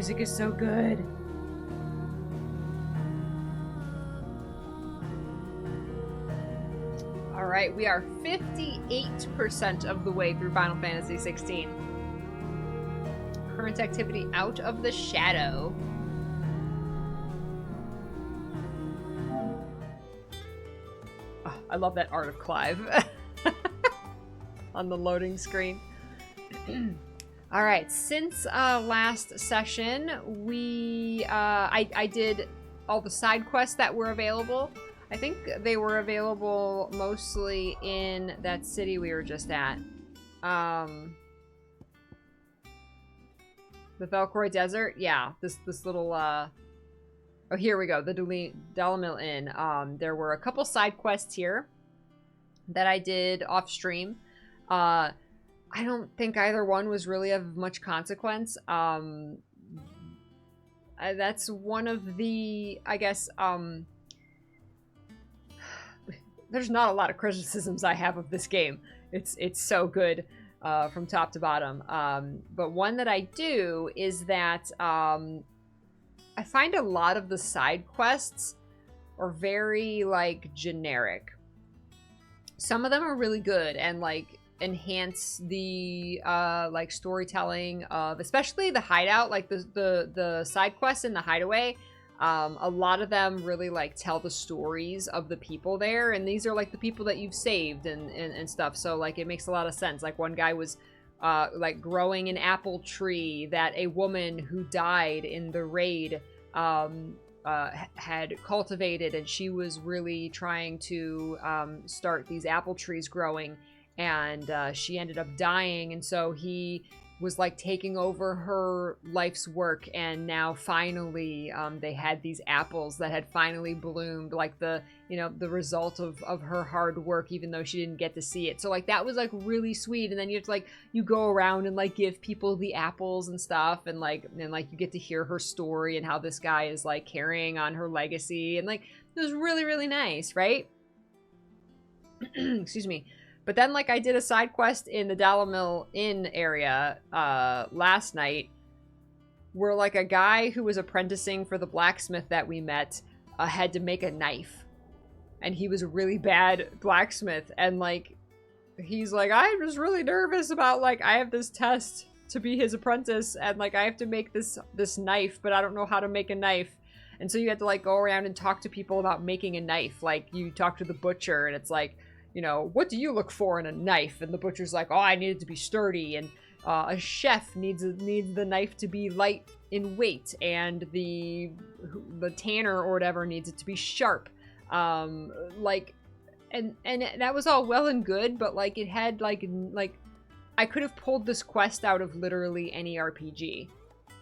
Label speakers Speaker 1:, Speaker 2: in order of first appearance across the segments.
Speaker 1: music is so good. All right, we are 58% of the way through Final Fantasy XVI. Current activity out of the shadow. Oh, I love that art of Clive on the loading screen. All right, since last session, I did all the side quests that were available. I think they were available mostly in that city we were just at. The Velcroy Desert? Yeah, this little, oh, here we go, the Dalamil Inn. There were a couple side quests here that I did off stream. I don't think either one was really of much consequence. That's one of the, I guess, there's not a lot of criticisms I have of this game. It's so good from top to bottom. But one that I do is that I find a lot of the side quests are very, like, generic. Some of them are really good and, like, enhance the like storytelling of especially the hideout, like the side quests in the hideaway. A lot of them really like tell the stories of the people there, and these are like the people that you've saved and stuff, so like it makes a lot of sense. Like one guy was like growing an apple tree that a woman who died in the raid had cultivated, and she was really trying to start these apple trees growing, and she ended up dying, and so he was like taking over her life's work, and now finally they had these apples that had finally bloomed, like the, you know, the result of her hard work, even though she didn't get to see it. So like that was like really sweet. And then you have to like, you go around and like give people the apples and stuff, and like you get to hear her story and how this guy is like carrying on her legacy, and like it was really, really nice, right? Excuse me. But then, like, I did a side quest in the Dalamil Inn area last night, where, like, a guy who was apprenticing for the blacksmith that we met had to make a knife. And he was a really bad blacksmith. And, like, he's like, I'm just really nervous about, like, I have this test to be his apprentice, and, like, I have to make this knife, but I don't know how to make a knife. And so you had to, like, go around and talk to people about making a knife. Like, you talk to the butcher, and it's like, you know, what do you look for in a knife? And the butcher's like, oh, I need it to be sturdy. And a chef needs the knife to be light in weight. And the tanner or whatever needs it to be sharp. Like, and that was all well and good, but like it had like I could have pulled this quest out of literally any RPG.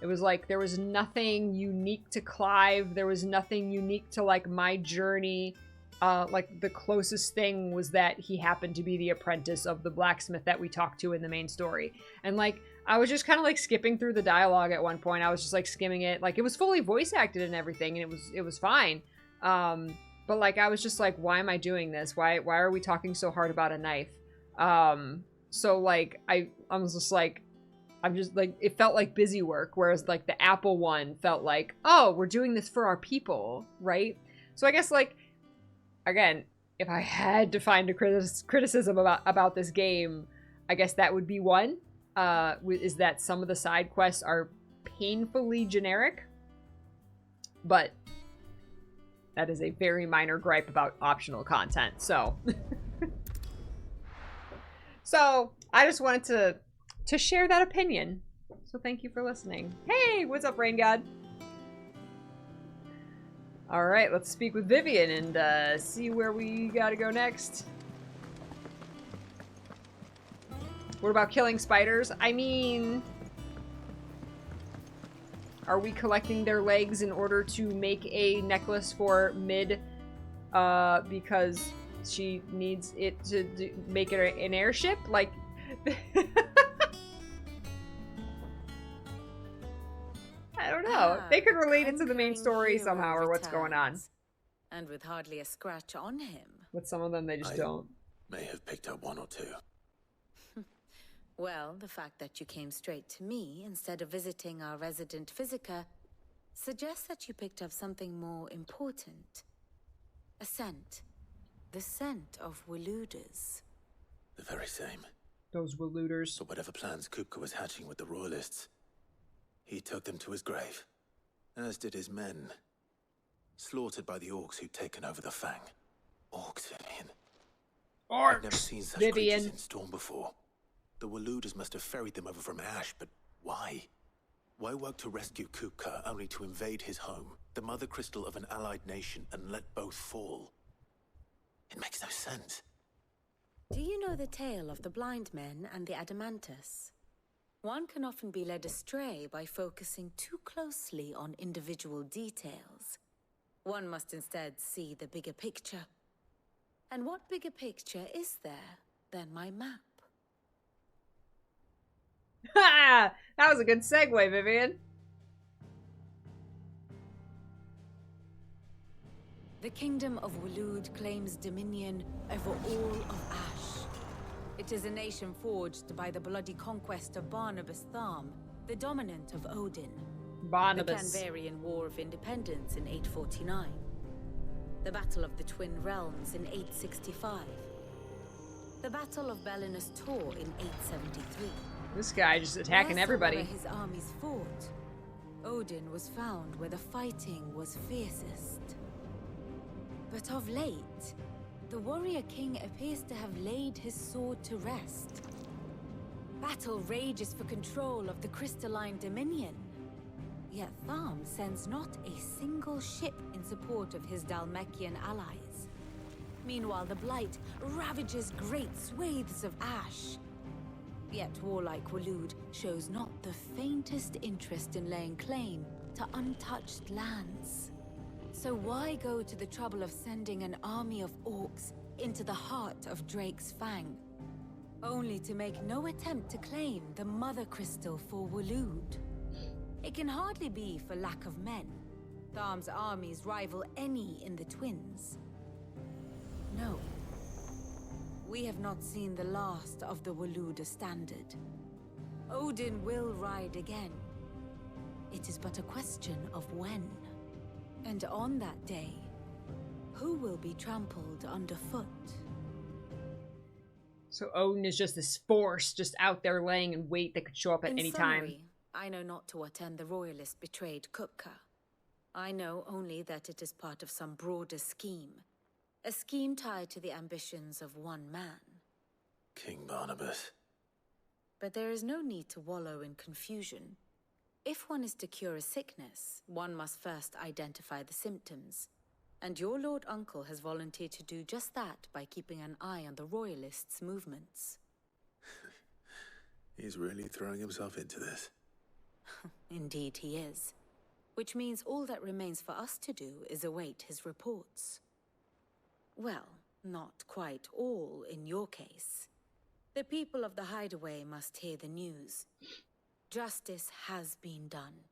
Speaker 1: It was like there was nothing unique to Clive. There was nothing unique to like my journey. Like the closest thing was that he happened to be the apprentice of the blacksmith that we talked to in the main story. And like, I was just kind of like skipping through the dialogue at one point. I was just like skimming it. Like it was fully voice acted and everything, and it was fine. But like, I was just like, why am I doing this? Why are we talking so hard about a knife? So like, I was just like, I'm just like, it felt like busy work. Whereas like the Apple one felt like, oh, we're doing this for our people, right? So I guess like, again, if I had to find a criticism about this game, I guess that would be one, is that some of the side quests are painfully generic, but that is a very minor gripe about optional content, so. So, I just wanted to share that opinion, so thank you for listening. Hey, what's up, Rain God? All right, let's speak with Vivian and see where we gotta go next. What about killing spiders? I mean, are we collecting their legs in order to make a necklace for Mid because she needs it to make it an airship? Like... I don't know. They could relate it to the main story somehow, or what's going on.
Speaker 2: And with hardly a scratch on him.
Speaker 1: With some of them, they just don't.
Speaker 3: May have picked up one or two.
Speaker 2: Well, the fact that you came straight to me instead of visiting our resident physiker suggests that you picked up something more important. A scent. The scent of Waluders.
Speaker 3: The very same.
Speaker 1: Those were looters.
Speaker 3: So whatever plans Kupka was hatching with the Royalists, he took them to his grave, as did his men. Slaughtered by the orcs who'd taken over the Fang. Orcs, Vivian. I've never seen such creatures in Storm before. The Waluders must have ferried them over from Ash, but why? Why work to rescue Kupka only to invade his home, the mother crystal of an allied nation, and let both fall? It makes no sense.
Speaker 2: Do you know the tale of the blind men and the Adamantus? One can often be led astray by focusing too closely on individual details. One must instead see the bigger picture. And what bigger picture is there than my map?
Speaker 1: Ha! That was a good segue, Vivian.
Speaker 2: The kingdom of Walud claims dominion over all of Ash. It is a nation forged by the bloody conquest of Barnabas Tharm, the dominant of Odin.
Speaker 1: Barnabas.
Speaker 2: The Canvarian War of Independence in 849. The Battle of the Twin Realms in 865. The Battle of Belinus Tor in 873.
Speaker 1: This guy just attacking everybody.
Speaker 2: Where his armies fought, Odin was found where the fighting was fiercest. But of late, the warrior king appears to have laid his sword to rest. Battle rages for control of the crystalline dominion. Yet Tharm sends not a single ship in support of his Dhalmekian allies. Meanwhile, the Blight ravages great swathes of Ash. Yet warlike Walud shows not the faintest interest in laying claim to untouched lands. So why go to the trouble of sending an army of orcs into the heart of Drake's Fang, only to make no attempt to claim the Mother Crystal for Walud? It can hardly be for lack of men. Tharm's armies rival any in the Twins. No. We have not seen the last of the Waluda standard. Odin will ride again. It is but a question of when. And on that day, who will be trampled underfoot?
Speaker 1: So Odin is just this force just out there laying in wait that could show up at any time.
Speaker 2: I know not to what end the Royalists betrayed Kupka. I know only that it is part of some broader scheme. A scheme tied to the ambitions of one man.
Speaker 3: King Barnabas.
Speaker 2: But there is no need to wallow in confusion. If one is to cure a sickness, one must first identify the symptoms. And your Lord Uncle has volunteered to do just that by keeping an eye on the Royalists' movements.
Speaker 3: He's really throwing himself into this.
Speaker 2: Indeed he is. Which means all that remains for us to do is await his reports. Well, not quite all in your case. The people of the Hideaway must hear the news. Justice has been done.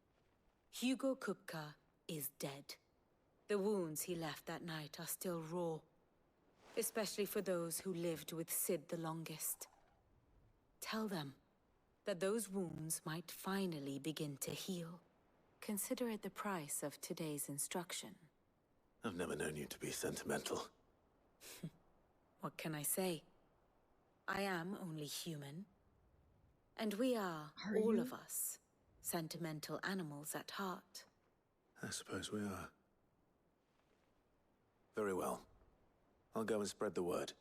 Speaker 2: Hugo Kupka is dead. The wounds he left that night are still raw, especially for those who lived with Sid the longest. Tell them that those wounds might finally begin to heal. Consider it the price of today's instruction.
Speaker 3: I've never known you to be sentimental.
Speaker 2: What can I say? I am only human. And we are all of us, sentimental animals at heart.
Speaker 3: I suppose we are. Very well. I'll go and spread the word.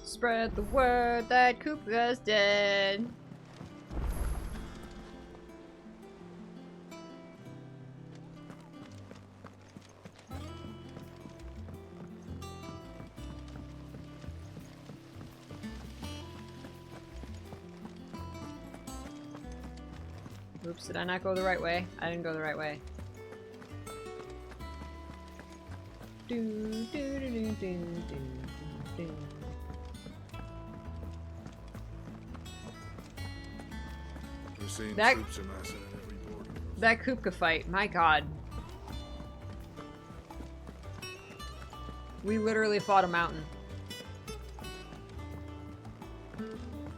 Speaker 1: Spread the word that Kupka's dead. Oops, did I not go the right way? I didn't go the right way. That,
Speaker 4: troops amassing at every border.
Speaker 1: that Kupka fight, my god. We literally fought a mountain.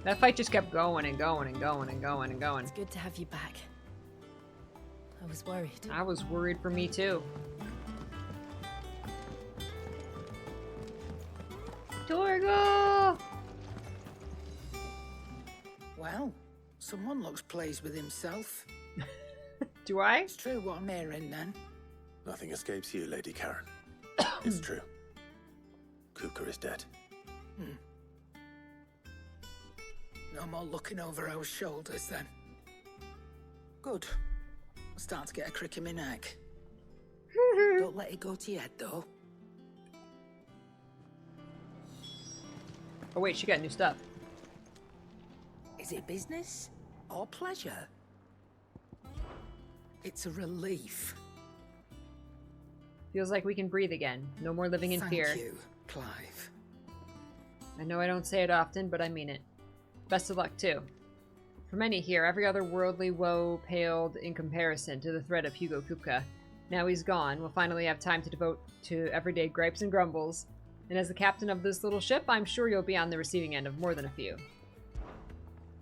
Speaker 1: That fight just kept going and going and going and going and going.
Speaker 2: It's good to have you back. I was worried.
Speaker 1: I was worried for me too. Torgo!
Speaker 4: Well, someone looks pleased with himself.
Speaker 1: Do I?
Speaker 4: It's true what I'm hearing then.
Speaker 3: Nothing escapes you, Lady Karen. It's true. Kuka is dead.
Speaker 4: No more looking over our shoulders then. Good. I'm starting to get a crick in my neck. Don't let it go to your head though.
Speaker 1: Oh wait, she got new stuff.
Speaker 4: Is it business or pleasure? It's a relief.
Speaker 1: Feels like we can breathe again. No more living in fear.
Speaker 4: Thank you, Clive.
Speaker 1: I know I don't say it often, but I mean it. Best of luck, too. For many here, every other worldly woe paled in comparison to the threat of Hugo Kupka. Now he's gone, we'll finally have time to devote to everyday gripes and grumbles. And as the captain of this little ship, I'm sure you'll be on the receiving end of more than a few.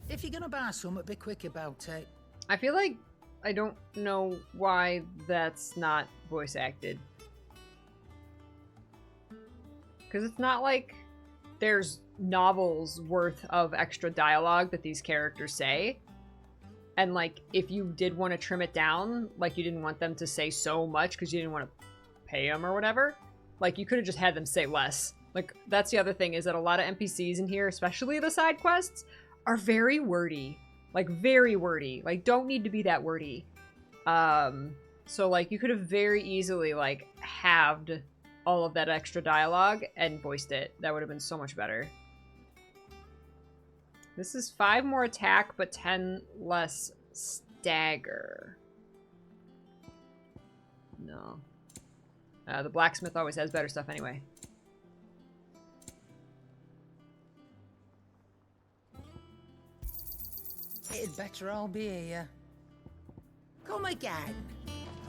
Speaker 4: If you're gonna buy something, be quick about it.
Speaker 1: I feel like I don't know why that's not voice acted. Because it's not like there's novels worth of extra dialogue that these characters say. And like, if you did want to trim it down, like you didn't want them to say so much because you didn't want to pay them or whatever, like you could have just had them say less. Like, that's the other thing, is that a lot of NPCs in here, especially the side quests, are very wordy. Like, very wordy. Like, don't need to be that wordy. So like, you could have very easily, like, halved all of that extra dialogue and voiced it. That would have been so much better. This is 5 more attack, but 10 less stagger. No. The blacksmith always has better stuff anyway.
Speaker 4: It'd better all be here. Come again.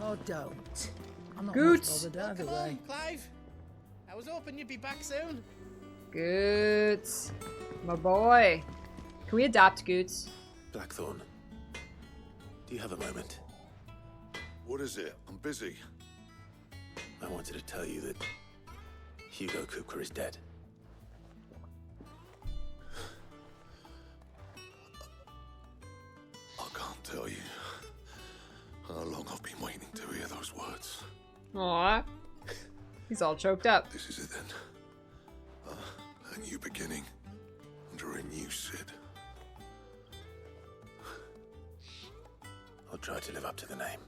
Speaker 4: Or don't. I'm not
Speaker 1: Goots.
Speaker 4: much bothered either
Speaker 5: Come
Speaker 4: way.
Speaker 5: on, Clive. I was hoping you'd be back soon.
Speaker 1: Goots. My boy. Can we adopt Goots?
Speaker 3: Blackthorn, do you have a moment?
Speaker 6: What is it? I'm busy.
Speaker 3: I wanted to tell you that Hugo Kupka is dead.
Speaker 6: I can't tell you how long I've been waiting to hear those words.
Speaker 1: Aww. He's all choked up.
Speaker 6: This is it then. A new beginning under a new Sid.
Speaker 3: I'll try to live up to the name.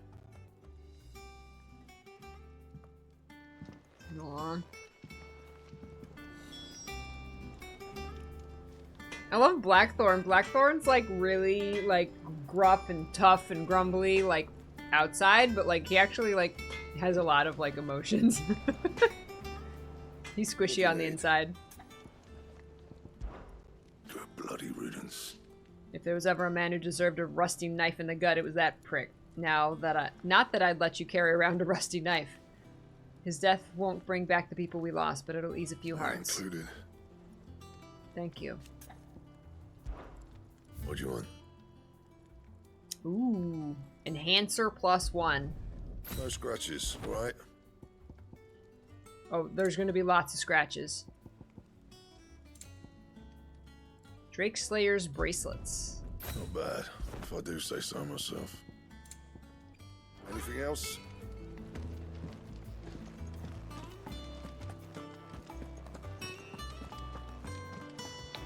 Speaker 1: Aww. I love Blackthorn. Blackthorn's like really like gruff and tough and grumbly like outside, but like he actually like has a lot of like emotions. He's squishy on the inside.
Speaker 6: Good bloody riddance.
Speaker 1: If there was ever a man who deserved a rusty knife in the gut, it was that prick. Now that not that I'd let you carry around a rusty knife. His death won't bring back the people we lost, but it'll ease a few hearts.
Speaker 6: Included.
Speaker 1: Thank you.
Speaker 6: What do you want?
Speaker 1: Ooh. Enhancer +1.
Speaker 6: No scratches, right?
Speaker 1: Oh, there's going to be lots of scratches. Drake Slayer's bracelets.
Speaker 6: Not bad, if I do say so myself. Anything else?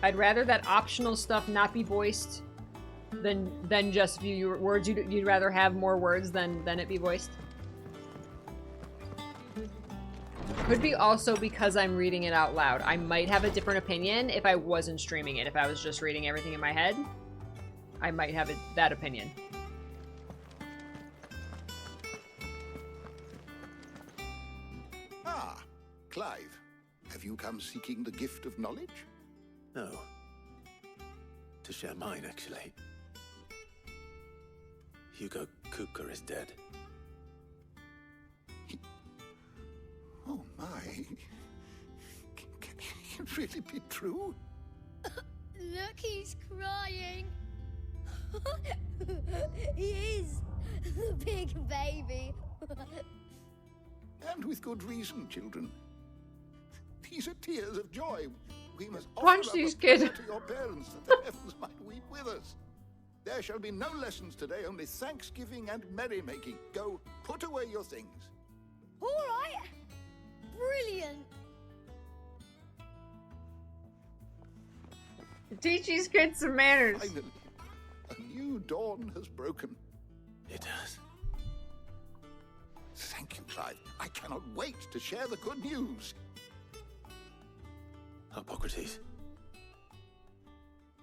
Speaker 1: I'd rather that optional stuff not be voiced than just view your words. You'd rather have more words than it be voiced. Could be also because I'm reading it out loud. I might have a different opinion if I wasn't streaming it. If I was just reading everything in my head, I might have that opinion.
Speaker 7: Ah, Clive, have you come seeking the gift of knowledge?
Speaker 3: No. To share mine, actually. Hugo Kupka is dead.
Speaker 7: Oh my. Can it really be true?
Speaker 8: Look, he's crying. He is. The big baby.
Speaker 7: And with good reason, children. These are tears of joy. We must
Speaker 1: Punch
Speaker 7: offer up
Speaker 1: these
Speaker 7: a prayer
Speaker 1: kids.
Speaker 7: to your parents that the heavens might weep with us. There shall be no lessons today, only thanksgiving and merrymaking. Go, put away your things.
Speaker 8: All right. Brilliant.
Speaker 1: Teach these kids some manners.
Speaker 7: Finally, a new dawn has broken.
Speaker 3: It has.
Speaker 7: Thank you, Clive. I cannot wait to share the good news.
Speaker 3: Hippocrates.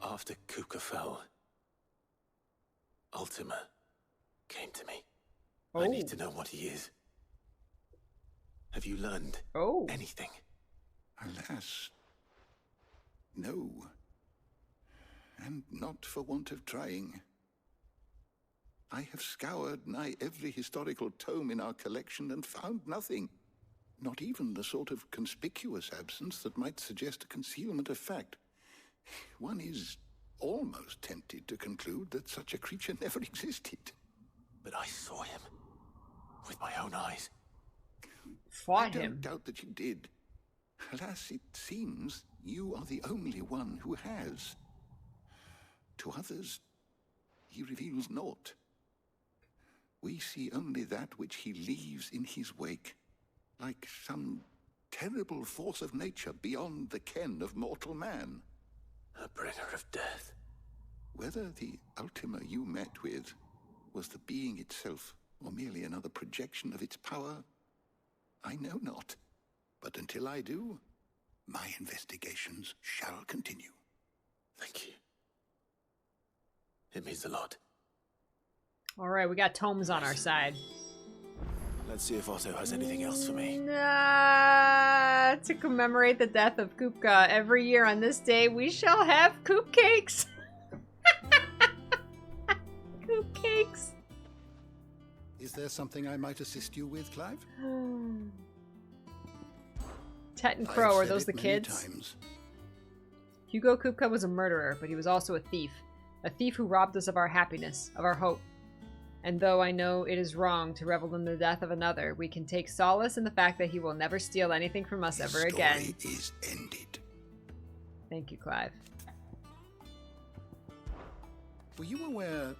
Speaker 3: After Kupka fell, Ultima came to me. I need to know what he is. Have you learned anything?
Speaker 7: Alas, no. And not for want of trying. I have scoured nigh every historical tome in our collection and found nothing. Not even the sort of conspicuous absence that might suggest a concealment of fact. One is almost tempted to conclude that such a creature never existed.
Speaker 3: But I saw him with my own eyes.
Speaker 1: Fought
Speaker 7: I
Speaker 1: him.
Speaker 7: don't doubt that you did. Alas, it seems you are the only one who has. To others, he reveals naught. We see only that which he leaves in his wake, like some terrible force of nature beyond the ken of mortal man.
Speaker 3: A bringer of death.
Speaker 7: Whether the Ultima you met with was the being itself, or merely another projection of its power, I know not. But until I do, my investigations shall continue.
Speaker 3: Thank you. It means a lot.
Speaker 1: All right, we got tomes on our side.
Speaker 3: Let's see if Otto has anything else for me.
Speaker 1: Nah, to commemorate the death of Kupka, every year on this day we shall have Koop cakes. Koop cakes.
Speaker 6: Is there something I might assist you with, Clive?
Speaker 1: Tet and
Speaker 6: I
Speaker 1: Crow,
Speaker 6: have
Speaker 1: are
Speaker 6: said
Speaker 1: those
Speaker 6: it
Speaker 1: the
Speaker 6: many
Speaker 1: kids?
Speaker 6: times.
Speaker 1: Hugo Kupka was a murderer, but he was also a thief. A thief who robbed us of our happiness, of our hope. And though I know it is wrong to revel in the death of another, we can take solace in the fact that he will never steal anything from us ever again.
Speaker 7: The story is ended.
Speaker 1: Thank you, Clive.
Speaker 6: Were you aware...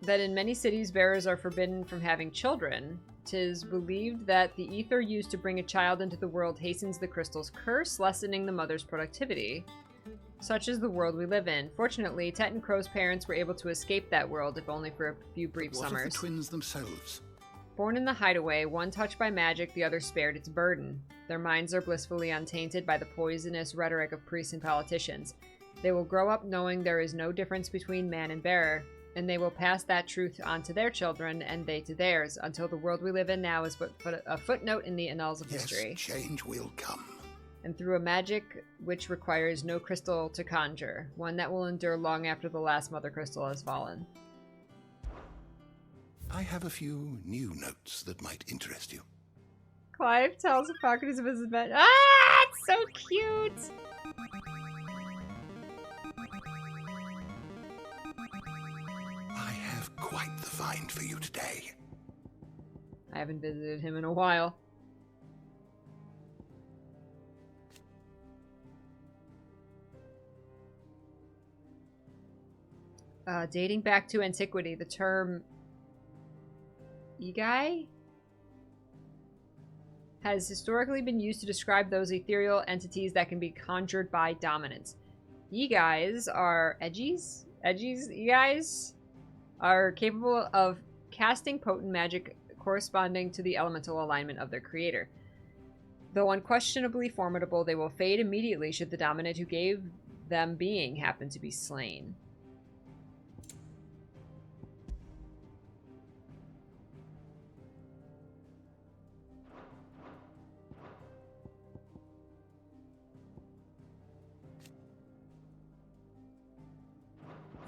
Speaker 1: That in many cities, bearers are forbidden from having children. 'Tis believed that the ether used to bring a child into the world hastens the crystal's curse, lessening the mother's productivity. Such is the world we live in. Fortunately, Tet and Crow's parents were able to escape that world, if only for a few brief
Speaker 6: What of
Speaker 1: summers.
Speaker 6: the twins themselves?
Speaker 1: Born in the hideaway, one touched by magic, the other spared its burden. Their minds are blissfully untainted by the poisonous rhetoric of priests and politicians. They will grow up knowing there is no difference between man and bearer, and they will pass that truth on to their children and they to theirs, until the world we live in now is but a footnote in the annals of history.
Speaker 7: Yes, change will come.
Speaker 1: And through a magic which requires no crystal to conjure, one that will endure long after the last mother crystal has fallen.
Speaker 7: I have a few new notes that might interest you.
Speaker 1: Clive tells Hippocrates of his adventure. Ah, it's so cute!
Speaker 7: I have quite the find for you today.
Speaker 1: I haven't visited him in a while. Dating back to antiquity, the term Igai has historically been used to describe those ethereal entities that can be conjured by dominance. Igais are Igais are capable of casting potent magic corresponding to the elemental alignment of their creator. Though unquestionably formidable, they will fade immediately should the dominant who gave them being happen to be slain.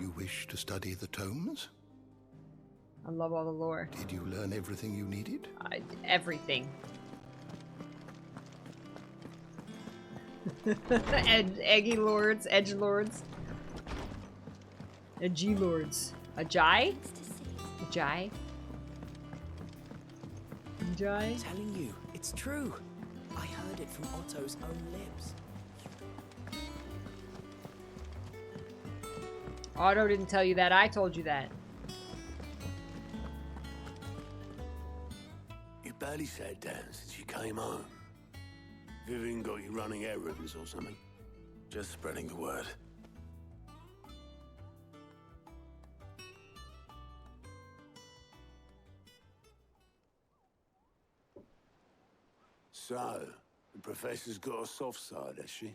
Speaker 7: You wish to study the tomes?
Speaker 1: I love all the lore.
Speaker 7: Did you learn everything you needed?
Speaker 1: Everything. Eggy lords, edge lords. Edgy lords. A jai? A jai? Jai?
Speaker 9: I'm telling you, it's true. I heard it from Otto's own lips.
Speaker 1: Otto didn't tell you that. I told you that.
Speaker 10: You barely sat down since you came home. Vivian got you running errands or something?
Speaker 3: Just spreading the word.
Speaker 10: So, the professor's got a soft side, has she?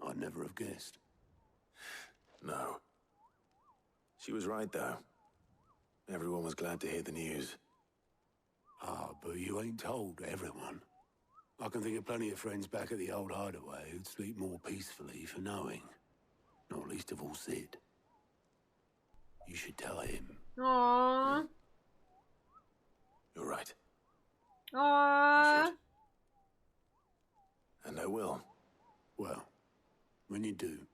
Speaker 10: I'd never have guessed.
Speaker 3: No. She was right, though. Everyone was glad to hear the news.
Speaker 10: Ah, but you ain't told everyone. I can think of plenty of friends back at the old hideaway who'd sleep more peacefully for knowing. Not least of all Sid. You should tell him.
Speaker 1: Aww.
Speaker 3: You're right.
Speaker 1: Aww.
Speaker 3: I should. And I will.
Speaker 10: Well, when you do,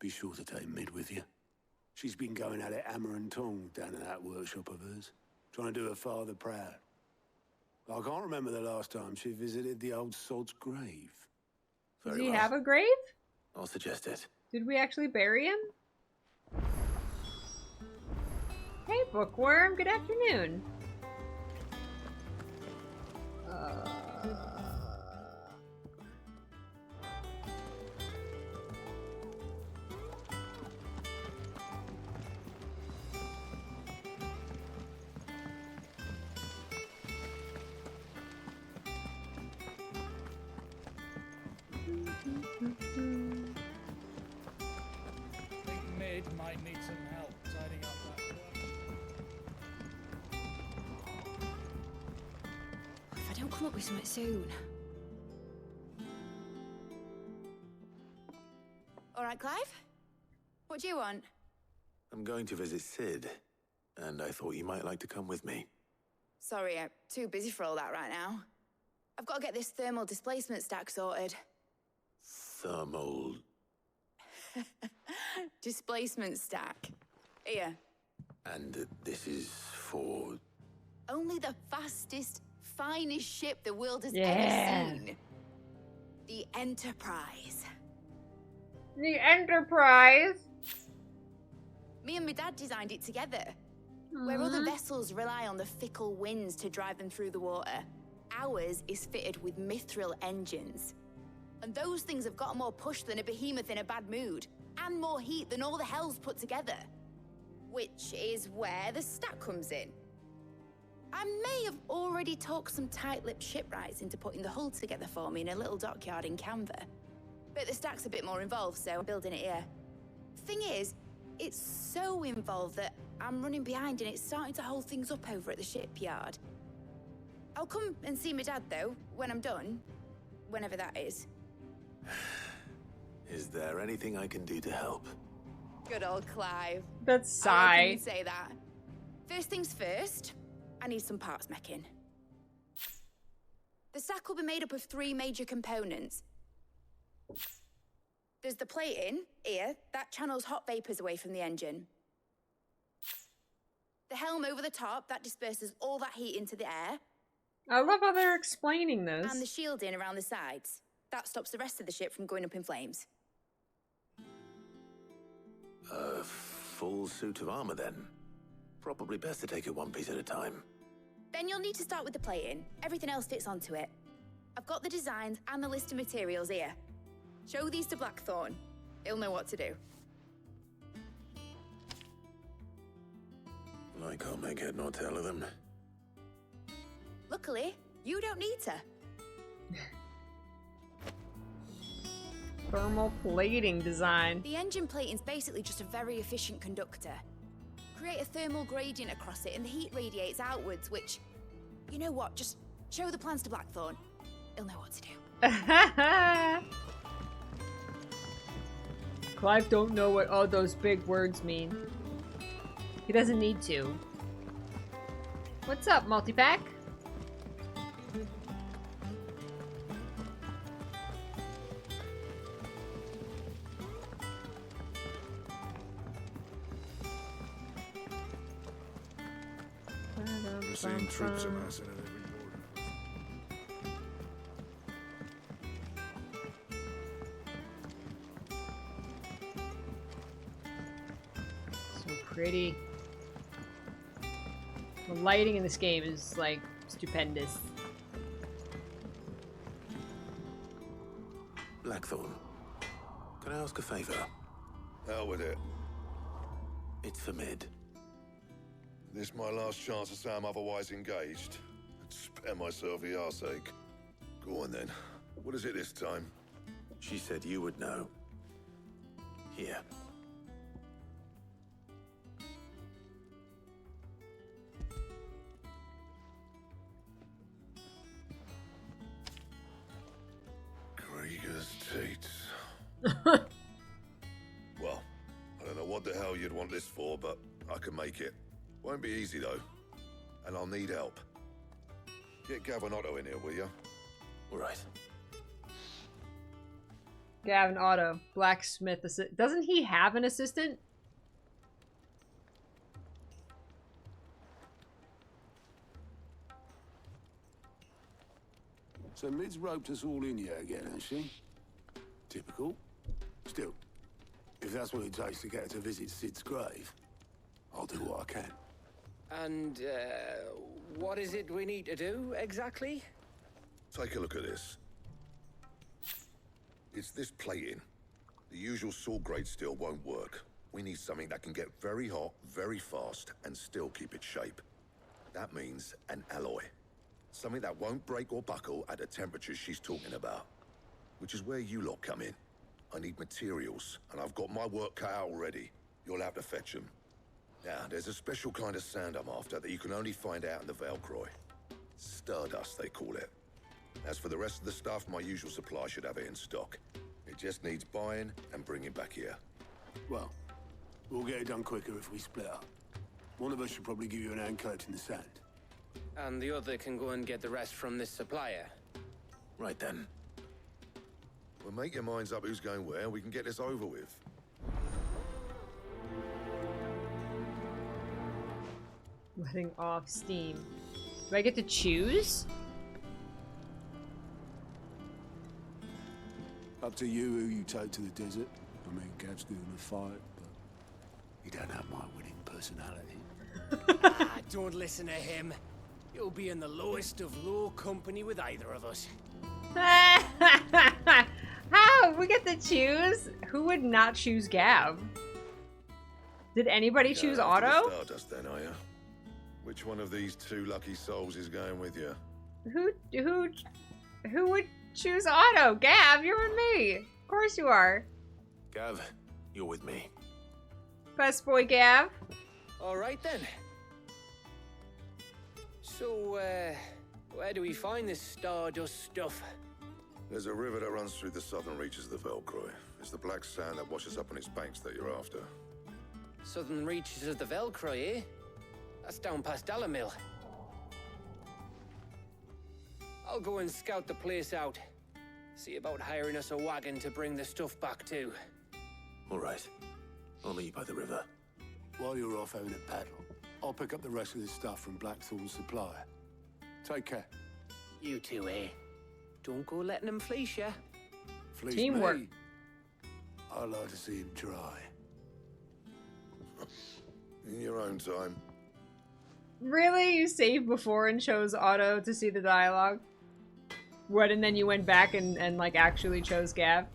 Speaker 10: be sure to take Mid with you. She's been going at it hammer and tongs down in that workshop of hers, trying to do her father proud. I can't remember the last time she visited the old sod's grave.
Speaker 1: Does
Speaker 3: Very
Speaker 1: he
Speaker 3: well.
Speaker 1: have a grave?
Speaker 3: I'll suggest it.
Speaker 1: Did we actually bury him? Hey, Bookworm. Good afternoon.
Speaker 5: I think Mid might need some help tidying up that work.
Speaker 2: If I don't come up with something soon. All right, Clive? What do you want?
Speaker 3: I'm going to visit Sid, and I thought you might like to come with me.
Speaker 2: Sorry, I'm too busy for all that right now. I've got to get this thermal displacement stack sorted.
Speaker 3: Thermal...
Speaker 2: Displacement stack. Here.
Speaker 3: And this is for...
Speaker 2: Only the fastest, finest ship the world has
Speaker 1: Yeah.
Speaker 2: ever seen. The Enterprise.
Speaker 1: The Enterprise.
Speaker 2: Me and my dad designed it together. Where other vessels rely on the fickle winds to drive them through the water, ours is fitted with mithril engines. And those things have got more push than a behemoth in a bad mood, and more heat than all the hells put together. Which is where the stack comes in. I may have already talked some tight-lipped shipwrights into putting the hull together for me in a little dockyard in Canva. But the stack's a bit more involved, so I'm building it here. Thing is, it's so involved that I'm running behind and it's starting to hold things up over at the shipyard. I'll come and see my dad, though, when I'm done. Whenever that is.
Speaker 3: Is there anything I can do to help?
Speaker 2: Good old Clive.
Speaker 1: That's
Speaker 2: I reckon
Speaker 1: sigh.
Speaker 2: you'd say that. First things first, I need some parts making. The stack will be made up of 3 major components. There's the plating, here, that channels hot vapors away from the engine. The helm over the top, that disperses all that heat into the air.
Speaker 1: I love how they're explaining this.
Speaker 2: And the shielding around the sides. That stops the rest of the ship from going up in flames.
Speaker 3: A full suit of armor, then. Probably best to take it one piece at a time.
Speaker 2: Then you'll need to start with the plating. Everything else fits onto it. I've got the designs and the list of materials here. Show these to Blackthorn. He'll know what to do.
Speaker 3: I can't make head nor tail of them.
Speaker 2: Luckily, you don't need to.
Speaker 1: Thermal plating design.
Speaker 2: The engine plating's basically just a very efficient conductor. Create a thermal gradient across it and the heat radiates outwards, which... You know what? Just show the plans to Blackthorn. He'll know what to do.
Speaker 1: Clive don't know what all those big words mean. He doesn't need to. What's up, multi-pack?
Speaker 6: We're seeing troops amassing at every border.
Speaker 1: So pretty. The lighting in this game is like stupendous.
Speaker 3: Blackthorn, can I ask a favor?
Speaker 6: Hell with it.
Speaker 3: It's for Mid.
Speaker 6: This my last chance to say I'm otherwise engaged. Spare myself the arseache. Go on then. What is it this time?
Speaker 3: She said you would know. Here.
Speaker 6: Krieger's teats. Well, I don't know what the hell you'd want this for, but I can make it. Won't be easy though, and I'll need help. Get Gavin Otto in here, will you?
Speaker 3: All right.
Speaker 1: Gavin Otto, blacksmith assistant. Doesn't he have an assistant?
Speaker 10: So Mid's roped us all in here again, has she? Typical. Still, if that's what it takes to get her to visit Sid's grave, I'll do what I can.
Speaker 9: And, what is it we need to do, exactly?
Speaker 6: Take a look at this. It's this plating. The usual saw grade steel won't work. We need something that can get very hot, very fast, and still keep its shape. That means an alloy. Something that won't break or buckle at the temperatures she's talking about. Which is where you lot come in. I need materials, and I've got my work cut out already. You'll have to fetch them. Now, there's a special kind of sand I'm after that you can only find out in the Velcroy. Stardust, they call it. As for the rest of the stuff, my usual supply should have it in stock. It just needs buying and bringing back here.
Speaker 10: Well, we'll get it done quicker if we split up. One of us should probably give you an hand collecting the sand.
Speaker 9: And the other can go and get the rest from this supplier.
Speaker 3: Right then.
Speaker 6: Well, make your minds up who's going where, and we can get this over with.
Speaker 1: Letting off steam. Do I get to choose?
Speaker 10: Up to you who you take to the desert. I mean, Gav's doing the fight, but you don't have my winning personality.
Speaker 9: Don't listen to him. You'll be in the lowest of low company with either of us.
Speaker 1: How? We get to choose? Who would not choose Gav? Did anybody choose Otto?
Speaker 6: Stardust then, are you? Which one of these two lucky souls is going with you?
Speaker 1: Who would choose Otto? Gav, you're with me. Of course you are.
Speaker 3: Gav, you're with me.
Speaker 1: Best boy Gav.
Speaker 9: All right then. So, where do we find this stardust stuff?
Speaker 6: There's a river that runs through the southern reaches of the Velcroy. It's the black sand that washes up on its banks that you're after.
Speaker 9: Southern reaches of the Velcroy, eh? That's down past Dalamil. I'll go and scout the place out. See about hiring us a wagon to bring the stuff back to.
Speaker 3: All right. I'll meet you by the river.
Speaker 10: While you're off having a paddle, I'll pick up the rest of this stuff from Blackthorn's supplier. Take care.
Speaker 9: You two, eh? Don't go letting him fleece ya.
Speaker 10: Fleece
Speaker 1: Teamwork.
Speaker 10: me. I'd like to see him try.
Speaker 6: In your own time.
Speaker 1: Really? You saved before and chose Otto to see the dialogue? What, and then you went back and like actually chose Gav?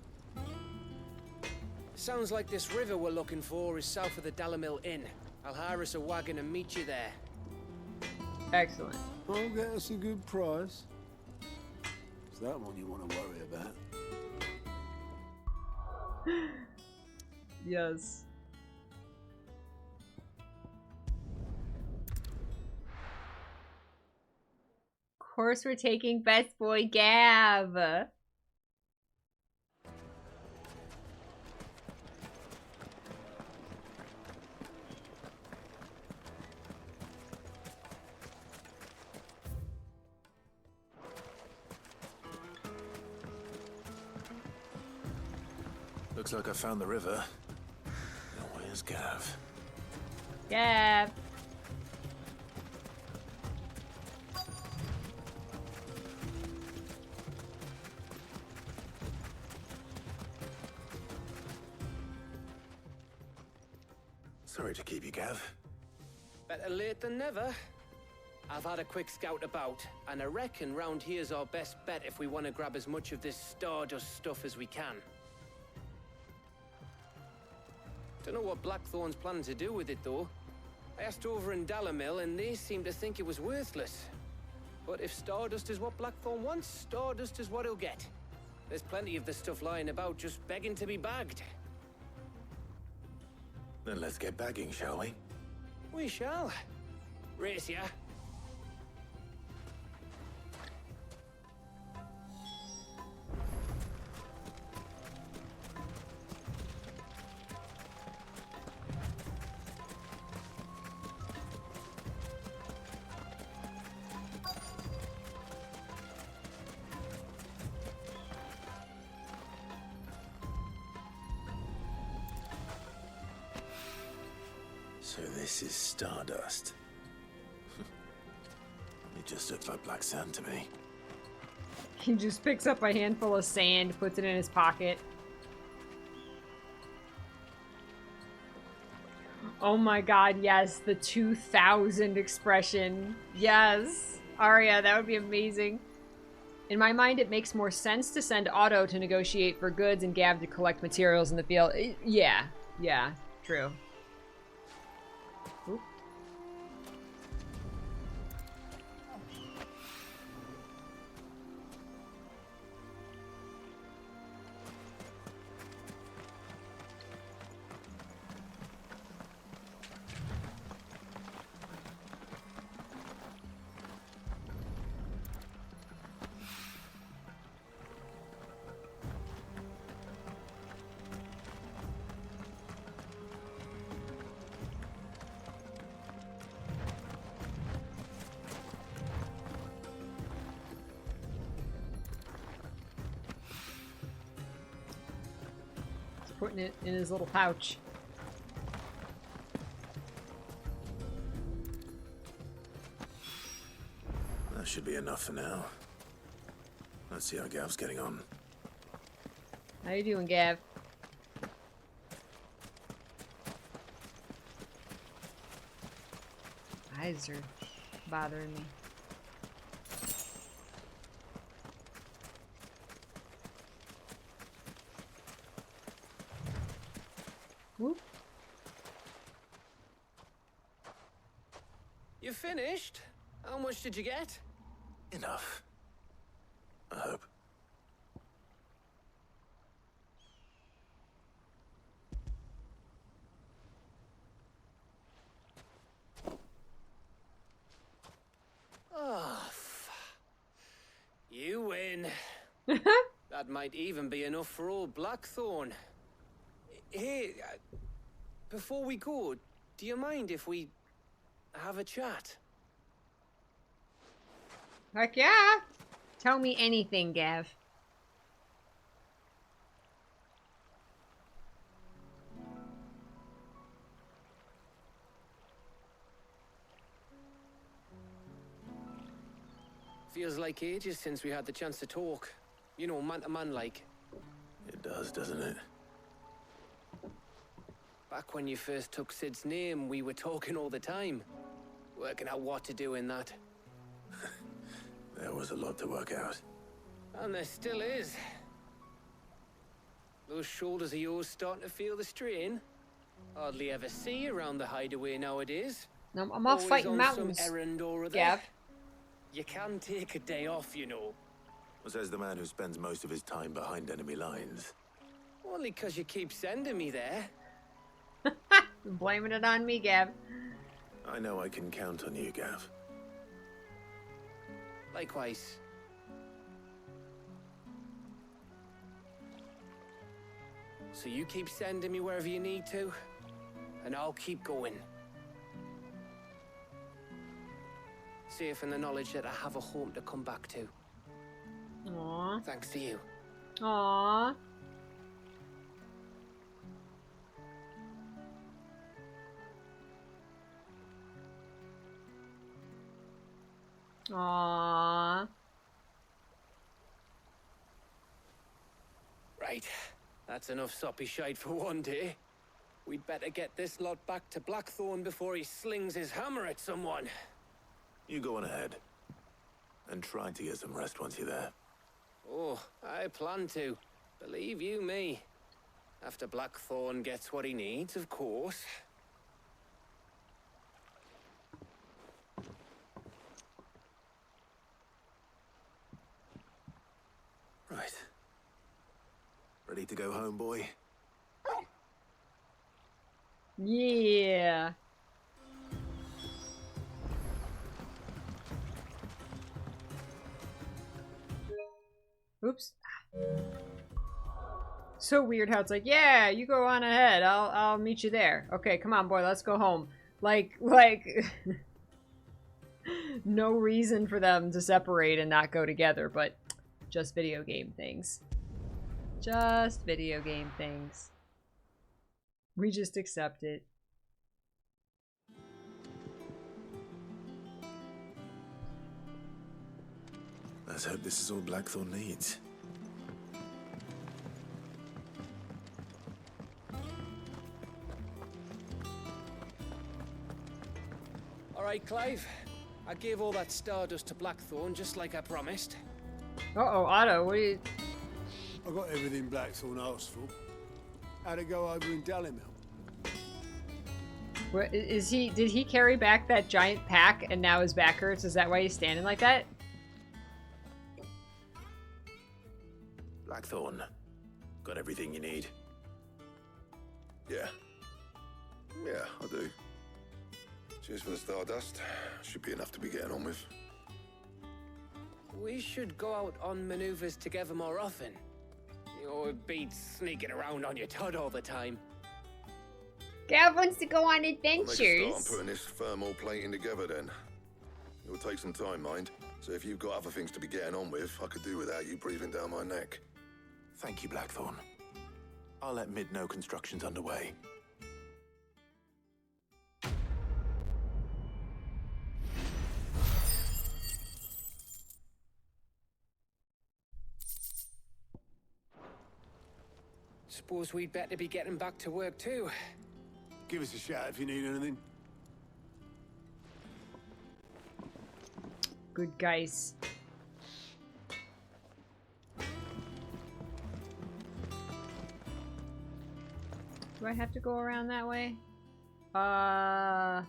Speaker 9: Sounds like this river we're looking for is south of the Dalamil Inn. I'll hire us a wagon and meet you there.
Speaker 1: Excellent.
Speaker 10: I'll get us a good price. Is that one you want to worry about?
Speaker 1: Yes. Of course we're taking best boy Gav.
Speaker 3: Looks like I found the river. Now where's Gav?
Speaker 1: Gav.
Speaker 3: Sorry to keep you, Gav.
Speaker 9: Better late than never. I've had a quick scout about, and I reckon round here's our best bet if we want to grab as much of this Stardust stuff as we can. Don't know what Blackthorn's planning to do with it, though. I asked over in Dalamil, and they seem to think it was worthless. But if Stardust is what Blackthorn wants, Stardust is what he'll get. There's plenty of the stuff lying about, just begging to be bagged.
Speaker 3: Then let's get bagging, shall we?
Speaker 9: We shall. Race ya.
Speaker 3: So this is Stardust. It just looks like black sand to me.
Speaker 1: He just picks up a handful of sand, puts it in his pocket. Oh my god, yes, the 2000 expression. Yes. Arya, that would be amazing. In my mind, it makes more sense to send Otto to negotiate for goods and Gav to collect materials in the field. Yeah, true. Oop. Putting it in his little pouch.
Speaker 3: That should be enough for now. Let's see how Gav's getting on.
Speaker 1: How you doing, Gav? Eyes are bothering me. Whoop.
Speaker 9: You finished? How much did you get?
Speaker 3: Enough. I hope.
Speaker 9: Oh, you win. That might even be enough for old Blackthorn. Hey, before we go, do you mind if we have a chat?
Speaker 1: Heck yeah! Tell me anything, Gav.
Speaker 9: Feels like ages since we had the chance to talk. You know, man to man like.
Speaker 3: It does, doesn't it?
Speaker 9: Back when you first took Sid's name, we were talking all the time. Working out what to do in that.
Speaker 3: There was a lot to work out.
Speaker 9: And there still is. Those shoulders of yours starting to feel the strain. Hardly ever see you around the hideaway nowadays.
Speaker 1: No, I'm off
Speaker 9: Always
Speaker 1: fighting
Speaker 9: on
Speaker 1: mountains.
Speaker 9: Some errand or other.
Speaker 1: Gav.
Speaker 9: You can take a day off, you know.
Speaker 3: Says the man who spends most of his time behind enemy lines.
Speaker 9: Only 'cause you keep sending me there.
Speaker 1: Blaming it on me, Gav.
Speaker 3: I know I can count on you, Gav.
Speaker 9: Likewise. So you keep sending me wherever you need to, and I'll keep going. Safe in the knowledge that I have a home to come back to.
Speaker 1: Aww.
Speaker 9: Thanks to you.
Speaker 1: Aww. Aww.
Speaker 9: Right. That's enough soppy shite for one day. We'd better get this lot back to Blackthorn before he slings his hammer at someone.
Speaker 3: You go on ahead. And try to get some rest once you're there.
Speaker 9: Oh, I plan to. Believe you me. After Blackthorn gets what he needs, of course.
Speaker 3: Right. Ready to go home, boy?
Speaker 1: Yeah. Oops. So weird how it's like, yeah, you go on ahead. I'll meet you there. Okay, come on, boy, let's go home. Like no reason for them to separate and not go together, but just video game things. Just video game things. We just accept it.
Speaker 3: Let's hope this is all Blackthorn needs.
Speaker 9: All right, Clive. I gave all that stardust to Blackthorn just like I promised.
Speaker 1: Uh-oh, Otto, what are you...
Speaker 10: I got everything Blackthorn asked for. How'd it go over in Dalimil?
Speaker 1: What, is he... Did he carry back that giant pack and now his back hurts? Is that why he's standing like that?
Speaker 3: Blackthorn. Got everything you need?
Speaker 6: Yeah. Yeah, I do. Cheers for the stardust. Should be enough to be getting on with.
Speaker 9: We should go out on maneuvers together more often. You beat sneaking around on your Todd all the time.
Speaker 1: Gav wants to go on
Speaker 6: I'll
Speaker 1: adventures.
Speaker 6: make a start on putting this thermal plating together then. It'll take some time, mind. So if you've got other things to be getting on with, I could do without you breathing down my neck.
Speaker 3: Thank you, Blackthorn. I'll let Mid know construction's underway.
Speaker 9: Suppose we'd better be getting back to work too.
Speaker 10: Give us a shout if you need anything.
Speaker 1: Good guys. Do I have to go around that way? Oh,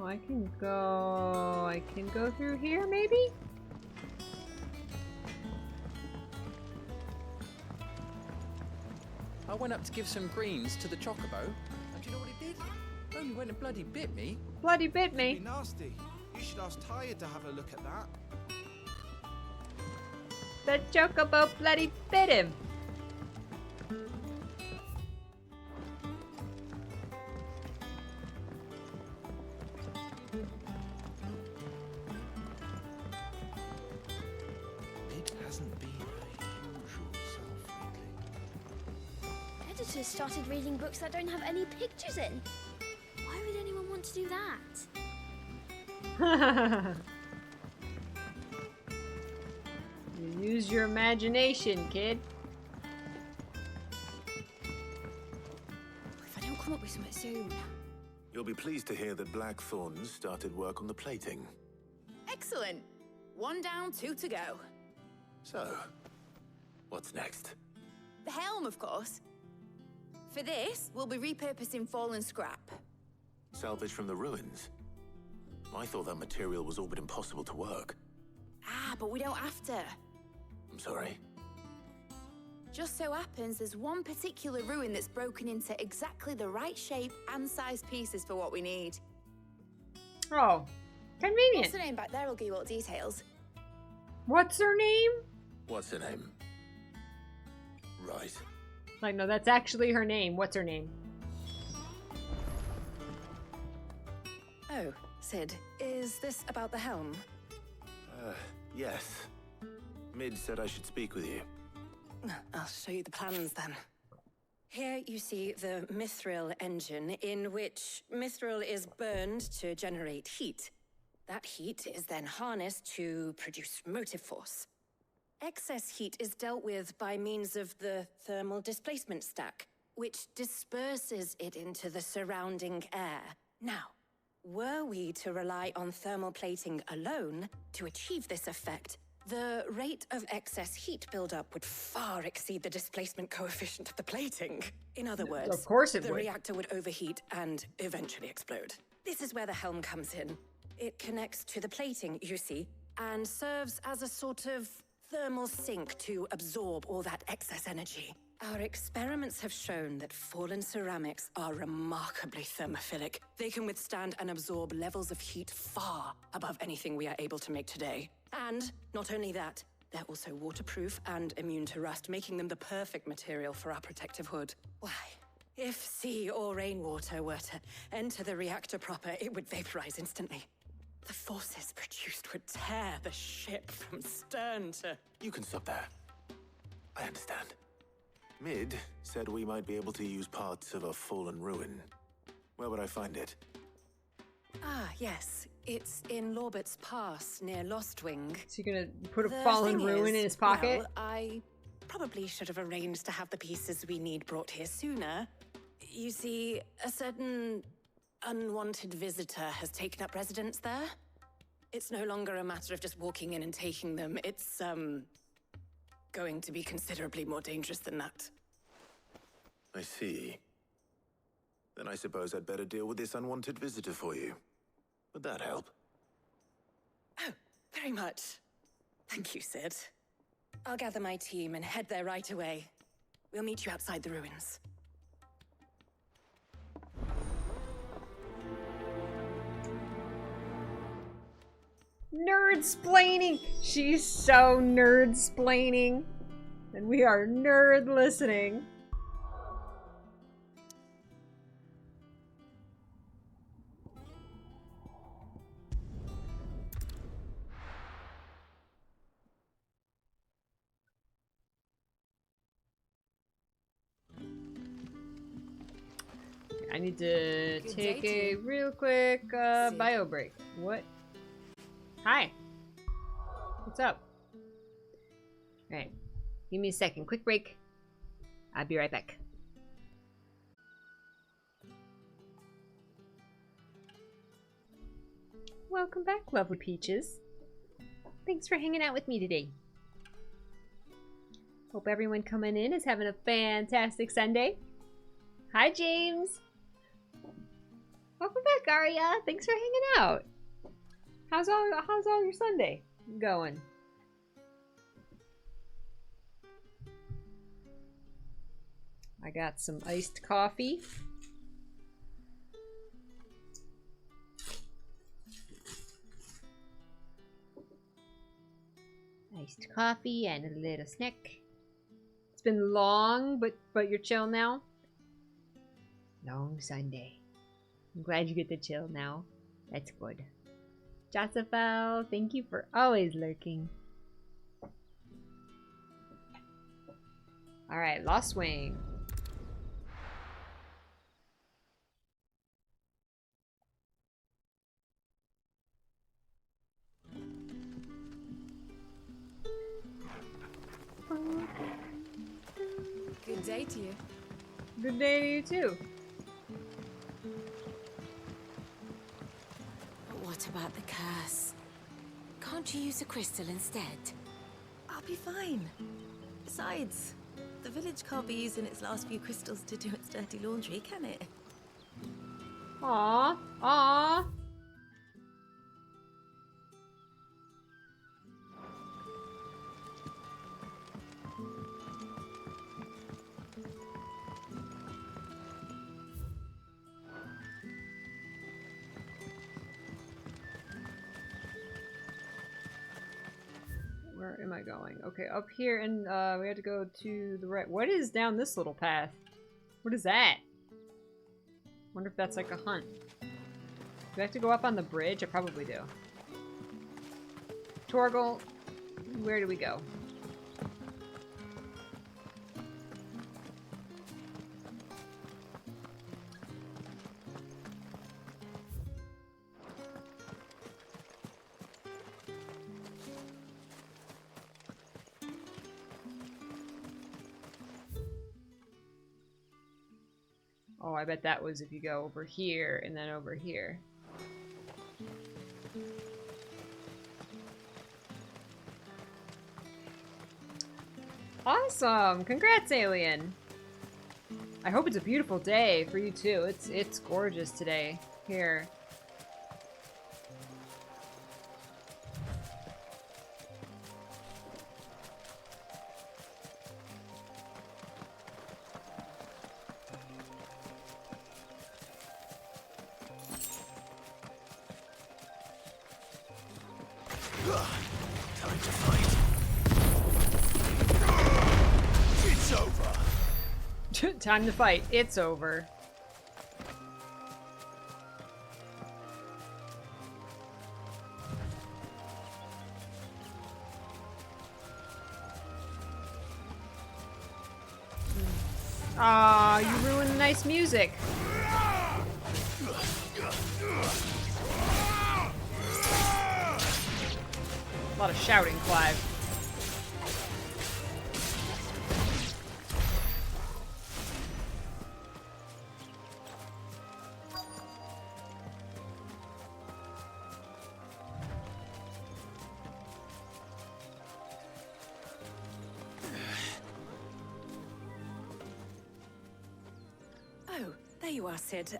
Speaker 1: I can go through here, maybe?
Speaker 11: I went up to give some greens to the chocobo, and do you know what he did? Only went and bloody bit me.
Speaker 1: Bloody bit me.
Speaker 12: Be nasty. You should ask Tired to have a look at that.
Speaker 1: The chocobo bloody bit him.
Speaker 12: It hasn't been her usual self lately.
Speaker 8: Editors started reading books that don't have any pictures in. Why would anyone want to do that?
Speaker 1: You use your imagination, kid.
Speaker 2: If I don't come up with something soon.
Speaker 3: You'll be pleased to hear that Blackthorn started work on the plating.
Speaker 2: Excellent. 1 down, 2 to go.
Speaker 3: So, what's next?
Speaker 2: The helm, of course. For this, we'll be repurposing fallen scrap.
Speaker 3: Salvage from the ruins? I thought that material was all but impossible to work.
Speaker 2: Ah, but we don't have to.
Speaker 3: I'm sorry.
Speaker 2: Just so happens there's one particular ruin that's broken into exactly the right shape and size pieces for what we need.
Speaker 1: Oh, convenient.
Speaker 2: What's the name back there? I'll give you all the details.
Speaker 1: What's her name?
Speaker 3: What's her name? Right.
Speaker 1: Like, no, that's actually her name. What's her name?
Speaker 13: Oh, Sid, is this about the helm?
Speaker 3: Yes. Mid said I should speak with you.
Speaker 13: I'll show you the plans then. Here you see the mithril engine, in which mithril is burned to generate heat. That heat is then harnessed to produce motive force. Excess heat is dealt with by means of the thermal displacement stack, which disperses it into the surrounding air. Now, were we to rely on thermal plating alone to achieve this effect, the rate of excess heat buildup would far exceed the displacement coefficient of the plating. In other words,
Speaker 1: of course it
Speaker 13: the
Speaker 1: would.
Speaker 13: reactor would overheat and eventually explode. This is where the helm comes in. It connects to the plating, you see, and serves as a sort of thermal sink to absorb all that excess energy. Our experiments have shown that fallen ceramics are remarkably thermophilic. They can withstand and absorb levels of heat far above anything we are able to make today. And not only that, they're also waterproof and immune to rust, making them the perfect material for our protective hood. Why, if sea or rainwater were to enter the reactor proper, it would vaporize instantly. The forces produced would tear the ship from stern to...
Speaker 3: You can stop there. I understand. Mid said we might be able to use parts of a fallen ruin. Where would I find it?
Speaker 13: Ah, yes. It's in Lorbert's Pass, near Lostwing.
Speaker 1: So you're gonna put a
Speaker 13: The
Speaker 1: fallen
Speaker 13: thing
Speaker 1: ruin
Speaker 13: is,
Speaker 1: in his pocket?
Speaker 13: Well, I probably should have arranged to have the pieces we need brought here sooner. You see, a certain unwanted visitor has taken up residence there. It's no longer a matter of just walking in and taking them. It's, going to be considerably more dangerous than that.
Speaker 3: I see. Then I suppose I'd better deal with this unwanted visitor for you. Would that help?
Speaker 13: Oh, very much. Thank you, Sid. I'll gather my team and head there right away. We'll meet you outside the ruins.
Speaker 1: Nerd-splaining! She's so nerd-splaining. And we are nerd-listening. I need to take a real quick bio break. What? Hi. What's up? Alright. Give me a second. Quick break. I'll be right back. Welcome back, lovely peaches. Thanks for hanging out with me today. Hope everyone coming in is having a fantastic Sunday. Hi, James. Welcome back, Arya. Thanks for hanging out. How's all your Sunday going? I got some iced coffee. Iced coffee and a little snack. It's been long, but you're chill now. Long Sunday. I'm glad you get to chill now. That's good. Josephel, thank you for always lurking. Alright, Lost Wing.
Speaker 2: Good day to you.
Speaker 1: Good day to you too.
Speaker 2: What about the curse? Can't you use a crystal instead?
Speaker 14: I'll be fine. Besides, the village can't be using its last few crystals to do its dirty laundry, can it?
Speaker 1: Aww. Aww. Where am I going? Okay, up here, and we have to go to the right. What is down this little path? What is that? Wonder if that's like a hunt. Do I have to go up on the bridge? I probably do. Torgal, where do we go? Oh, I bet that was if you go over here and then over here. Awesome! Congrats, Alien! I hope it's a beautiful day for you too. It's gorgeous today here.
Speaker 3: Time to fight. It's over.
Speaker 1: Time to fight. It's over. Aw, you ruined the nice music. A lot of shouting, Clive.
Speaker 13: Oh, there you are, Sid.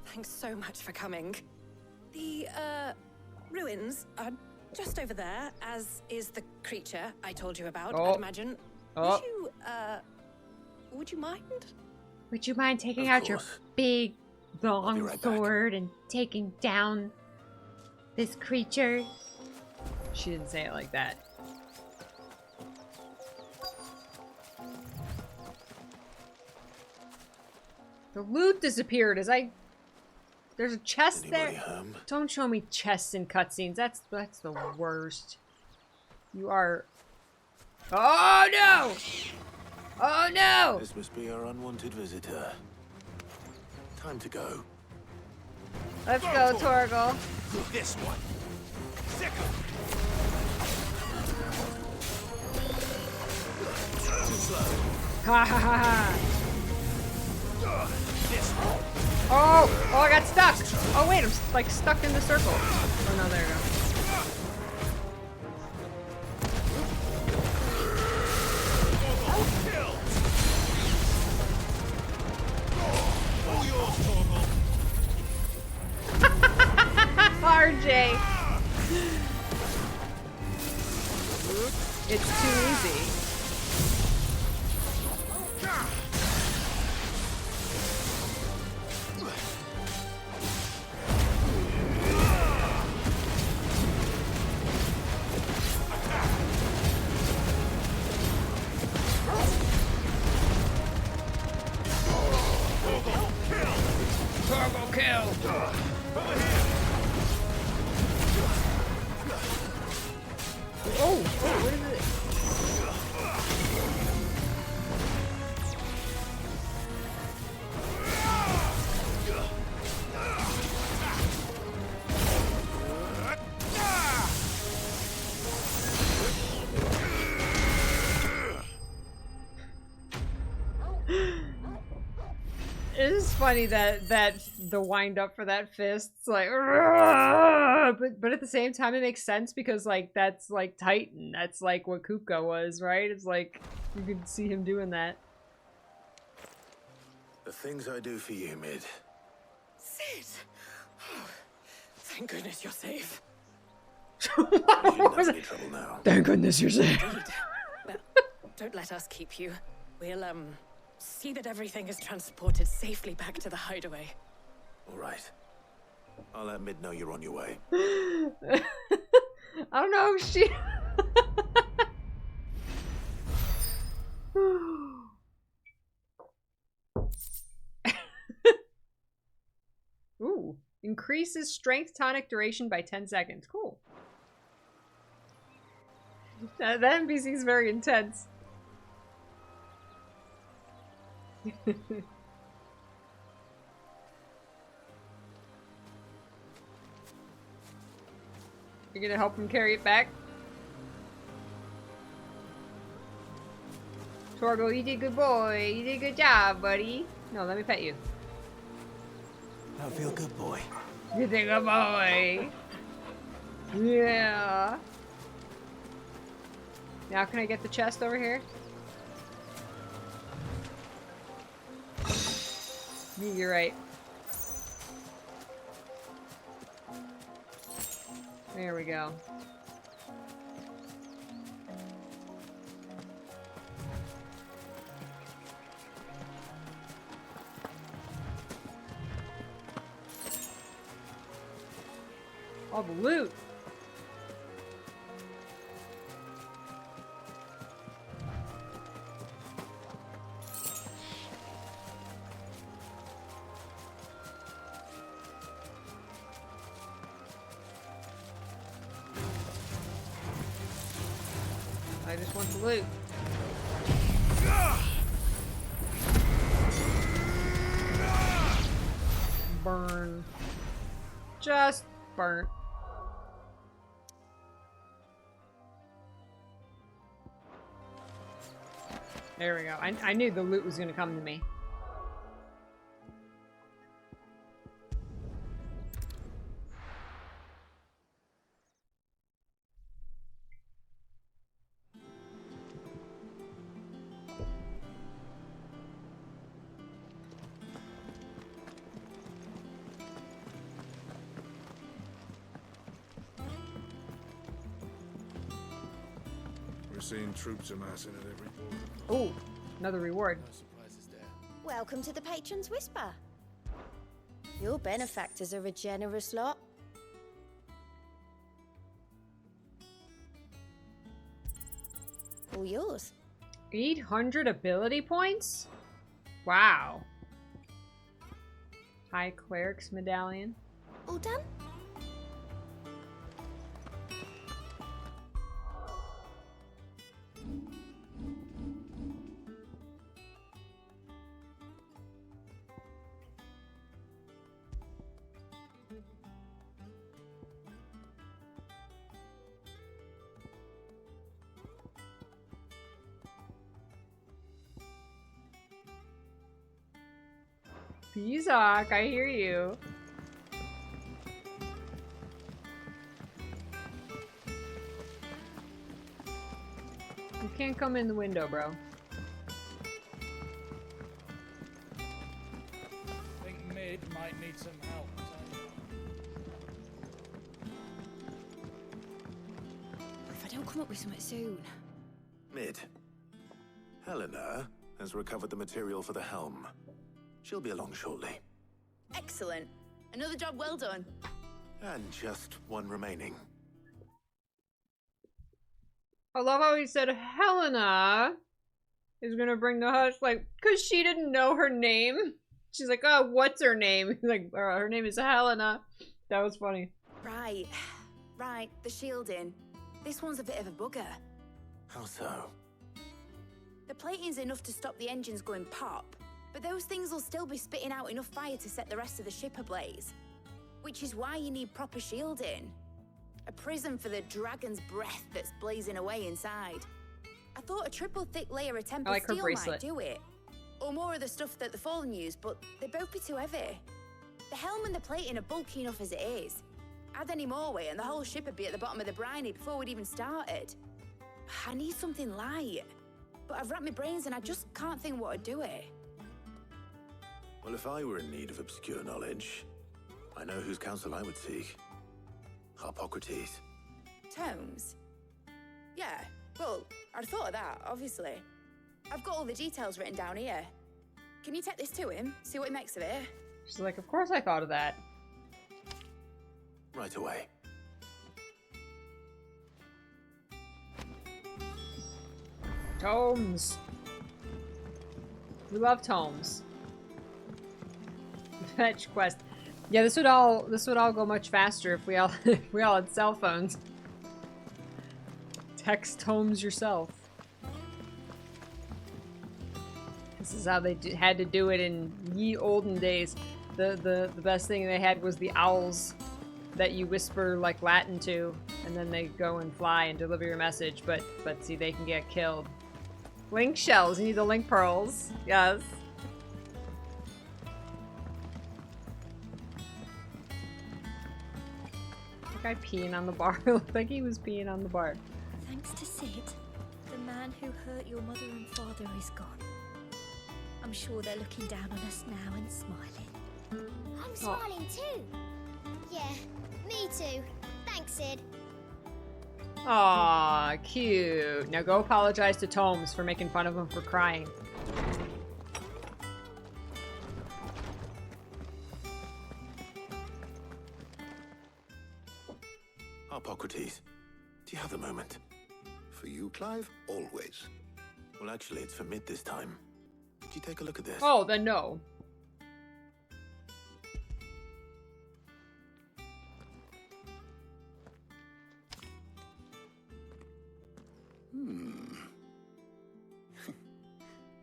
Speaker 13: Thanks so much for coming. The, ruins are just over there, as is the creature I told you about, I'd imagine.
Speaker 1: Oh.
Speaker 13: Would you mind?
Speaker 1: Would you mind taking out your big, long sword and taking down this creature? She didn't say it like that. The loot disappeared as I... There's a chest there. Don't show me chests in cutscenes. That's the worst. You are... Oh no! Oh no!
Speaker 3: This must be our unwanted visitor. Time to go.
Speaker 1: Let's go, Torgal.
Speaker 3: This one. Second. Too slow.
Speaker 1: Ha ha ha ha.
Speaker 3: This one.
Speaker 1: Oh, I got stuck. Oh wait, I'm like stuck in the circle. Oh no, there we go. RJ. It's too easy. Turbo kill. Oh, what is it? It is funny that the wind up for that fist, it's like, but at the same time it makes sense because like that's like Titan, that's like what Kupka was, right? It's like you could see him doing that.
Speaker 3: The things I do for you, Mid.
Speaker 13: Sid! Oh, thank goodness you're safe.
Speaker 3: You shouldn't have any trouble now.
Speaker 1: Thank goodness you're safe.
Speaker 13: Indeed. Well, don't let us keep you. We'll see that everything is transported safely back to the hideaway.
Speaker 3: All right. I'll let Mid know you're on your way.
Speaker 1: I don't know if she... Ooh. Increases strength tonic duration by 10 seconds. Cool. That NPC is very intense. You're gonna help him carry it back? Torgo, you did good boy. You did a good job, buddy. No, let me pet you.
Speaker 3: I feel good, boy.
Speaker 1: You think a boy? Yeah. Now can I get the chest over here? You're right. There we go. All the loot. I just want the loot. Burn. Just burn. There we go. I knew the loot was going to come to me.
Speaker 15: We're seeing troops amassing at every border.
Speaker 1: Oh, another reward.
Speaker 15: No surprises there.
Speaker 8: Welcome to the Patron's Whisper. Your benefactors are a generous lot. All yours.
Speaker 1: 800 ability points? Wow. High Cleric's Medallion.
Speaker 8: All done?
Speaker 1: Bezok, I hear you. You can't come in the window, bro.
Speaker 5: I think Mid might need some help.
Speaker 2: If I don't come up with something soon.
Speaker 3: Mid. Helena has recovered the material for the helm. She'll be along shortly.
Speaker 2: Excellent. Another job well done.
Speaker 3: And just one remaining.
Speaker 1: I love how he said Helena is gonna bring the hush, like, cause she didn't know her name. She's like, oh, what's her name? He's like, her name is Helena. That was funny.
Speaker 2: Right. Right, the shielding. This one's a bit of a bugger.
Speaker 3: How so?
Speaker 2: The plating's enough to stop the engines going pop, but those things will still be spitting out enough fire to set the rest of the ship ablaze. Which is why you need proper shielding. A prison for the dragon's breath that's blazing away inside. I thought a triple thick layer of tempered steel might do it. Or more of the stuff that the Fallen use, but they'd both be too heavy. The helm and the plating are bulky enough as it is. Add any more weight and the whole ship would be at the bottom of the briny before we'd even started. I need something light. But I've racked my brains and I just can't think what would do it.
Speaker 3: Well, if I were in need of obscure knowledge, I know whose counsel I would seek. Harpocrates.
Speaker 2: Tomes? Yeah, well, I'd thought of that, obviously. I've got all the details written down here. Can you take this to him, see what he makes of it?
Speaker 1: She's like, of course I thought of that.
Speaker 3: Right away.
Speaker 1: Tomes. We love tomes. Fetch quest. Yeah, this would all go much faster if we all if we all had cell phones. Text tomes yourself. This is how they had to do it in ye olden days. The best thing they had was the owls that you whisper like Latin to, and then they go and fly and deliver your message. But see, they can get killed. Link shells. You need the link pearls. Yes. Guy peeing on the bar. Looked like he was peeing on the bar.
Speaker 8: Thanks to Sid, the man who hurt your mother and father is gone. I'm sure they're looking down on us now and smiling.
Speaker 16: I'm smiling too. Yeah, me too. Thanks, Sid.
Speaker 1: Aw, cute. Now go apologize to Tomes for making fun of him for crying.
Speaker 3: Hippocrates, do you have a moment?
Speaker 7: For you, Clive, always.
Speaker 3: Well, actually, it's for mid this time. Could you take a look at this?
Speaker 1: Oh, then no.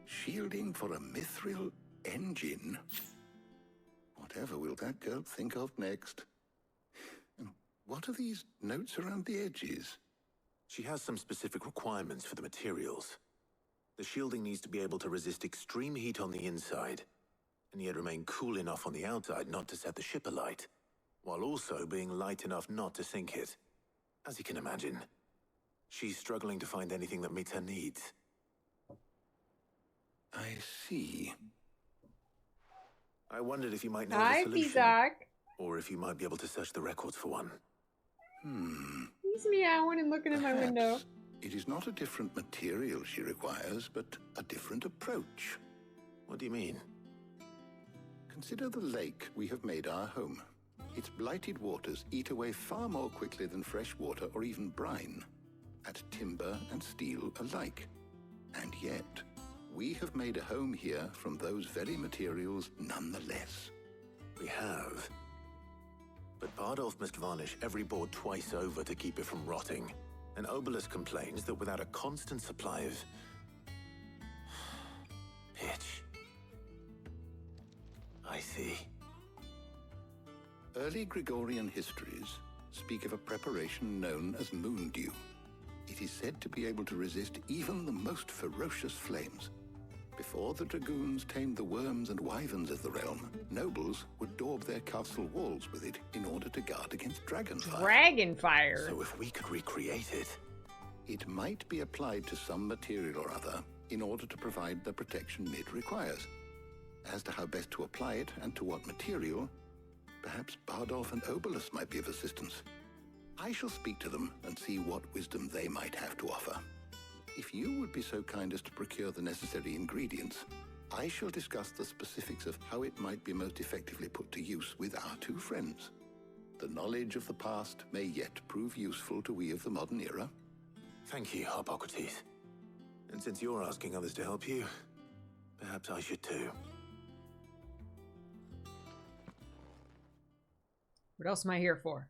Speaker 7: Shielding for a mithril engine. Whatever will that girl think of next? And what are these notes around the edges?
Speaker 3: She has some specific requirements for the materials. The shielding needs to be able to resist extreme heat on the inside, and yet remain cool enough on the outside not to set the ship alight, while also being light enough not to sink it. As you can imagine, she's struggling to find anything that meets her needs.
Speaker 7: I see.
Speaker 3: I wondered if you might know the solution, or if you might be able to search the records for one.
Speaker 1: He's meowing and looking in my window.
Speaker 7: It is not a different material she requires, but a different approach.
Speaker 3: What do you mean?
Speaker 7: Consider the lake we have made our home. Its blighted waters eat away far more quickly than fresh water or even brine, at timber and steel alike. And yet, we have made a home here from those very materials nonetheless.
Speaker 3: We have. But Bardolph must varnish every board twice over to keep it from rotting. And Obelisk complains that without a constant supply of pitch. I see.
Speaker 7: Early Gregorian histories speak of a preparation known as moon dew. It is said to be able to resist even the most ferocious flames. Before the dragoons tamed the worms and wyverns of the realm, nobles would daub their castle walls with it in order to guard against dragonfire.
Speaker 1: Dragonfire?
Speaker 3: So if we could recreate it...
Speaker 7: It might be applied to some material or other in order to provide the protection Mid requires. As to how best to apply it and to what material, perhaps Bardolph and Obelisk might be of assistance. I shall speak to them and see what wisdom they might have to offer. If you would be so kind as to procure the necessary ingredients, I shall discuss the specifics of how it might be most effectively put to use with our two friends. The knowledge of the past may yet prove useful to we of the modern era.
Speaker 3: Thank you, Hippocrates. And since you're asking others to help you, perhaps I should too.
Speaker 1: What else am I here for?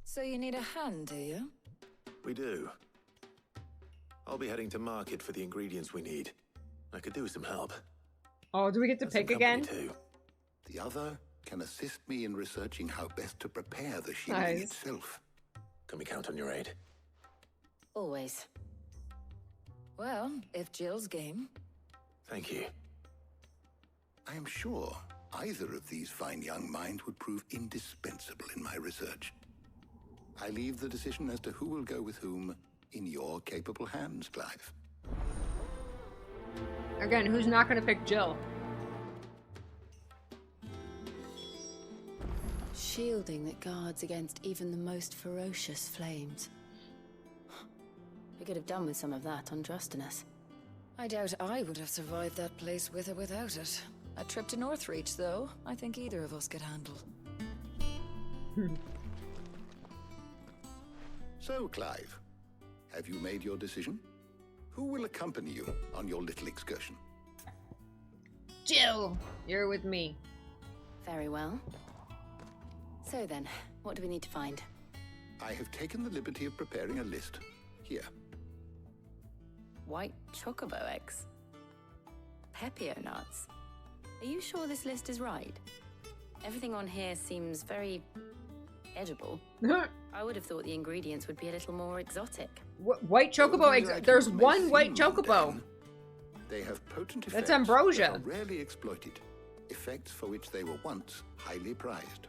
Speaker 2: So you need a hand, do you?
Speaker 3: We do. I'll be heading to market for the ingredients we need. I could do with some help.
Speaker 1: Oh, do we get to pick again?
Speaker 3: Too.
Speaker 7: The other can assist me in researching how best to prepare the shielding itself.
Speaker 3: Can we count on your aid?
Speaker 2: Always. Well, if Jill's game.
Speaker 3: Thank you.
Speaker 7: I am sure either of these fine young minds would prove indispensable in my research. I leave the decision as to who will go with whom in your capable hands, Clive.
Speaker 1: Again, who's not going to pick Jill?
Speaker 2: Shielding that guards against even the most ferocious flames. We could have done with some of that on Drustinus. I doubt I would have survived that place with or without it. A trip to Northreach, though, I think either of us could handle.
Speaker 7: So, Clive, have you made your decision? Who will accompany you on your little excursion?
Speaker 1: Jill, you're with me.
Speaker 2: Very well. So then, what do we need to find?
Speaker 7: I have taken the liberty of preparing a list. Here.
Speaker 2: White chocobo eggs. Pepio nuts. Are you sure this list is right? Everything on here seems very
Speaker 13: edible. I would have thought the ingredients would be a little more exotic.
Speaker 1: White chocobo? There's one white chocobo.
Speaker 7: They have potent effects
Speaker 1: That's ambrosia.
Speaker 7: that are rarely exploited, effects for which they were once highly prized.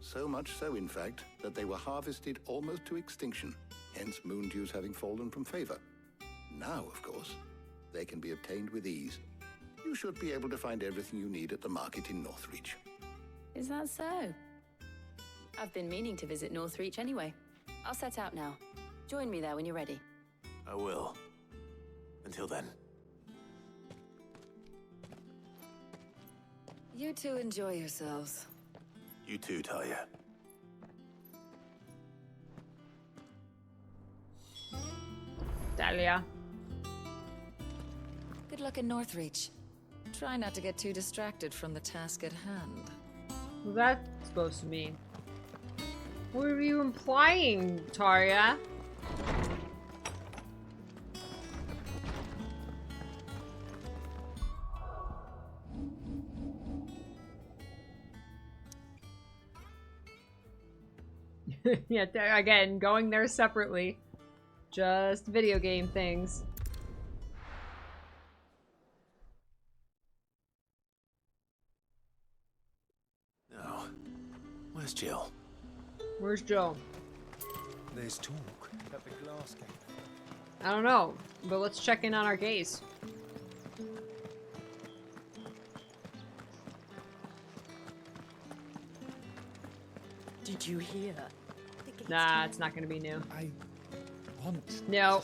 Speaker 7: So much so, in fact, that they were harvested almost to extinction, hence moon dews having fallen from favor. Now, of course, they can be obtained with ease. You should be able to find everything you need at the market in Northreach.
Speaker 13: Is that so? I've been meaning to visit Northreach anyway. I'll set out now. Join me there when you're ready.
Speaker 3: I will. Until then.
Speaker 13: You two enjoy yourselves.
Speaker 3: You too, Talia.
Speaker 1: Talia.
Speaker 17: Good luck in Northreach. Try not to get too distracted from the task at hand.
Speaker 1: What's that supposed to mean? What are you implying, Talia? Yeah, again, going there separately. Just video game things.
Speaker 3: No. Where's Jill?
Speaker 1: Where's Jill?
Speaker 12: There's talk at the glass gate.
Speaker 1: I don't know, but let's check in on our gaze.
Speaker 18: Did you hear?
Speaker 1: Nah, it's not gonna be new.
Speaker 5: I want to see you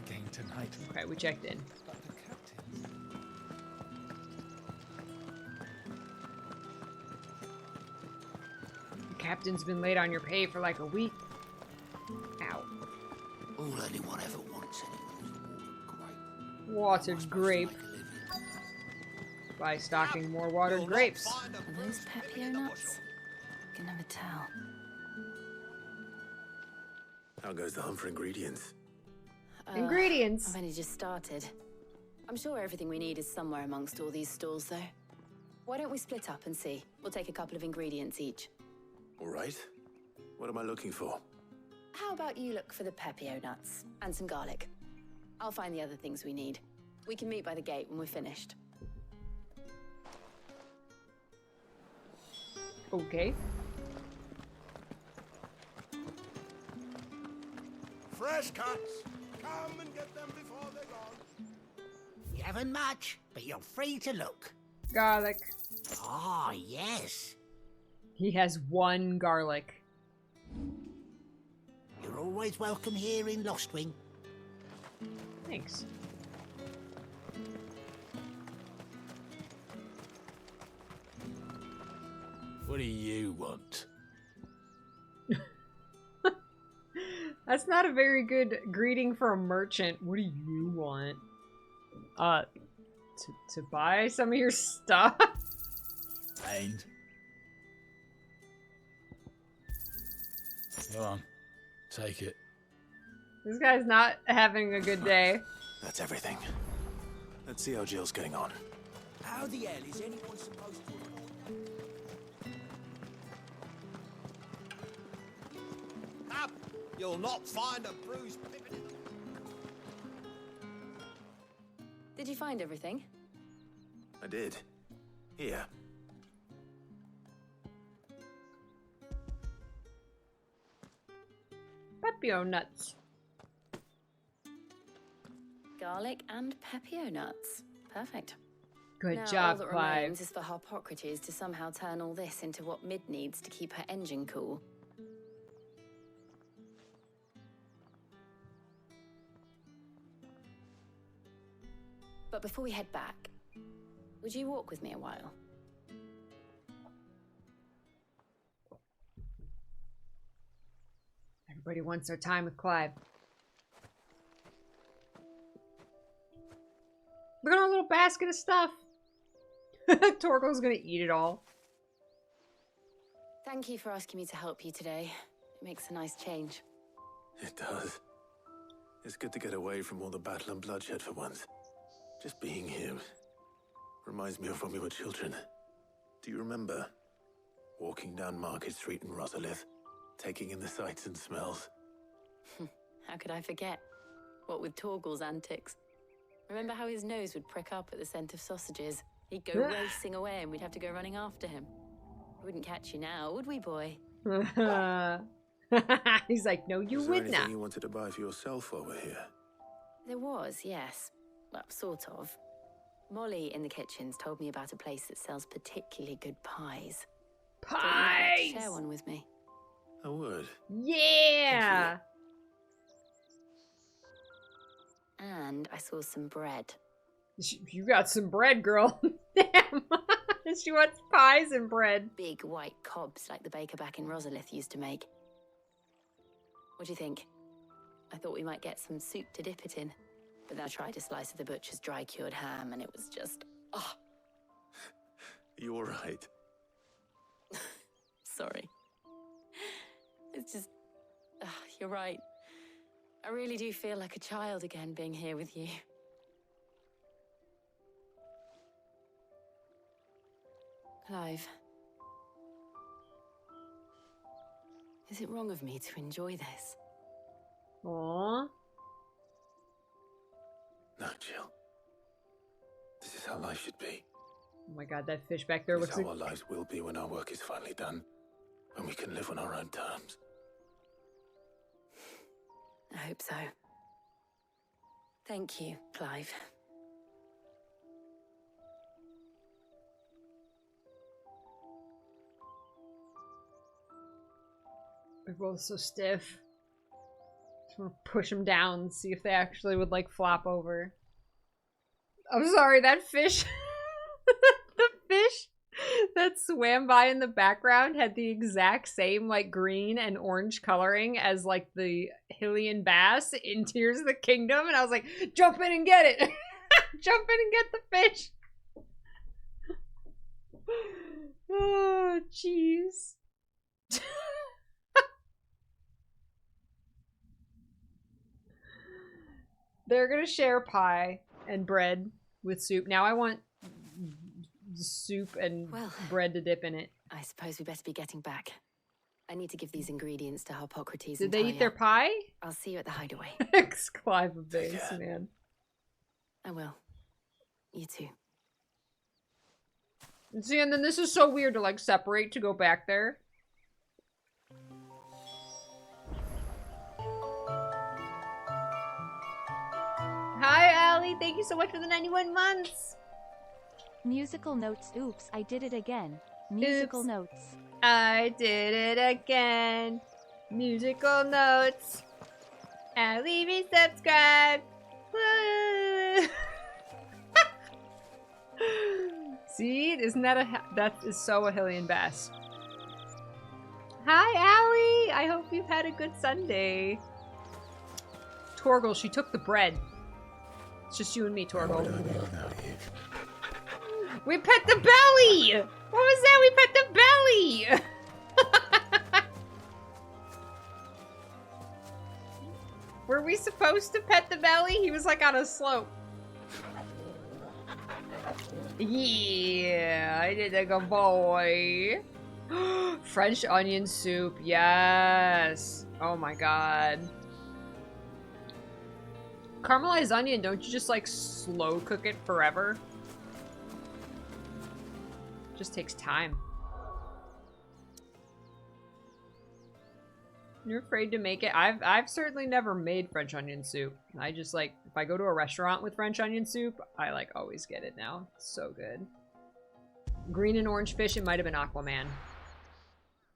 Speaker 5: again tonight.
Speaker 1: Okay, we checked in.
Speaker 5: But the captain...
Speaker 1: The captain's been late on your pay for like a week. Ow.
Speaker 19: All anyone ever wants anyway is
Speaker 1: Watered grape. By stocking more watered grapes.
Speaker 13: Are those pepio nuts? Can never tell.
Speaker 3: How goes the hunt for ingredients?
Speaker 1: Ingredients?
Speaker 13: I've only just started. I'm sure everything we need is somewhere amongst all these stalls, though. Why don't we split up and see? We'll take a couple of ingredients each.
Speaker 3: All right. What am I looking for?
Speaker 13: How about you look for the pepio nuts and some garlic? I'll find the other things we need. We can meet by the gate when we're finished.
Speaker 1: Okay.
Speaker 19: fresh cuts. Come and get them before they're gone. You haven't much, but you're free to look.
Speaker 1: Garlic.
Speaker 19: Ah, yes.
Speaker 1: He has one garlic.
Speaker 19: You're always welcome here in Lostwing.
Speaker 1: Thanks.
Speaker 10: What do you want?
Speaker 1: That's not a very good greeting for a merchant. What do you want? To buy some of your stuff?
Speaker 10: And? Go on. Take it.
Speaker 1: This guy's not having a good day.
Speaker 3: That's everything. Let's see how Jill's getting on.
Speaker 19: How the hell is anyone supposed to... Up! You'll not find a bruised pippin in the...
Speaker 13: Did you find everything?
Speaker 3: I did. Here.
Speaker 1: Pepio nuts.
Speaker 13: Garlic and pepio nuts. Perfect.
Speaker 1: Good
Speaker 13: now,
Speaker 1: job,
Speaker 13: all that
Speaker 1: Clive.
Speaker 13: remains is for Harpocrates to somehow turn all this into what Mid needs to keep her engine cool. But before we head back, would you walk with me a while?
Speaker 1: Everybody wants their time with Clive. Look at our little basket of stuff. Torgo's gonna eat it all.
Speaker 13: Thank you for asking me to help you today. It makes a nice change.
Speaker 3: It does. It's good to get away from all the battle and bloodshed for once. Just being here reminds me of when we were children. Do you remember walking down Market Street in Rosalith? taking in the sights and smells.
Speaker 20: How could I forget? What with Torgal's antics. Remember how his nose would prick up at the scent of sausages? He'd go racing away and we'd have to go running after him. We wouldn't catch you now, would we, boy?
Speaker 1: He's like, no, you
Speaker 3: Was
Speaker 1: would
Speaker 3: there anything
Speaker 1: not.
Speaker 3: you wanted to buy for yourself while we're here?
Speaker 20: There was, yes. Well, sort of. Molly in the kitchens told me about a place that sells particularly good pies. Thought you might like to share one with me.
Speaker 3: I would.
Speaker 1: Yeah.
Speaker 20: And I saw some bread.
Speaker 1: You got some bread, girl. Damn. She wants pies and bread.
Speaker 20: Big white cobs like the baker back in Rosalith used to make. What do you think? I thought we might get some soup to dip it in. But then I tried a slice of the butcher's dry-cured ham and it was just... oh.
Speaker 3: You all right?
Speaker 20: Sorry. It's just... you're right. I really do feel like a child again being here with you. Clive. Is it wrong of me to enjoy this?
Speaker 1: Aww.
Speaker 3: No, Jill. This is how life should be.
Speaker 1: Oh my god, that fish back there
Speaker 3: This
Speaker 1: looks
Speaker 3: is how
Speaker 1: like...
Speaker 3: our lives will be when our work is finally done. When we can live on our own terms.
Speaker 20: I hope so. Thank you, Clive.
Speaker 1: They're both so stiff. Just want to push them down and see if they actually would, like, flop over. I'm sorry, that fish... the fish that swam by in the background had the exact same, like, green and orange coloring as, like, the Hylian bass in Tears of the Kingdom. And I was like, jump in and get it! Jump in and get the fish! Oh, jeez. They're gonna share pie and bread with soup. Now I want soup and bread to dip in it.
Speaker 20: I suppose we better be getting back. I need to give these ingredients to Harpocrates.
Speaker 1: Did they eat their pie?
Speaker 20: I'll see you at the hideaway.
Speaker 1: Clive of base, man.
Speaker 20: I will. You too.
Speaker 1: See, and then this is so weird to, like, separate to go back there. Hi, Allie. Thank you so much for the 91 months.
Speaker 21: Musical notes. Oops, I did it again. Musical
Speaker 1: Oops.
Speaker 21: notes.
Speaker 1: I did it again. Musical notes. Allie, resubscribe. Woo. See, isn't that that is so a Hylian bass. Hi, Allie. I hope you've had a good Sunday. Torgal, she took the bread. It's just you and me, Torgal. We pet the belly! What was that? We pet the belly! Were we supposed to pet the belly? He was like on a slope. Yeah, I did like a boy. French onion soup, yes. Oh my god. Caramelized onion, don't you just like slow cook it forever? Just takes time. You're afraid to make it? I've certainly never made French onion soup. I just like, if I go to a restaurant with French onion soup, I like always get it now. It's so good. Green and orange fish, it might have been Aquaman.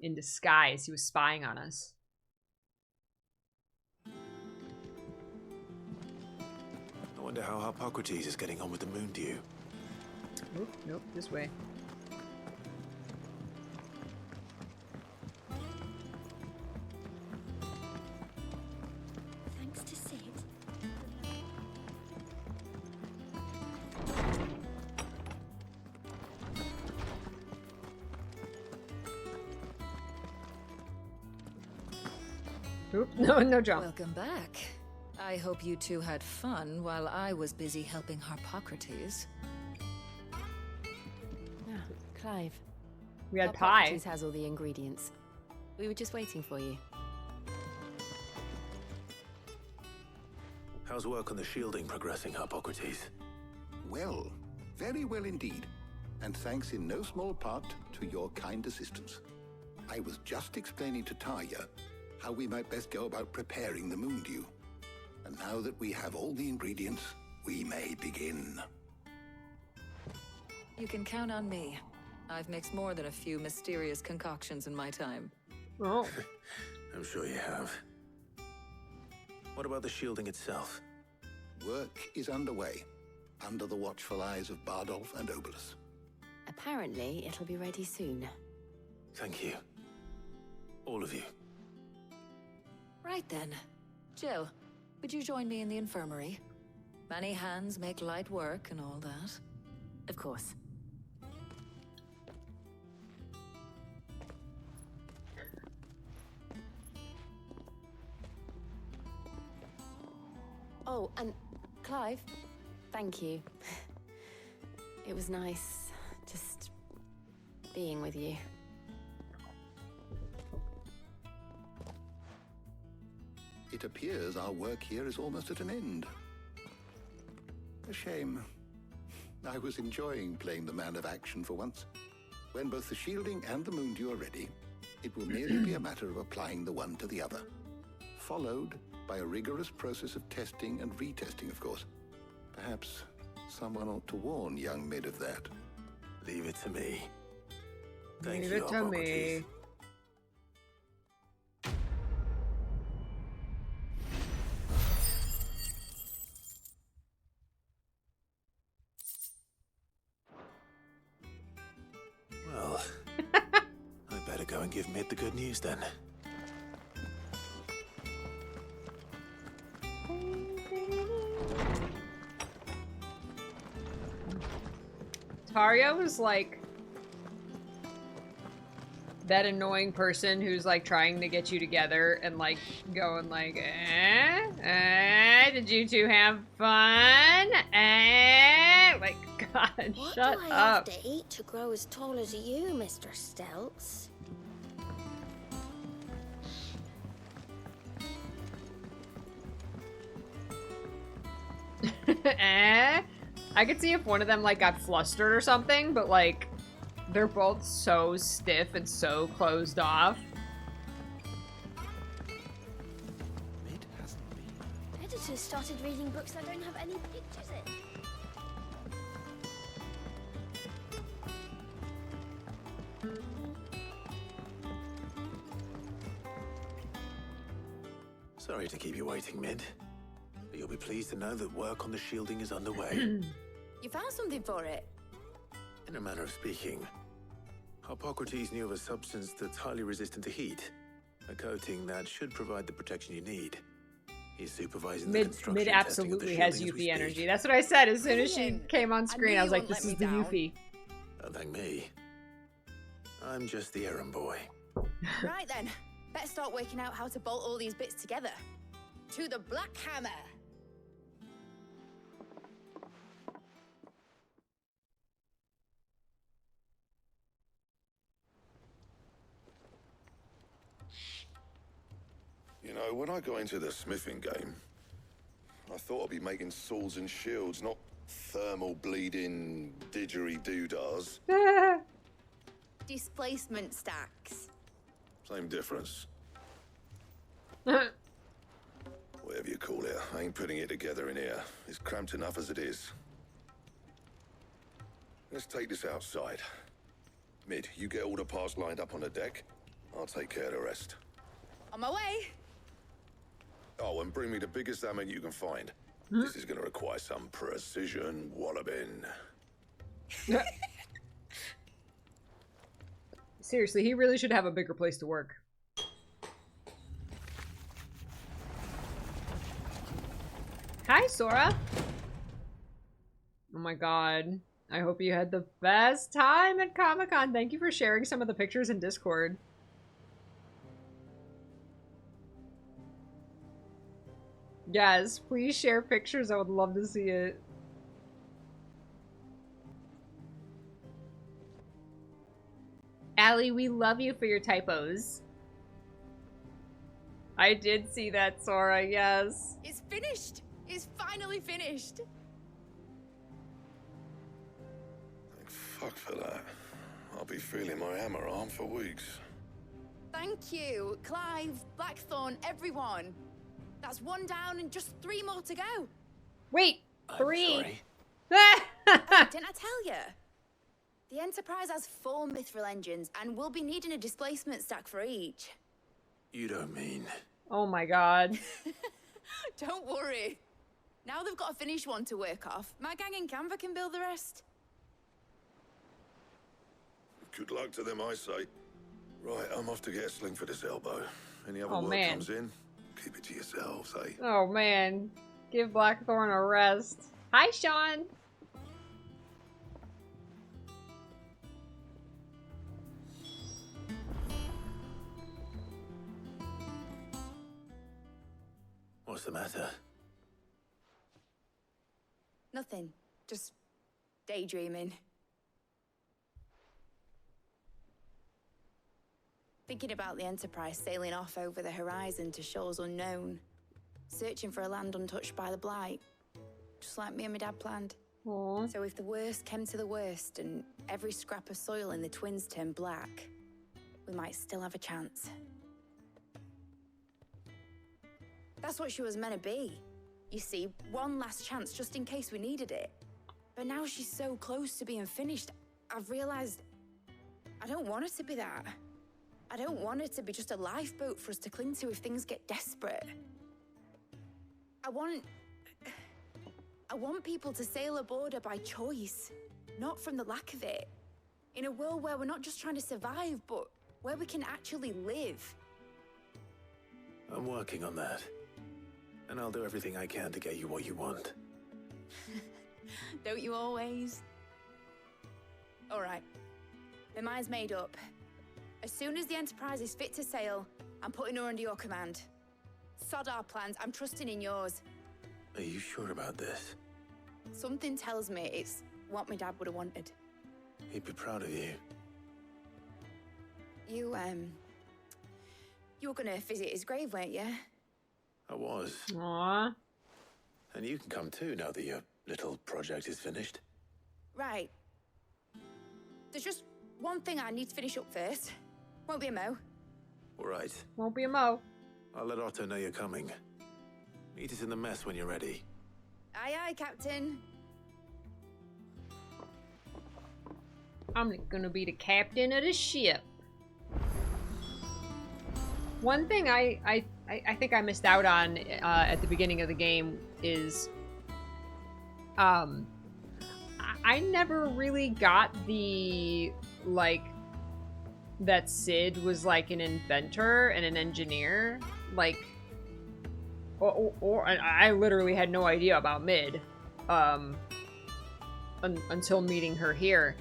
Speaker 1: In disguise, he was spying on us.
Speaker 3: I wonder how Harpocrates is getting on with the moon dew.
Speaker 1: Oop, nope, this way.
Speaker 8: Thanks to Sid.
Speaker 1: Oop, no jump.
Speaker 17: Welcome back. I hope you two had fun while I was busy helping Harpocrates.
Speaker 20: Clive.
Speaker 1: We had pie.
Speaker 20: Harpocrates has all the ingredients. We were just waiting for you.
Speaker 3: How's work on the shielding progressing, Hippocrates?
Speaker 7: Well, very well indeed. And thanks in no small part to your kind assistance. I was just explaining to Tarja how we might best go about preparing the moon dew. And now that we have all the ingredients, we may begin.
Speaker 17: You can count on me. I've mixed more than a few mysterious concoctions in my time.
Speaker 1: Oh.
Speaker 3: I'm sure you have. What about the shielding itself?
Speaker 7: Work is underway, under the watchful eyes of Bardolph and Obolus.
Speaker 20: Apparently, it'll be ready soon.
Speaker 3: Thank you. All of you.
Speaker 17: Right then. Jill, would you join me in the infirmary? Many hands make light work and all that.
Speaker 20: Of course. Oh, and Clive, thank you. It was nice just being with you.
Speaker 7: It appears our work here is almost at an end. A shame. I was enjoying playing the man of action for once. When both the shielding and the moon dew are ready, it will merely be a matter of applying the one to the other. Followed by a rigorous process of testing and retesting, of course. Perhaps someone ought to warn young Mid of that.
Speaker 3: Leave it to me. Thank
Speaker 1: Leave
Speaker 3: you,
Speaker 1: it to
Speaker 3: Hippocrates.
Speaker 1: me.
Speaker 3: Well, I better go and give Mid the good news then.
Speaker 1: Tarja was like that annoying person who's like trying to get you together and like going like, did you two have fun? Like, God,
Speaker 16: What
Speaker 1: shut
Speaker 16: do I
Speaker 1: up.
Speaker 16: have to eat to grow as tall as you, Mr. Stelz?
Speaker 1: I could see if one of them like got flustered or something, but like they're both so stiff and so closed off.
Speaker 16: Editors started reading books that don't have any pictures in.
Speaker 3: Sorry to keep you waiting, Mid. But you'll be pleased to know that work on the shielding is underway.
Speaker 13: You found something for it?
Speaker 3: In a manner of speaking, Hippocrates knew of a substance that's highly resistant to heat. A coating that should provide the protection you need. He's supervising the construction
Speaker 1: Mid
Speaker 3: and testing of
Speaker 1: absolutely
Speaker 3: the
Speaker 1: has
Speaker 3: shielding as we
Speaker 1: UV
Speaker 3: speak.
Speaker 1: energy. That's what I said as soon as she
Speaker 13: Brilliant.
Speaker 1: came on
Speaker 13: I
Speaker 1: screen.
Speaker 13: knew
Speaker 1: I was
Speaker 13: you
Speaker 1: like,
Speaker 13: wouldn't
Speaker 1: this
Speaker 13: let
Speaker 1: is the
Speaker 13: me down.
Speaker 1: UV.
Speaker 3: Don't thank me. I'm just the errand boy.
Speaker 13: Right then, let's start working out how to bolt all these bits together. To the Black Hammer!
Speaker 6: You know, when I got into the smithing game, I thought I'd be making swords and shields, not thermal bleeding didgeridoo-dahs.
Speaker 13: Displacement stacks.
Speaker 6: Same difference. Whatever you call it, I ain't putting it together in here. It's cramped enough as it is. Let's take this outside. Mid, you get all the parts lined up on the deck. I'll take care of the rest.
Speaker 13: On my way!
Speaker 6: Oh, and bring me the biggest hammer you can find. This is gonna require some precision walloping.
Speaker 1: Seriously, he really should have a bigger place to work. Hi, Sora. Oh my god. I hope you had the best time at Comic-Con. Thank you for sharing some of the pictures in Discord. Yes, please share pictures. I would love to see it. Allie, we love you for your typos. I did see that, Sora, yes.
Speaker 2: It's finished! It's finally finished!
Speaker 6: Thank fuck for that. I'll be feeling my hammer arm for weeks.
Speaker 2: Thank you, Clive, Blackthorn, everyone. That's 1 down and just 3 more to go.
Speaker 1: Wait,
Speaker 3: I'm
Speaker 1: 3?
Speaker 3: sorry.
Speaker 2: Didn't I tell you? The Enterprise has 4 mithril engines, and we'll be needing a displacement stack for each.
Speaker 3: You don't mean...
Speaker 1: Oh my god.
Speaker 2: Don't worry. Now they've got a finished one to work off. My gang in Canva can build the rest.
Speaker 6: Good luck to them, I say. Right, I'm off to get a sling for this elbow. Any other work
Speaker 1: man.
Speaker 6: comes in, keep it to yourselves, eh?
Speaker 1: Oh man. Give Blackthorn a rest. Hi, Sean.
Speaker 3: What's the matter?
Speaker 2: Nothing. Just daydreaming. Thinking about the Enterprise sailing off over the horizon to shores unknown. Searching for a land untouched by the Blight. Just like me and my dad planned.
Speaker 1: Aww.
Speaker 2: So if the worst came to the worst and every scrap of soil in the Twins turned black, we might still have a chance. That's what she was meant to be. You see, one last chance just in case we needed it. But now she's so close to being finished, I've realized I don't want it to be that. I don't want it to be just a lifeboat for us to cling to if things get desperate. I want people to sail aboard her by choice, not from the lack of it. In a world where we're not just trying to survive, but where we can actually live.
Speaker 3: I'm working on that. And I'll do everything I can to get you what you want.
Speaker 2: Don't you always? All right. My mind's made up. As soon as the Enterprise is fit to sail, I'm putting her under your command. Sod our plans, I'm trusting in yours.
Speaker 3: Are you sure about this?
Speaker 2: Something tells me it's what my dad would have wanted.
Speaker 3: He'd be proud of you.
Speaker 2: You were gonna visit his grave, weren't you?
Speaker 3: I was.
Speaker 1: Aww.
Speaker 3: And you can come too now that your little project is finished.
Speaker 2: Right. There's just one thing I need to finish up first. Won't be a mo.
Speaker 3: All right.
Speaker 1: Won't be a mo.
Speaker 3: I'll let Otto know you're coming. Meet us in the mess when you're ready.
Speaker 2: Aye, aye, Captain.
Speaker 1: I'm gonna be the captain of the ship. One thing I think I missed out on at the beginning of the game is I never really got the, like, that Sid was like an inventor and an engineer, like, or I literally had no idea about Mid until meeting her here.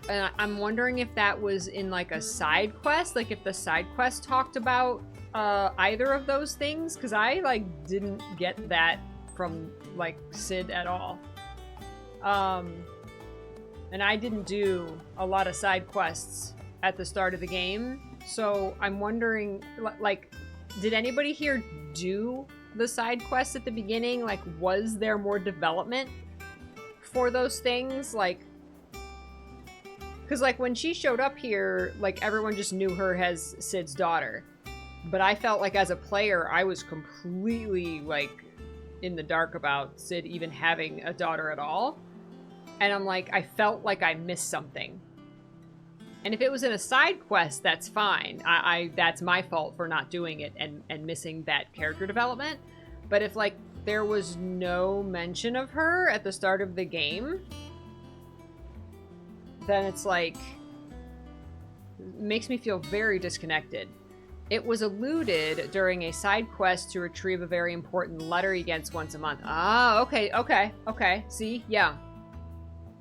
Speaker 1: And I'm wondering if that was in like a side quest, like if the side quest talked about either of those things, because I like didn't get that from like Sid at all. And I didn't do a lot of side quests at the start of the game, so I'm wondering, like, did anybody here do the side quests at the beginning? Like, was there more development for those things? Like, because, like, when she showed up here, like, everyone just knew her as Sid's daughter. But I felt like as a player, I was completely, like, in the dark about Sid even having a daughter at all. And I'm like, I felt like I missed something. And if it was in a side quest, that's fine. That's my fault for not doing it and missing that character development. But if, like, there was no mention of her at the start of the game, then it's like, it makes me feel very disconnected. It was alluded during a side quest to retrieve a very important letter he gets once a month. Ah, okay. See, yeah.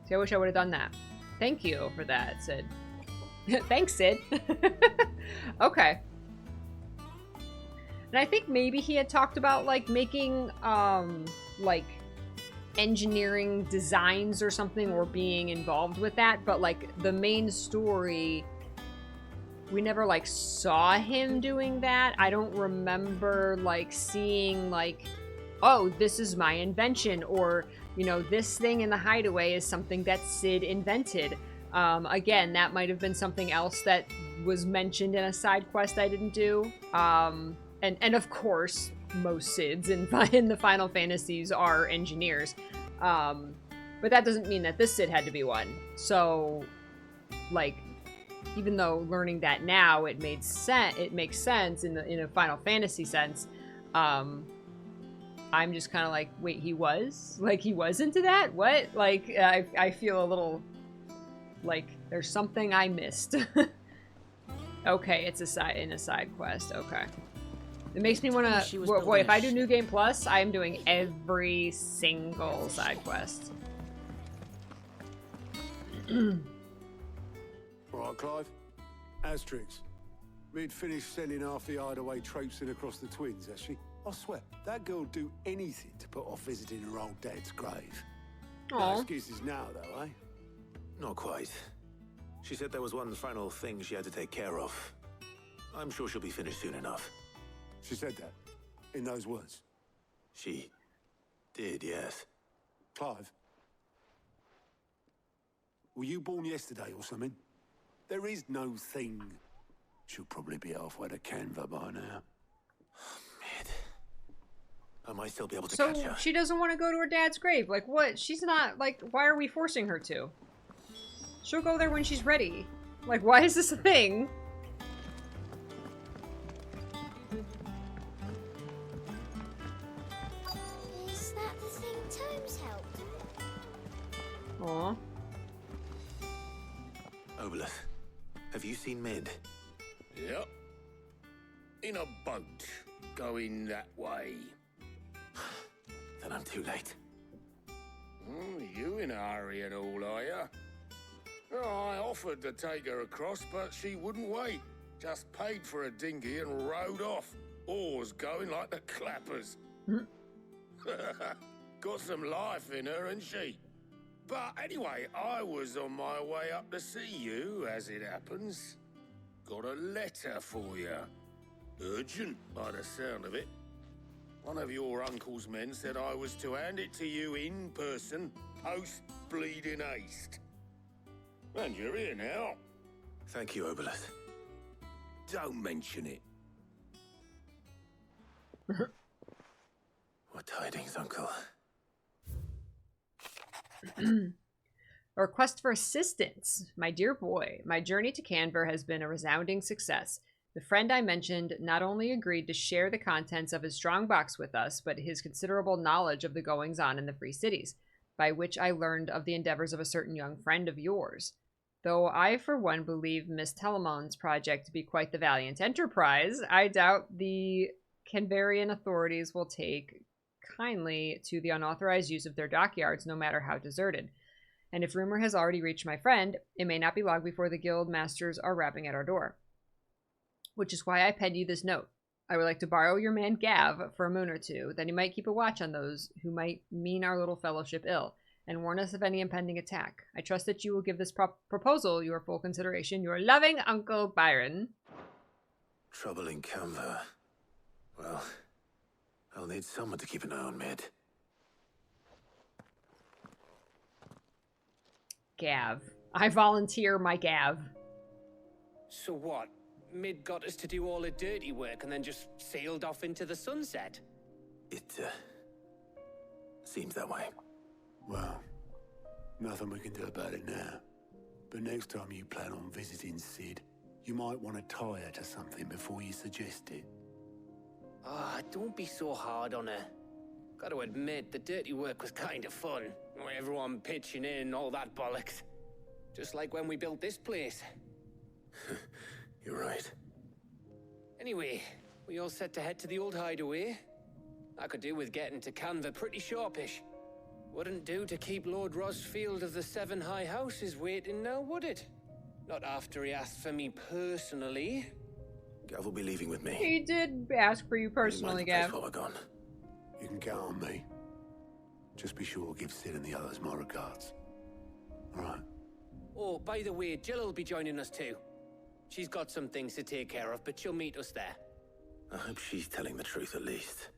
Speaker 1: See, I wish I would have done that. Thank you for that, Sid. Thanks, Sid. Okay. And I think maybe he had talked about, like, making, like, engineering designs or something, or being involved with that, but, like, the main story we never like saw him doing that. I don't remember like seeing like, oh, this is my invention, or, you know, this thing in the hideaway is something that Sid invented. Again, that might have been something else that was mentioned in a side quest I didn't do. And of course, most Sids in the Final Fantasies are engineers. But that doesn't mean that this Sid had to be one. So, like, even though learning that now, it makes sense in a Final Fantasy sense. I'm just kind of like, wait, he was? Like, he was into that? What? Like, I feel a little like there's something I missed. Okay, it's in a side quest. Okay. It makes me want to... Boy, if I do New Game Plus, I'm doing every single side quest.
Speaker 10: Alright, Clive. Asterix. We'd finished sending half the hideaway traipsing across the twins, has she? I swear, that girl'd do anything to put off visiting her old dad's grave. No excuses now, though, eh?
Speaker 3: Not quite. She said there was one final thing she had to take care of. I'm sure she'll be finished soon enough.
Speaker 10: She said that? In those words?
Speaker 3: She did, yes.
Speaker 10: Clive? Were you born yesterday or something? There is no thing. She'll probably be halfway to Canva by now.
Speaker 3: I might still be able to catch her.
Speaker 1: So she doesn't want to go to her dad's grave. Like, what? She's not, like, why are we forcing her to? She'll go there when she's ready. Like, why is this a thing?
Speaker 16: Is that the thing Tomes helped?
Speaker 1: Aw.
Speaker 3: Obolus, have you seen Mid?
Speaker 6: Yep. In a boat, going that way.
Speaker 3: Then I'm too late.
Speaker 6: You in a hurry and all, are you? Oh, I offered to take her across, but she wouldn't wait. Just paid for a dinghy and rowed off. Oars going like the clappers. Got some life in her, ain't she? But anyway, I was on my way up to see you, as it happens. Got a letter for you. Urgent, by the sound of it. One of your uncle's men said I was to hand it to you in person, post-bleeding haste. And you're here now.
Speaker 3: Thank you, Obolus.
Speaker 6: Don't mention it.
Speaker 3: What tidings, Uncle?
Speaker 1: A request for assistance. My dear boy, my journey to Canver has been a resounding success. The friend I mentioned not only agreed to share the contents of his strongbox with us, but his considerable knowledge of the goings-on in the Free Cities, by which I learned of the endeavors of a certain young friend of yours. Though I, for one, believe Miss Telemon's project to be quite the valiant enterprise, I doubt the Canvarian authorities will take kindly to the unauthorized use of their dockyards, no matter how deserted. And if rumor has already reached my friend, it may not be long before the guild masters are rapping at our door. Which is why I penned you this note. I would like to borrow your man Gav for a moon or two, that he might keep a watch on those who might mean our little fellowship ill, and warn us of any impending attack. I trust that you will give this proposal your full consideration. Your loving Uncle Byron.
Speaker 3: Trouble in Canva. Well, I'll need someone to keep an eye on Mid.
Speaker 1: Gav. I volunteer my Gav.
Speaker 9: So what? Mid got us to do all the dirty work and then just sailed off into the sunset?
Speaker 3: It, seems that way.
Speaker 10: Well, nothing we can do about it now. But next time you plan on visiting Sid, you might want to tie her to something before you suggest it.
Speaker 9: Ah, don't be so hard on her. Gotta admit, the dirty work was kind of fun. Everyone pitching in, all that bollocks. Just like when we built this place.
Speaker 3: You're right.
Speaker 9: Anyway, we all set to head to the old hideaway. I could do with getting to Canva pretty sharpish. Wouldn't do to keep Lord Rosfield of the Seven High Houses waiting now, would it? Not after he asked for me personally.
Speaker 3: Gav will be leaving with me.
Speaker 1: He did ask for you personally, Gav.
Speaker 3: While we're gone.
Speaker 10: You can count on me. Just be sure to give Sid and the others my regards. All right.
Speaker 9: Oh, by the way, Jill will be joining us too. She's got some things to take care of, but she'll meet us there.
Speaker 3: I hope she's telling the truth at least.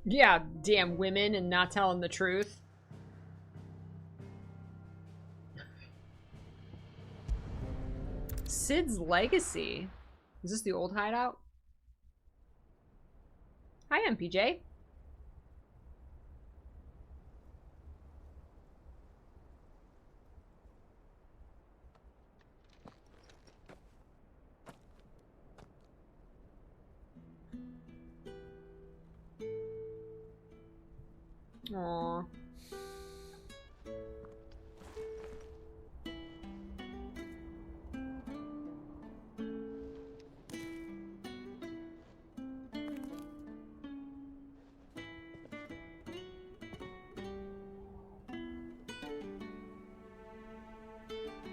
Speaker 1: Yeah, damn women and not telling the truth. Sid's Legacy. Is this the old hideout? Hi, MPJ. Aww.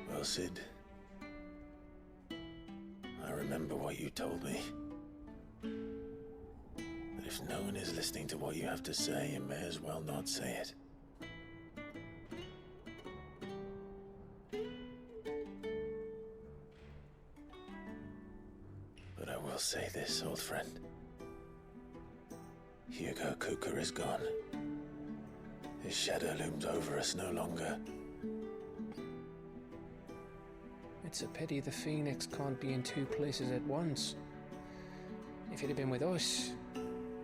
Speaker 3: Well, Sid, I remember what you told me. But if no one is listening to what you have to say, you may as well not say it. But I will say this, old friend. Hugo Kuka is gone. His shadow looms over us no longer.
Speaker 9: It's a pity the Phoenix can't be in two places at once. If he'd have been with us,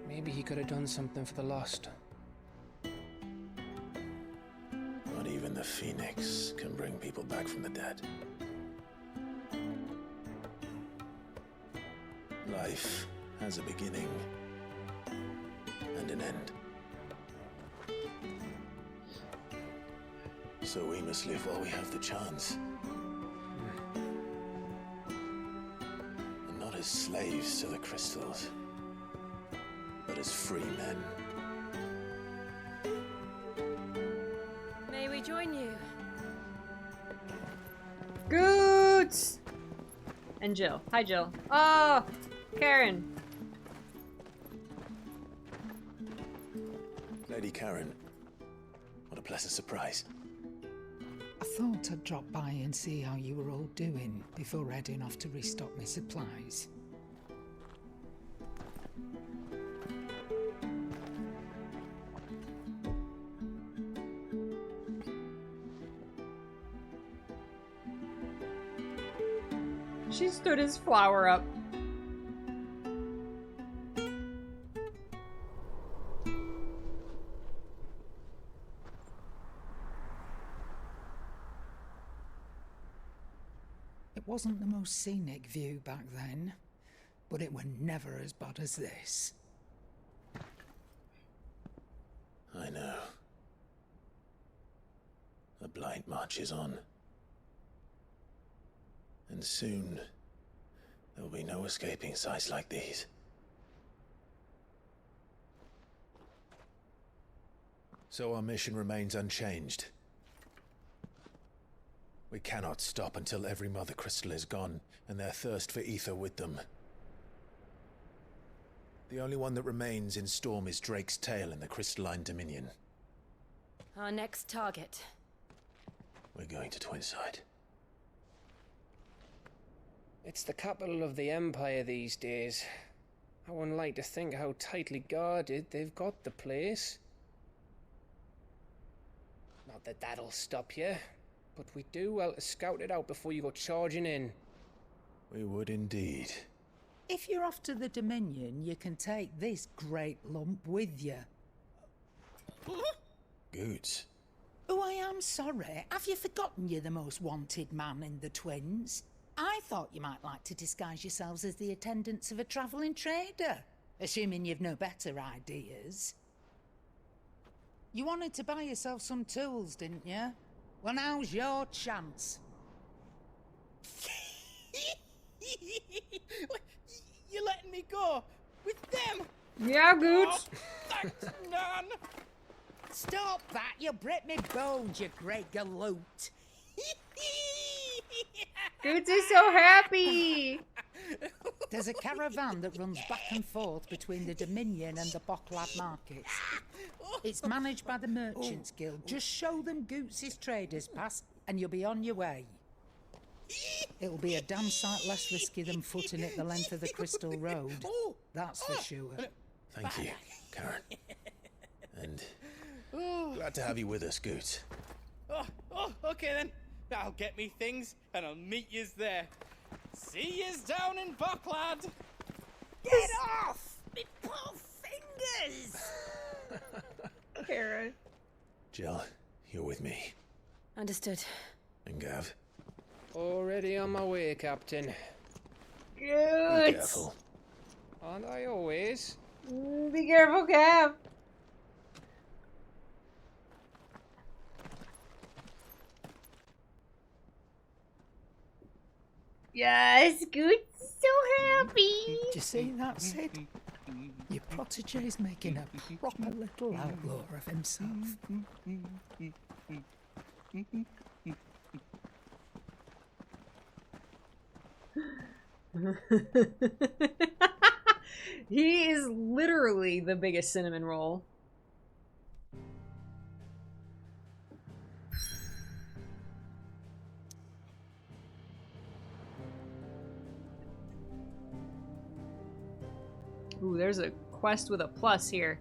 Speaker 9: maybe he could have done something for the lost.
Speaker 3: Not even the Phoenix can bring people back from the dead. Life has a beginning and an end. So we must live while we have the chance. And not as slaves to the crystals, but as free men.
Speaker 14: May we join you?
Speaker 1: Goots! And Jill. Hi, Jill. Oh, Karen.
Speaker 3: Lady Karen, what a pleasant surprise.
Speaker 4: I thought I'd drop by and see how you were all doing before heading off to restock my supplies.
Speaker 1: She stood his flower up.
Speaker 4: It wasn't the most scenic view back then, but it were never as bad as this.
Speaker 3: I know. The Blight marches on. And soon, there will be no escaping sights like these. So our mission remains unchanged. We cannot stop until every Mother Crystal is gone, and their thirst for ether with them. The only one that remains in Storm is Drake's Tail in the Crystalline Dominion.
Speaker 13: Our next target.
Speaker 3: We're going to Twinside.
Speaker 9: It's the capital of the Empire these days. I wouldn't like to think how tightly guarded they've got the place. Not that that'll stop you, but we do well to scout it out before you go charging in.
Speaker 3: We would indeed.
Speaker 4: If you're off to the Dominion, you can take this great lump with you.
Speaker 3: Goots.
Speaker 4: Oh, I am sorry. Have you forgotten you're the most wanted man in the Twins? I thought you might like to disguise yourselves as the attendants of a travelling trader, assuming you've no better ideas. You wanted to buy yourself some tools, didn't you? Well, now's your chance.
Speaker 19: You're letting me go with them?
Speaker 1: Yeah, Goots.
Speaker 19: Oh, thanks, Nan.
Speaker 4: Stop that! You break me bones, you great galoot.
Speaker 1: Goots is so happy.
Speaker 4: There's a caravan that runs back and forth between the Dominion and the Bocklad markets. It's managed by the Merchants Guild. Just show them Goots' traders pass and you'll be on your way. It'll be a damn sight less risky than footing it the length of the Crystal Road. That's for sure.
Speaker 3: Thank you, Karen. And glad to have you with us, Goot.
Speaker 5: Okay then. I'll get me things and I'll meet yous there. See yous down in Bucklad.
Speaker 19: Get off! Me poor fingers!
Speaker 1: Karen.
Speaker 3: Jill, you're with me.
Speaker 13: Understood.
Speaker 3: And Gav?
Speaker 9: Already on my way, Captain.
Speaker 1: Good.
Speaker 3: Be careful.
Speaker 9: Aren't I always?
Speaker 1: Be careful, Gav. Yes, good. So happy.
Speaker 4: Do you see that, Sid? Your protege's making a proper little outlaw of himself.
Speaker 1: He is literally the biggest cinnamon roll. Ooh, there's a quest with a plus here.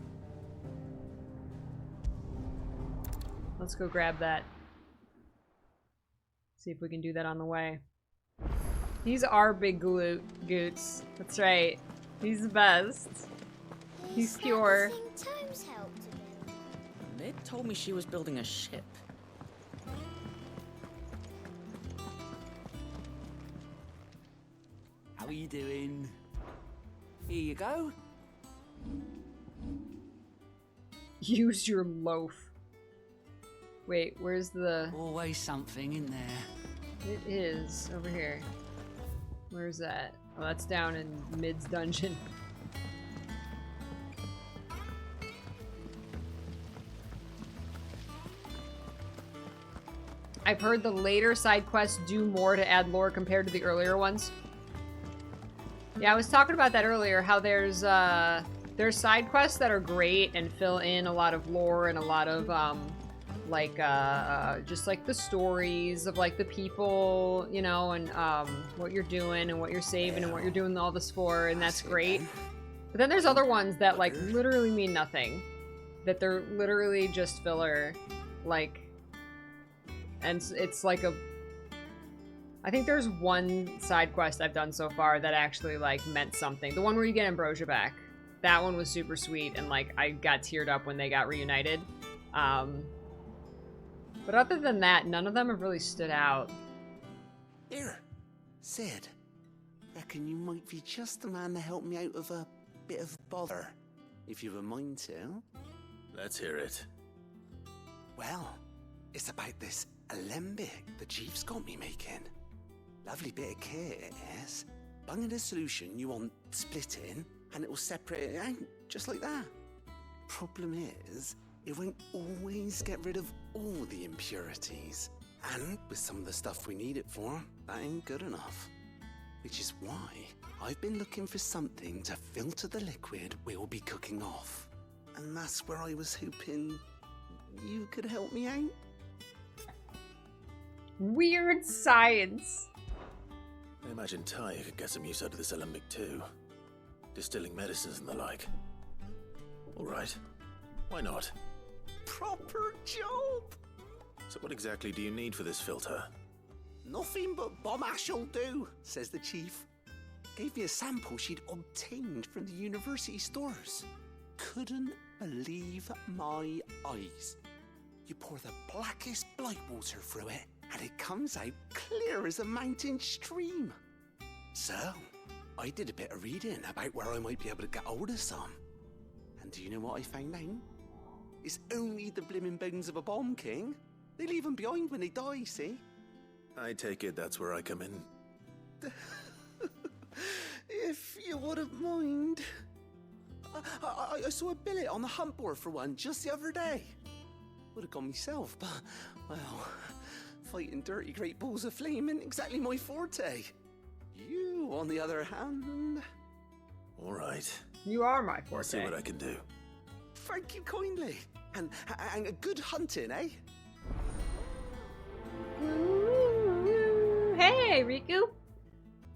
Speaker 1: Let's go grab that. See if we can do that on the way. He's our big Goots. That's right. He's the best. He's pure.
Speaker 18: They told me she was building a ship. How are you doing? Here you go.
Speaker 1: Use your loaf. Wait, where's the...
Speaker 18: Always something in there.
Speaker 1: It is over here. Where's that? Oh, that's down in Mid's dungeon. I've heard the later side quests do more to add lore compared to the earlier ones. Yeah, I was talking about that earlier, how there's side quests that are great and fill in a lot of lore and a lot of just like the stories of like the people, you know, and what you're doing and what you're saving and what you're doing all this for, and that's great. But then there's other ones that like literally mean nothing, that they're literally just filler, like, and it's like a, I think there's one side quest I've done so far that actually like meant something. The one where you get Ambrosia back. That one was super sweet, and like I got teared up when they got reunited. But other than that, none of them have really stood out.
Speaker 11: Here, Sid. Reckon you might be just the man to help me out of a bit of bother, if you've a mind to.
Speaker 3: Let's hear it.
Speaker 11: Well, it's about this alembic the chief's got me making. Lovely bit of kit it is. Bunging a solution you want splitting, and it will separate it out, just like that. Problem is, it won't always get rid of all the impurities. And with some of the stuff we need it for, that ain't good enough. Which is why I've been looking for something to filter the liquid we'll be cooking off. And that's where I was hoping you could help me out.
Speaker 1: Weird science.
Speaker 3: I imagine Ty could get some use out of this alembic too. Distilling medicines and the like. Alright. Why not?
Speaker 11: Proper job!
Speaker 3: So what exactly do you need for this filter?
Speaker 11: Nothing but bomb ash'll do, says the chief. Gave me a sample she'd obtained from the university stores. Couldn't believe my eyes. You pour the blackest blight water through it, and it comes out clear as a mountain stream. So, I did a bit of reading about where I might be able to get hold of some. And do you know what I found out? It's only the blimmin' bones of a bomb king. They leave them behind when they die, see?
Speaker 3: I take it that's where I come in.
Speaker 11: If you wouldn't mind. I saw a billet on the hunt board for one just the other day. Would have gone myself, but, well, fighting dirty great balls of flame isn't exactly my forte. You, on the other hand...
Speaker 3: Alright.
Speaker 1: You are my forte.
Speaker 3: I'll see what I can do.
Speaker 11: Thank you kindly. And a good hunting, eh?
Speaker 1: Hey, Riku!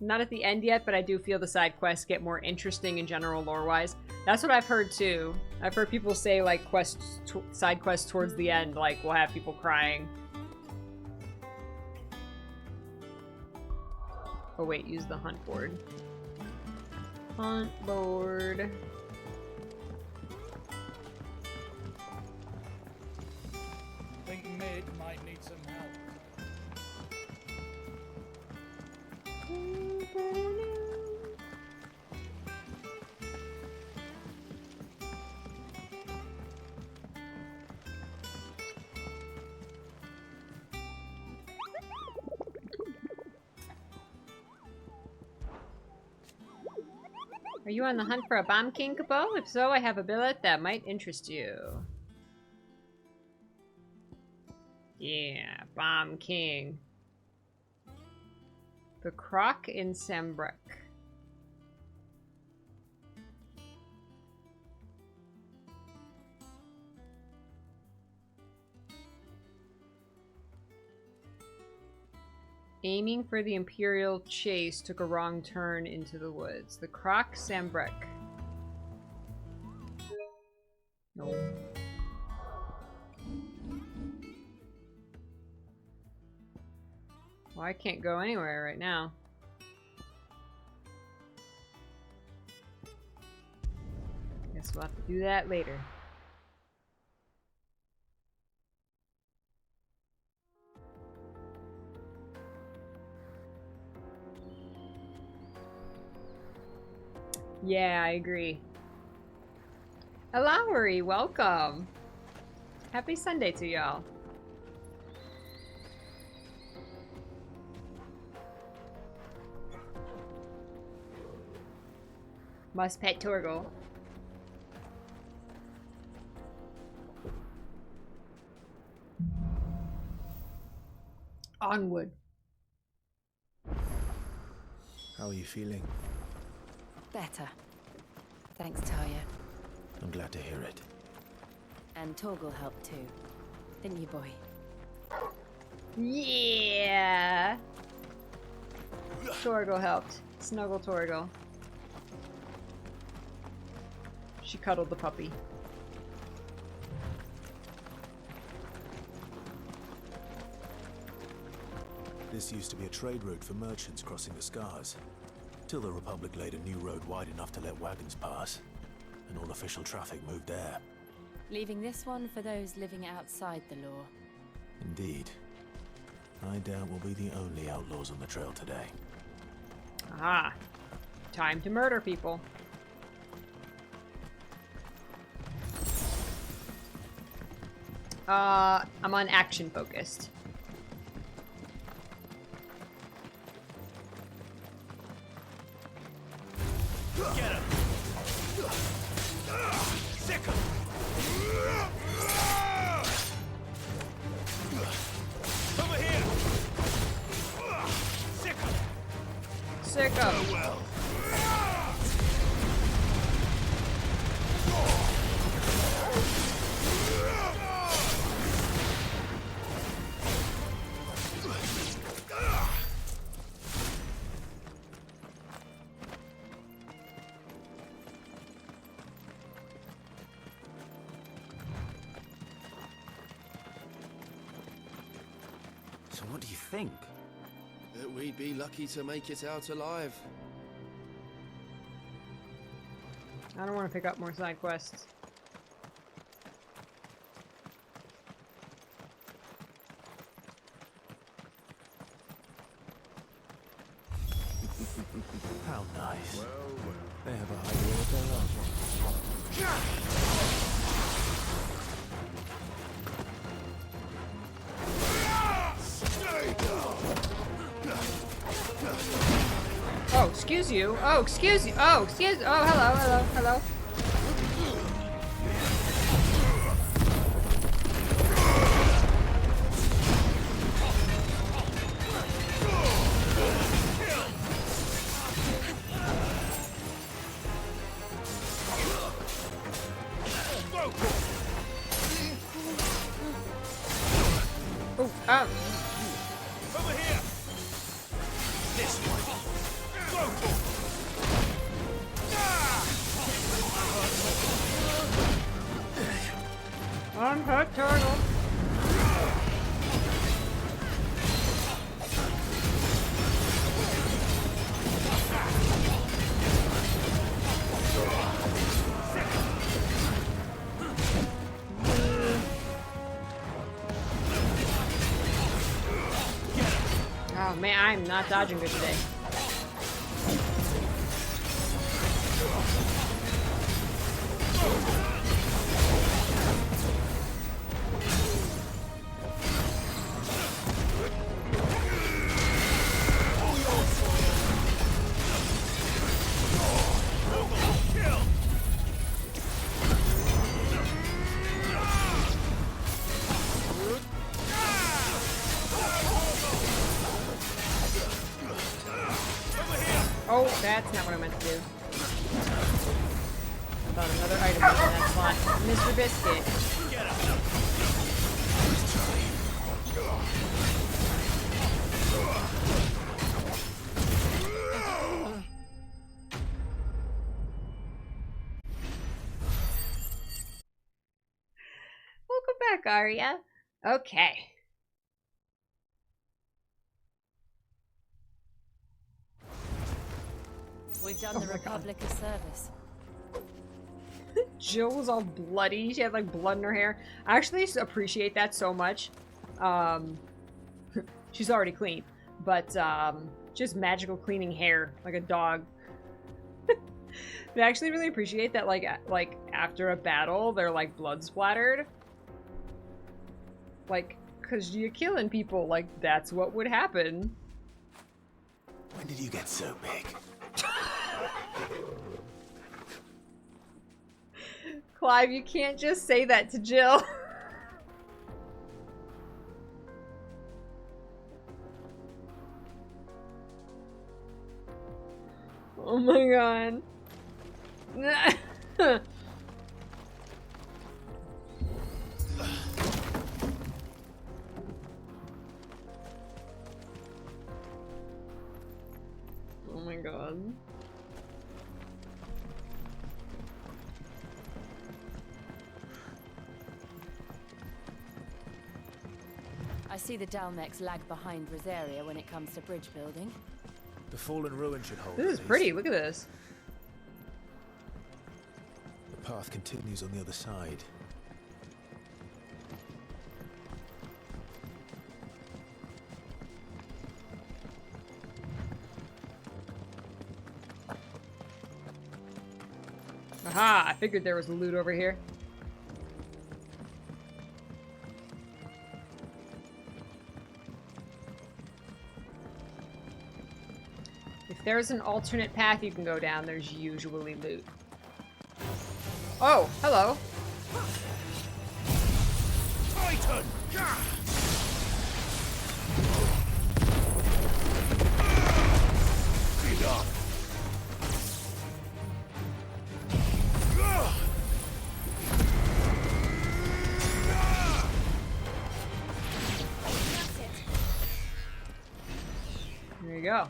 Speaker 1: Not at the end yet, but I do feel the side quests get more interesting in general lore-wise. That's what I've heard too. I've heard people say like side quests towards the end like will have people crying. Oh wait, use the hunt board. Hunt board.
Speaker 5: I think Mid might need some help.
Speaker 1: Are you on the hunt for a Bomb King, Cabal? If so, I have a billet that might interest you. Yeah, Bomb King. The Croc in Sambrek. Aiming for the Imperial chase took a wrong turn into the woods. The Croc Sambrek. No. Well, I can't go anywhere right now. Guess we'll have to do that later. Yeah, I agree. Lowry, welcome. Happy Sunday to y'all. Must pet Torgal. Onward.
Speaker 3: How are you feeling?
Speaker 17: Better. Thanks, Talia.
Speaker 3: I'm glad to hear it.
Speaker 17: And Torgal helped too. Didn't you, boy?
Speaker 1: Yeah. Torgal helped. Snuggle Torgal. She cuddled the puppy.
Speaker 3: This used to be a trade route for merchants crossing the Scars. Till the Republic laid a new road wide enough to let wagons pass. And all official traffic moved there.
Speaker 17: Leaving this one for those living outside the law.
Speaker 3: Indeed. I doubt we'll be the only outlaws on the trail today.
Speaker 1: Ah. Time to murder people. I'm on action focused.
Speaker 5: Get him! Sick him! Over here! Sick him!
Speaker 1: Sick him!
Speaker 5: Well.
Speaker 15: So what do you think?
Speaker 22: That we'd be lucky to make it out alive.
Speaker 1: I don't want to pick up more side quests.
Speaker 3: How nice. Well, well. They have a idea of their own.
Speaker 1: Oh, excuse you. Oh, excuse you. Oh, excuse. Oh, hello, hello, hello.
Speaker 5: This way. Go for it.
Speaker 1: Unhurt turtle. Oh man, I'm not dodging good today. Oh, that's not what I meant to do. I thought another item was in that slot. Mr. Biscuit. Welcome back, Arya. Okay.
Speaker 17: We've done the Republic a service.
Speaker 1: Jill was all bloody. She had like blood in her hair. I actually appreciate that so much. She's already clean, but just magical cleaning hair like a dog. I actually really appreciate that. Like after a battle, they're like blood splattered. Like, cause you're killing people. Like that's what would happen.
Speaker 3: When did you get so big?
Speaker 1: Clive, you can't just say that to Jill. Oh my god. Oh my god.
Speaker 17: I see the Dalmex lag behind Rosaria when it comes to bridge building.
Speaker 3: The fallen ruin should hold.
Speaker 1: This is pretty. Look at this.
Speaker 3: The path continues on the other side.
Speaker 1: Aha! I figured there was loot over here. If there's an alternate path you can go down, there's usually loot. Oh, hello.
Speaker 5: Titan! Get up!
Speaker 1: There you go.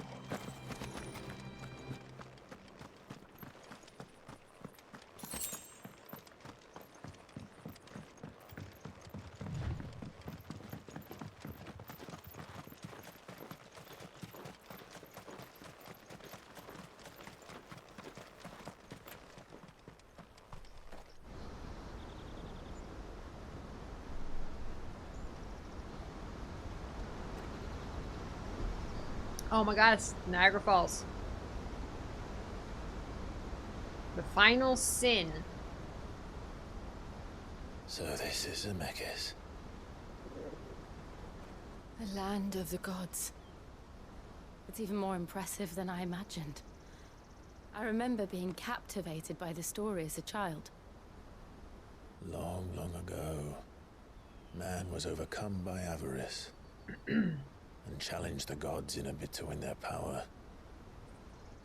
Speaker 1: Oh my god, it's Niagara Falls. The final sin.
Speaker 3: So this is Zemeckis.
Speaker 17: The land of the gods. It's even more impressive than I imagined. I remember being captivated by the story as a child.
Speaker 3: Long, long ago, man was overcome by avarice and challenged the gods in a bid to win their power.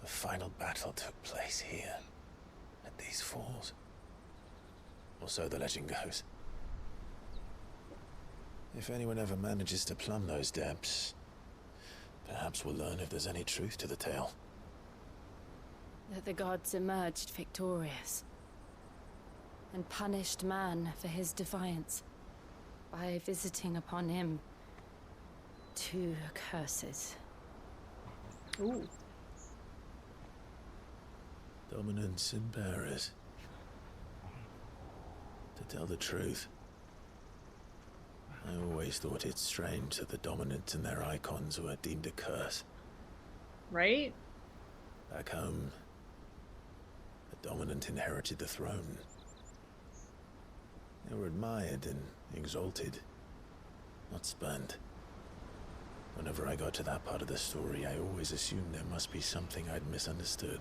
Speaker 3: The final battle took place here, at these falls. Or so the legend goes. If anyone ever manages to plumb those depths, Perhaps we'll learn if there's any truth to the tale.
Speaker 17: That the gods emerged victorious and punished man for his defiance by visiting upon him 2 curses.
Speaker 1: Ooh.
Speaker 3: Dominance and bearers. To tell the truth, I always thought it strange that the dominants and their icons were deemed a curse.
Speaker 1: Right?
Speaker 3: Back home, the dominant inherited the throne. They were admired and exalted, not spurned. Whenever I got to that part of the story, I always assumed there must be something I'd misunderstood.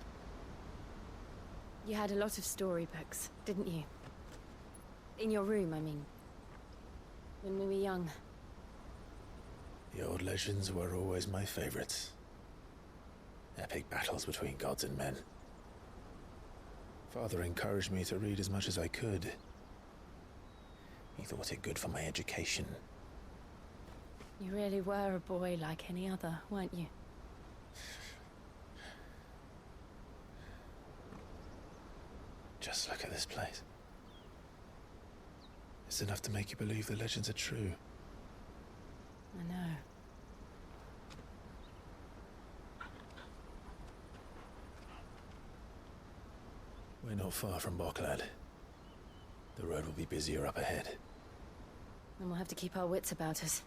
Speaker 17: You had a lot of storybooks, didn't you? In your room, I mean. When we were young.
Speaker 3: The old legends were always my favorites. Epic battles between gods and men. Father encouraged me to read as much as I could. He thought it good for my education.
Speaker 17: You really were a boy like any other, weren't you?
Speaker 3: Just look at this place. It's enough to make you believe the legends are true.
Speaker 17: I know.
Speaker 3: We're not far from Boklad. The road will be busier up ahead.
Speaker 17: And we'll have to keep our wits about us.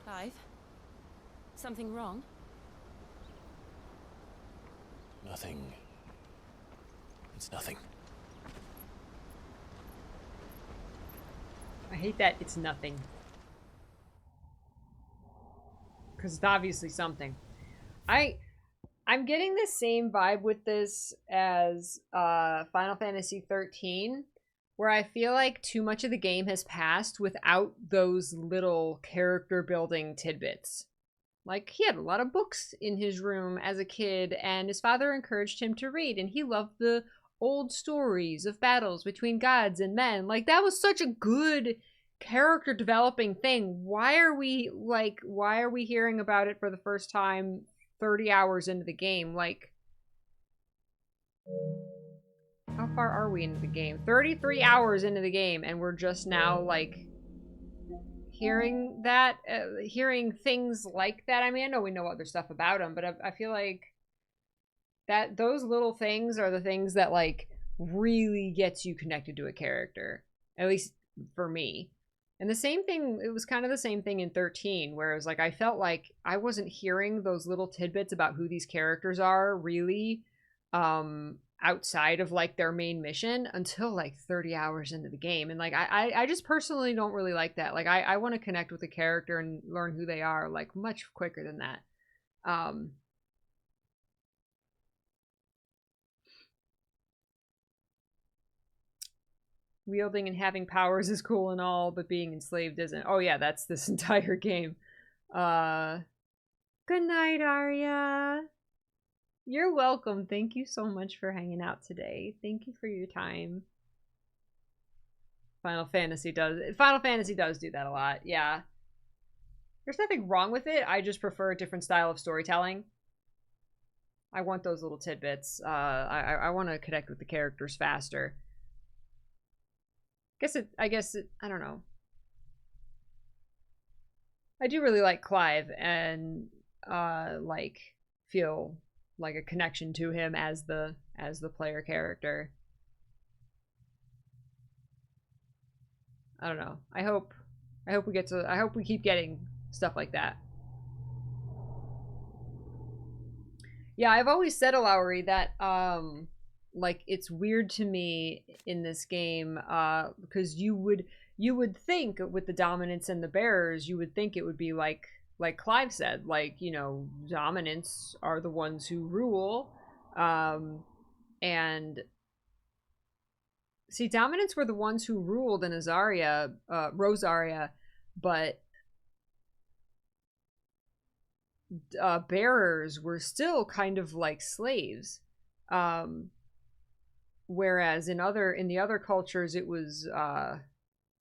Speaker 17: Clive? Something wrong?
Speaker 3: Nothing. It's nothing.
Speaker 1: I hate that it's nothing. Because it's obviously something. I'm getting the same vibe with this as Final Fantasy XIII, where I feel like too much of the game has passed without those little character building tidbits. Like, he had a lot of books in his room as a kid, and his father encouraged him to read, and he loved the old stories of battles between gods and men. Like, that was such a good character developing thing. Why are we hearing about it for the first time 30 hours into the game? Like, how far are we into the game? 33 hours into the game, and we're just now, like, hearing that, hearing things like that. I mean, I know we know other stuff about them, but I feel like that those little things are the things that, like, really gets you connected to a character. At least for me. And the same thing, it was kind of the same thing in 13, where it was like, I felt like I wasn't hearing those little tidbits about who these characters are really, outside of, like, their main mission until, like, 30 hours into the game. And, like, I just personally don't really like that. Like, I want to connect with the character and learn who they are, like, much quicker than that. Wielding and having powers is cool and all, but being enslaved isn't. Oh yeah, that's this entire game. Good night, Arya. You're welcome. Thank you so much for hanging out today. Thank you for your time. Final Fantasy does do that a lot. Yeah. There's nothing wrong with it. I just prefer a different style of storytelling. I want those little tidbits. I want to connect with the characters faster. I guess it, I don't know. I do really like Clive and like feel like a connection to him as the player character. I don't know. I hope we keep getting stuff like that. Yeah, I've always said, Lowry, that like, it's weird to me in this game, because you would think with the dominants and the bearers, you would think it would be like Clive said, like, you know, dominants are the ones who rule, and see, dominants were the ones who ruled in Rosaria, but bearers were still kind of like slaves. Whereas in the other cultures, it was,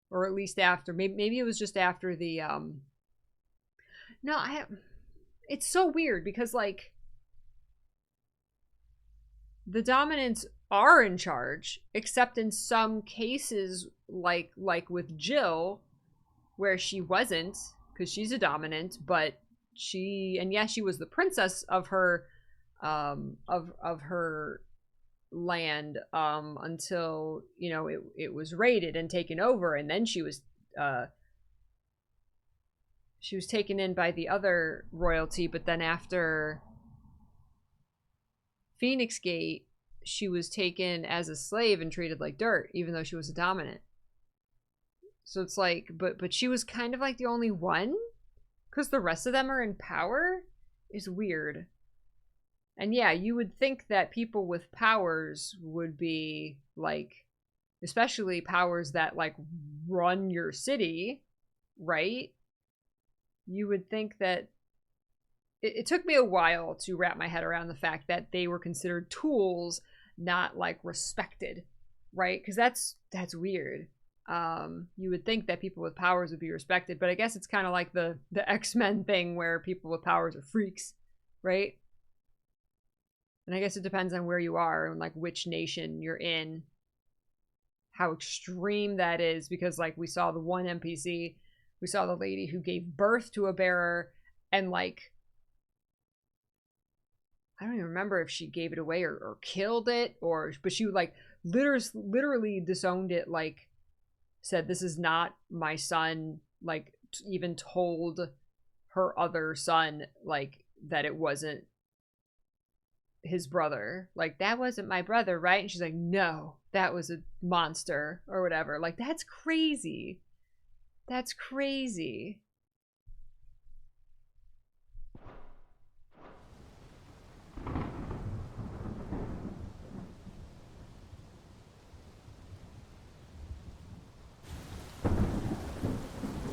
Speaker 1: or at least after, maybe it was just after the, no, it's so weird because, like, the dominants are in charge, except in some cases, like with Jill, where she wasn't, because she's a dominant, but she was the princess of her, of her land, until, you know, it was raided and taken over, and then she was taken in by the other royalty. But then after Phoenix Gate, she was taken as a slave and treated like dirt, even though she was a dominant. So it's like, but she was kind of like the only one, because the rest of them are in power. Is weird. And yeah, you would think that people with powers would be like, especially powers that like run your city, right? You would think that it took me a while to wrap my head around the fact that they were considered tools, not like respected, right? Because that's weird. You would think that people with powers would be respected, but I guess it's kind of like the X-Men thing where people with powers are freaks, right? And I guess it depends on where you are and like which nation you're in, how extreme that is, because like we saw the one NPC, we saw the lady who gave birth to a bearer, and like, I don't even remember if she gave it away or killed it, but she would like literally disowned it, like said, this is not my son, like even told her other son like that it wasn't his brother, like that wasn't my brother, right? And she's like, no, that was a monster or whatever. Like, that's crazy. That's crazy.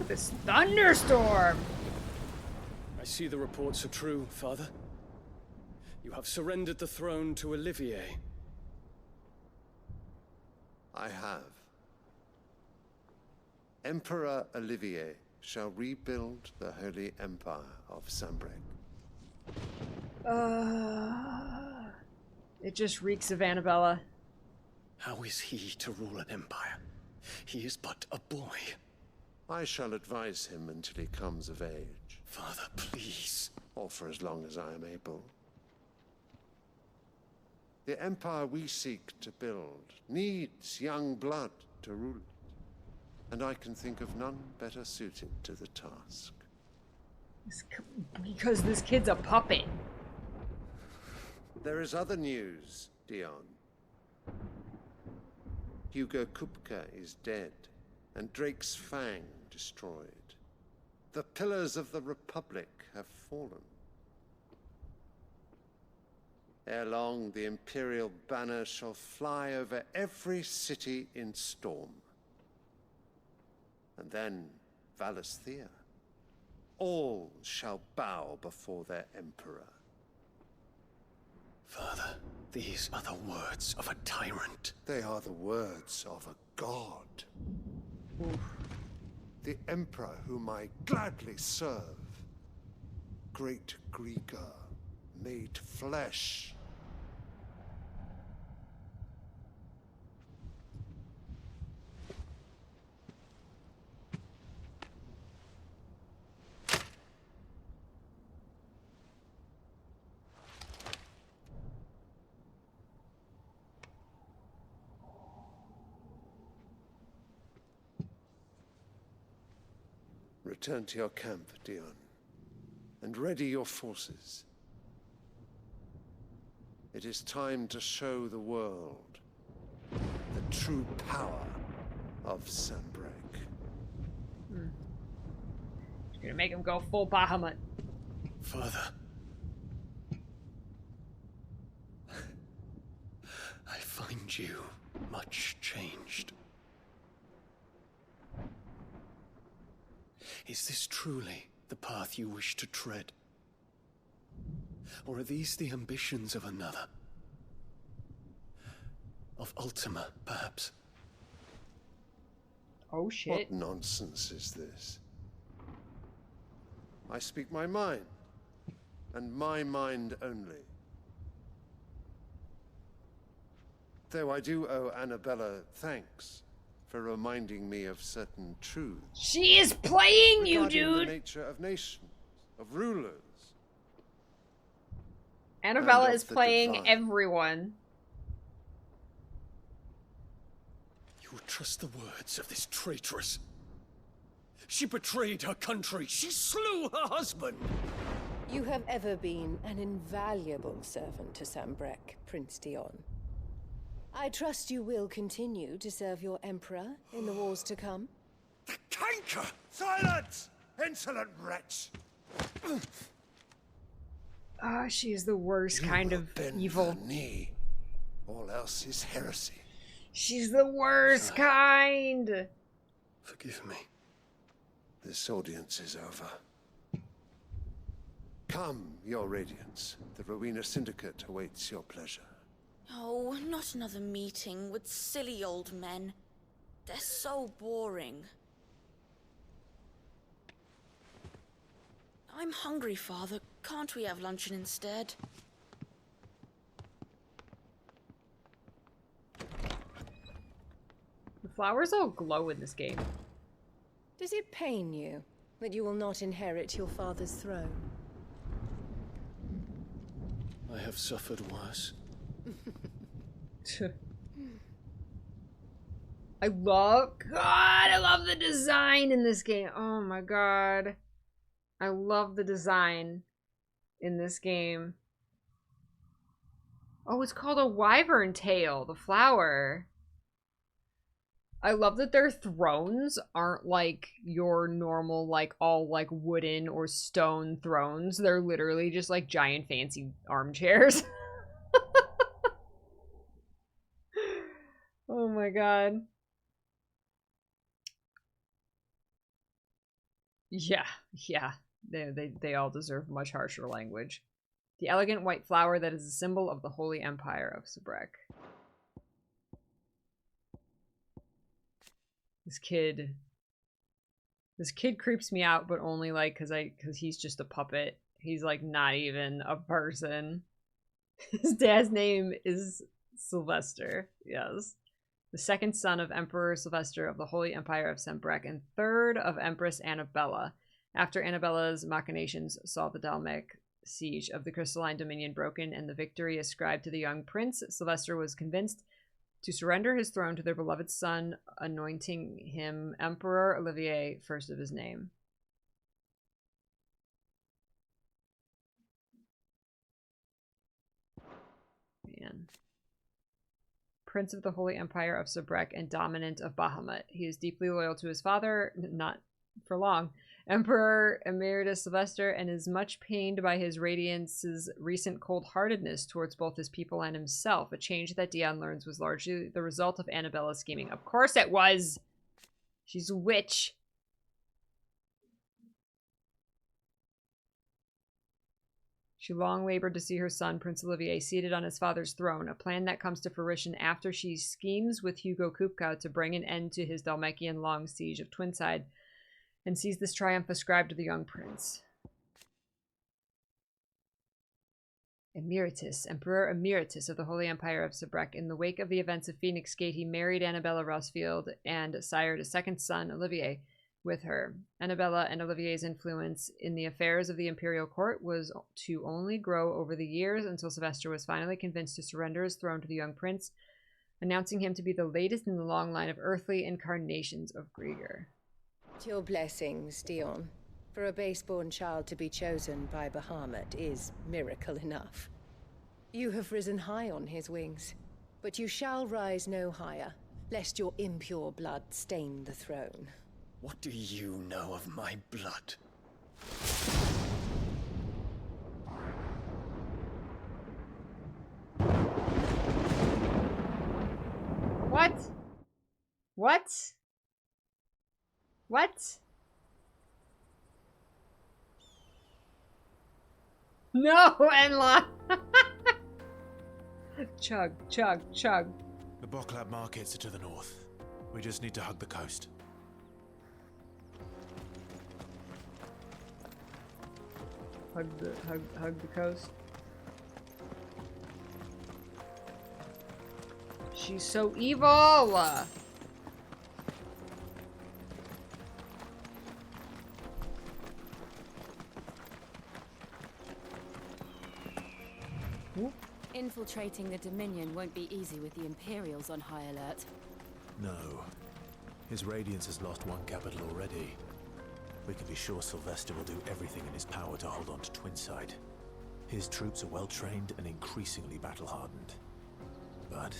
Speaker 1: This thunderstorm.
Speaker 12: I see the reports are true, Father. You have surrendered the throne to Olivier.
Speaker 6: I have. Emperor Olivier shall rebuild the Holy Empire of Sanbreque.
Speaker 1: It just reeks of Annabella.
Speaker 12: How is he to rule an empire? He is but a boy.
Speaker 6: I shall advise him until he comes of age.
Speaker 12: Father, please.
Speaker 6: Or for as long as I am able. The empire we seek to build needs young blood to rule it, and I can think of none better suited to the task.
Speaker 1: Because this kid's a puppet.
Speaker 6: There is other news, Dion. Hugo Kupka is dead, and Drake's Fang destroyed. The pillars of the Republic have fallen. Ere long, the Imperial banner shall fly over every city in Storm. And then Valisthea. All shall bow before their Emperor.
Speaker 12: Father, these are the words of a tyrant.
Speaker 6: They are the words of a god. The Emperor whom I gladly serve. Great Grieger, made flesh. Return to your camp, Dion, and ready your forces. It is time to show the world the true power of Sanbreque.
Speaker 1: You're gonna make him go full Bahamut.
Speaker 12: Father. I find you much changed. Is this truly the path you wish to tread? Or are these the ambitions of another? of Ultima, perhaps.
Speaker 1: Oh shit.
Speaker 8: What nonsense is this? I speak my mind, and my mind only. Though I do owe Annabella thanks for reminding me of certain truths.
Speaker 1: She is playing you,
Speaker 8: regarding
Speaker 1: dude!
Speaker 8: the nature of nations, of rulers.
Speaker 1: Annabella
Speaker 8: and
Speaker 1: is
Speaker 8: of the
Speaker 1: playing
Speaker 8: divine.
Speaker 1: everyone.
Speaker 12: You would trust the words of this traitress. She betrayed her country. She slew her husband.
Speaker 21: You have ever been an invaluable servant to Sambrek, Prince Dion. I trust you will continue to serve your emperor in the wars to come.
Speaker 8: The canker! Silence! Insolent wretch!
Speaker 1: Ah, she is the worst kind of evil.
Speaker 8: The knee. All else is heresy.
Speaker 1: She's the worst kind!
Speaker 12: Forgive me.
Speaker 8: This audience is over. Come, your radiance. The Rowena Syndicate awaits your pleasure.
Speaker 23: Oh, not another meeting with silly old men. They're so boring. I'm hungry, Father. Can't we have luncheon instead?
Speaker 1: The flowers all glow in this game.
Speaker 21: Does it pain you that you will not inherit your father's throne?
Speaker 12: I have suffered worse.
Speaker 1: I love the design in this game. Oh my god. I love the design in this game. Oh, it's called a wyvern tail, the flower. I love that their thrones aren't like your normal, like, all, like, wooden or stone thrones. They're literally just, like, giant fancy armchairs. Oh my god. Yeah. They all deserve much harsher language. The elegant white flower that is a symbol of the Holy Empire of Sambrek. This kid creeps me out, but only like because he's just a puppet. He's like not even a person. His dad's name is Sylvester. Yes. The second son of Emperor Sylvester of the Holy Empire of Sambrek and third of Empress Annabella. After Annabella's machinations saw the Dalmek siege of the Crystalline Dominion broken and the victory ascribed to the young prince, Sylvester was convinced to surrender his throne to their beloved son, anointing him Emperor Olivier, first of his name. Man. Prince of the Holy Empire of Sambrek and dominant of Bahamut. He is deeply loyal to his father, not for long, Emperor Emeritus Sylvester, and is much pained by his Radiance's recent cold-heartedness towards both his people and himself, a change that Dion learns was largely the result of Annabella's scheming. Of course it was! She's a witch. She long labored to see her son, Prince Olivier, seated on his father's throne, a plan that comes to fruition after she schemes with Hugo Kupka to bring an end to his Dalmekian long siege of Twinside, and sees this triumph ascribed to the young prince. Emeritus, Emperor Emeritus of the Holy Empire of Sambrek. In the wake of the events of Phoenix Gate, he married Annabella Rossfield and sired a second son, Olivier, with her. Annabella and Olivier's influence in the affairs of the imperial court was to only grow over the years until Sylvester was finally convinced to surrender his throne to the young prince, announcing him to be the latest in the long line of earthly incarnations of Grieger.
Speaker 21: Your blessings, Dion. For a base-born child to be chosen by Bahamut is miracle enough. You have risen high on his wings, but you shall rise no higher, lest your impure blood stain the throne.
Speaker 12: What do you know of my blood?
Speaker 1: What? What? What? No, Enla! Chug, chug, chug.
Speaker 3: The Boklab markets are to the north. We just need to hug the coast.
Speaker 1: Hug the coast. She's so evil!
Speaker 17: Infiltrating the Dominion won't be easy with the Imperials on high alert.
Speaker 3: No. His Radiance has lost one capital already. We can be sure Sylvester will do everything in his power to hold on to Twinside. His troops are well trained and increasingly battle-hardened. But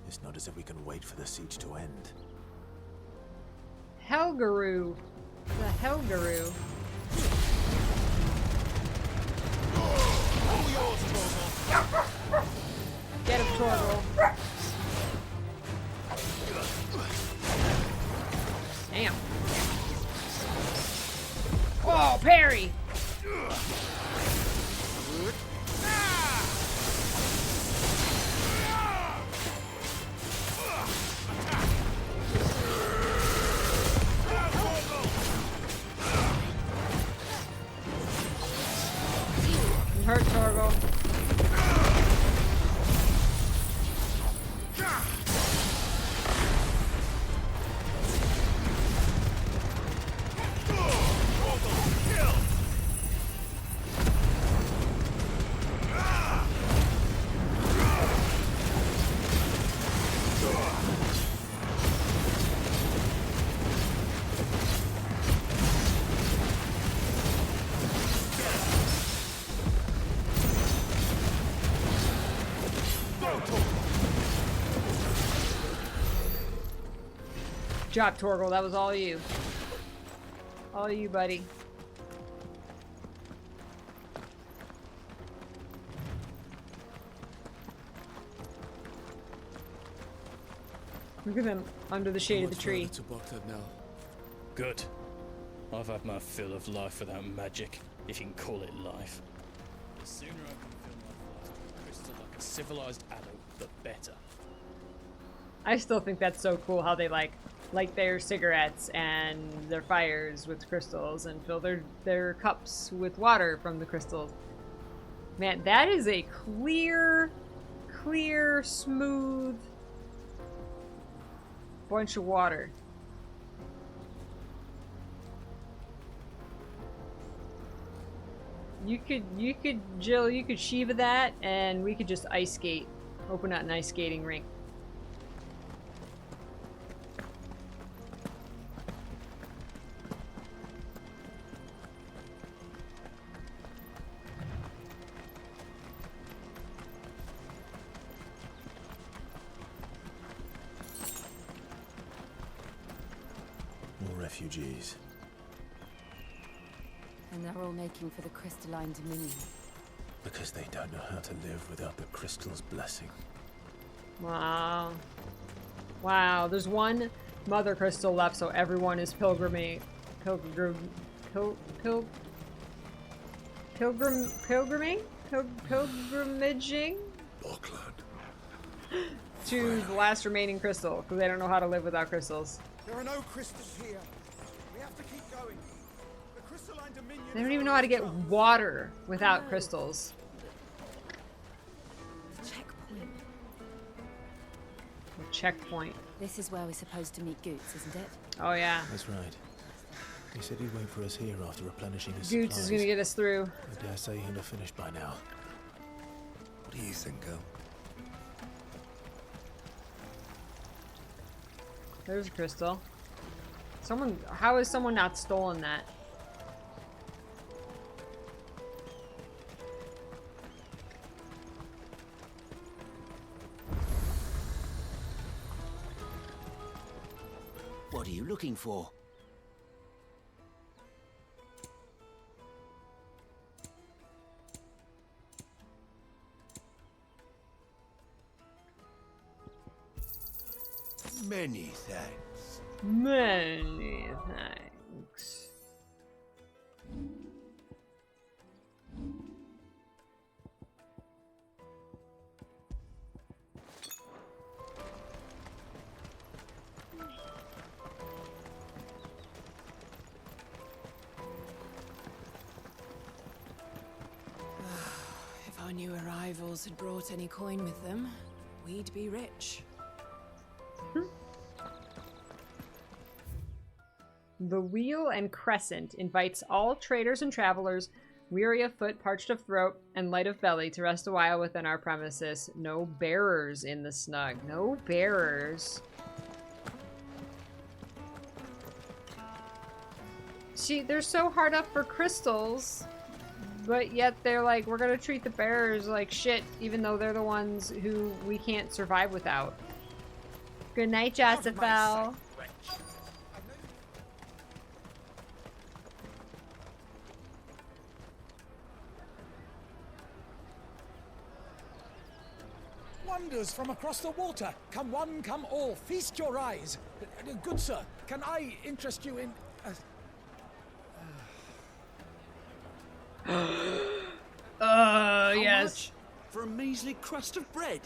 Speaker 3: it's not as if we can wait for the siege to end.
Speaker 1: Helgaroo. The Helgaroo. Get him, Torgal. Damn. Oh, parry! Hurt, Torgal. Drop, Torgal. That was all you. All you, buddy. Look at them under the shade of the tree.
Speaker 12: To Boklab now.
Speaker 5: Good. I've had my fill of life without magic, if you can call it life. The sooner I can fill my flask with crystal like a civilized adult, the better.
Speaker 1: I still think that's so cool how they like light their cigarettes and their fires with crystals and fill their cups with water from the crystals. Man, that is a clear, smooth bunch of water. You could, Jill, you could Shiva that and we could just ice skate. Open up an ice skating rink.
Speaker 3: Refugees.
Speaker 17: And they're all making for the crystalline dominion.
Speaker 3: Because they don't know how to live without the crystal's blessing.
Speaker 1: Wow. Wow, there's one mother crystal left, so everyone is pilgrimaging to the last remaining crystal, because they don't know how to live without crystals.
Speaker 2: There are no crystals here. We have to keep going. The crystalline dominion.
Speaker 1: They don't even know how to get water without crystals.
Speaker 17: Checkpoint.
Speaker 1: A checkpoint.
Speaker 17: This is where we're supposed to meet Goots, isn't it?
Speaker 1: Oh yeah.
Speaker 3: That's right. He said he'd wait for us here after replenishing his
Speaker 1: Goots
Speaker 3: supplies.
Speaker 1: is gonna get us through.
Speaker 3: I dare say he'll have finished by now.
Speaker 6: What do you think, girl?
Speaker 1: There's a crystal. How has someone not stolen that?
Speaker 15: What are you looking for?
Speaker 12: Many thanks.
Speaker 1: Many thanks.
Speaker 7: new arrivals had brought any coin with them, we'd be rich.
Speaker 1: The Wheel and Crescent invites all traders and travelers, weary of foot, parched of throat, and light of belly, to rest a while within our premises. No bearers in the snug. No bearers. See, they're so hard up for crystals, but yet they're like, we're gonna treat the bearers like shit, even though they're the ones who we can't survive without. Good night, Josephel.
Speaker 2: Wonders from across the water. Come one, come all. Feast your eyes. Good sir, can I interest you in...
Speaker 12: How
Speaker 1: yes.
Speaker 12: much for a measly crust of bread?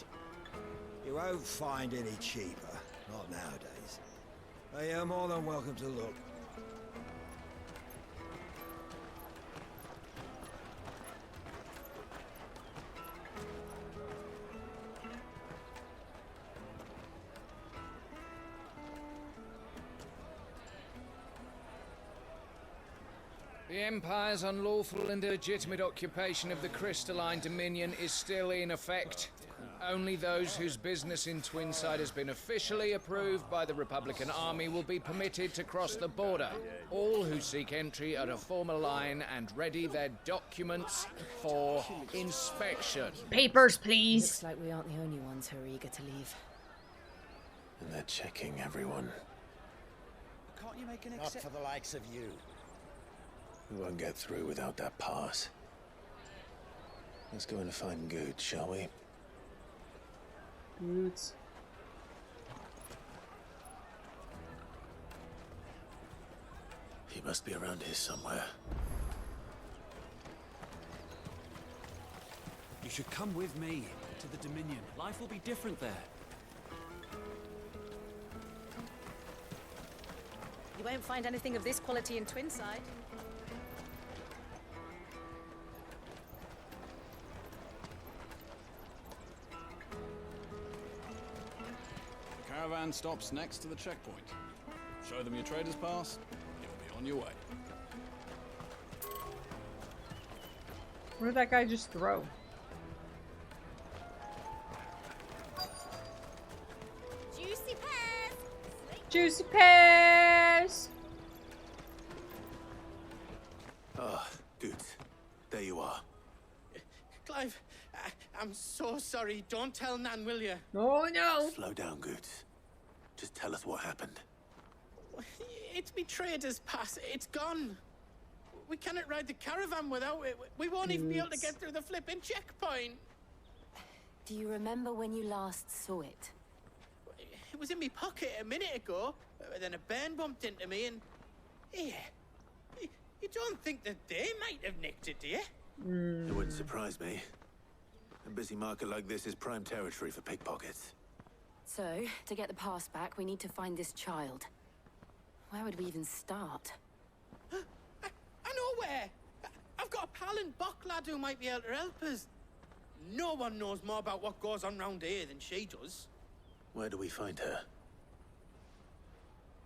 Speaker 16: You won't find any cheaper. Not nowadays. But you're more than welcome to look.
Speaker 20: The Empire's unlawful and illegitimate occupation of the Crystalline Dominion is still in effect. Only those whose business in Twinside has been officially approved by the Republican Army will be permitted to cross the border. All who seek entry are to form a line and ready their documents for inspection.
Speaker 1: Papers, please.
Speaker 17: Looks like we aren't the only ones who are eager to leave.
Speaker 3: And they're checking everyone.
Speaker 19: Can't you make an
Speaker 16: Not for the likes of you.
Speaker 3: We won't get through without that pass. Let's go and find Good, shall we?
Speaker 1: Goods.
Speaker 3: He must be around here somewhere.
Speaker 18: You should come with me to the Dominion. Life will be different there.
Speaker 24: You won't find anything of this quality in Twinside.
Speaker 25: The caravan stops next to the checkpoint. Show them your trader's pass, you'll be on your way.
Speaker 1: What did that guy just throw?
Speaker 24: Juicy pears!
Speaker 1: Juicy pears!
Speaker 3: Ah, Good. There you are.
Speaker 9: Clive, I'm so sorry. Don't tell Nan, will you?
Speaker 1: Oh, no.
Speaker 3: Slow down, Good. Just tell us what happened.
Speaker 9: It's me trader's pass. It's gone. We cannot ride the caravan without it. We won't even be able to get through the flipping checkpoint.
Speaker 17: Do you remember when you last saw it?
Speaker 9: It was in my pocket a minute ago. Then a bairn bumped into me and... Yeah. You don't think that they might have nicked it, do you?
Speaker 3: It wouldn't surprise me. A busy market like this is prime territory for pickpockets.
Speaker 17: So, to get the pass back, we need to find this child. Where would we even start?
Speaker 9: I know where. I've got a pal in Bock lad who might be able to help us. No one knows more about what goes on round here than she does.
Speaker 3: Where do we find her?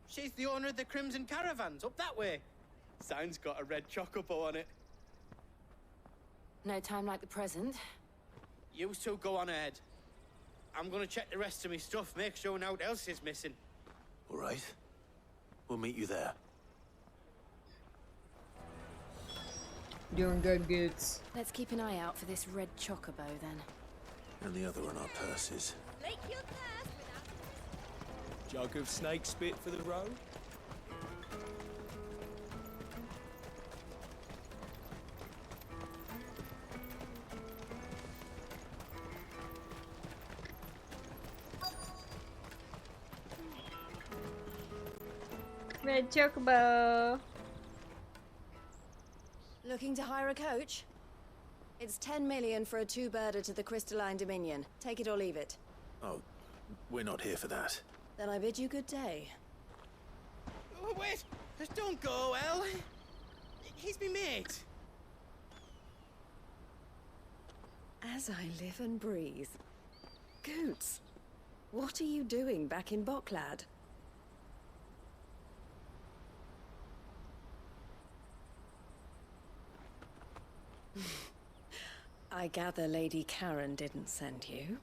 Speaker 9: She's the owner of the Crimson Caravans, up that way. Sign's got a red chocobo on it.
Speaker 17: No time like the present.
Speaker 9: You two go on ahead. I'm gonna check the rest of my stuff, make sure no one else is missing.
Speaker 3: All right. We'll meet you there.
Speaker 1: Doing good, Goods.
Speaker 17: Let's keep an eye out for this red chocobo, then.
Speaker 3: And the other on our purses.
Speaker 12: Jug of snake spit for the road?
Speaker 1: Red chocobo.
Speaker 24: Looking to hire a coach? It's 10 million for a two-birder to the Crystalline Dominion. Take it or leave it.
Speaker 3: Oh, we're not here for that.
Speaker 24: Then I bid you good day.
Speaker 9: Oh, wait! Don't go, El. He's me mate.
Speaker 21: As I live and breathe. Goots, what are you doing back in Boklad? I gather Lady Karen didn't send you.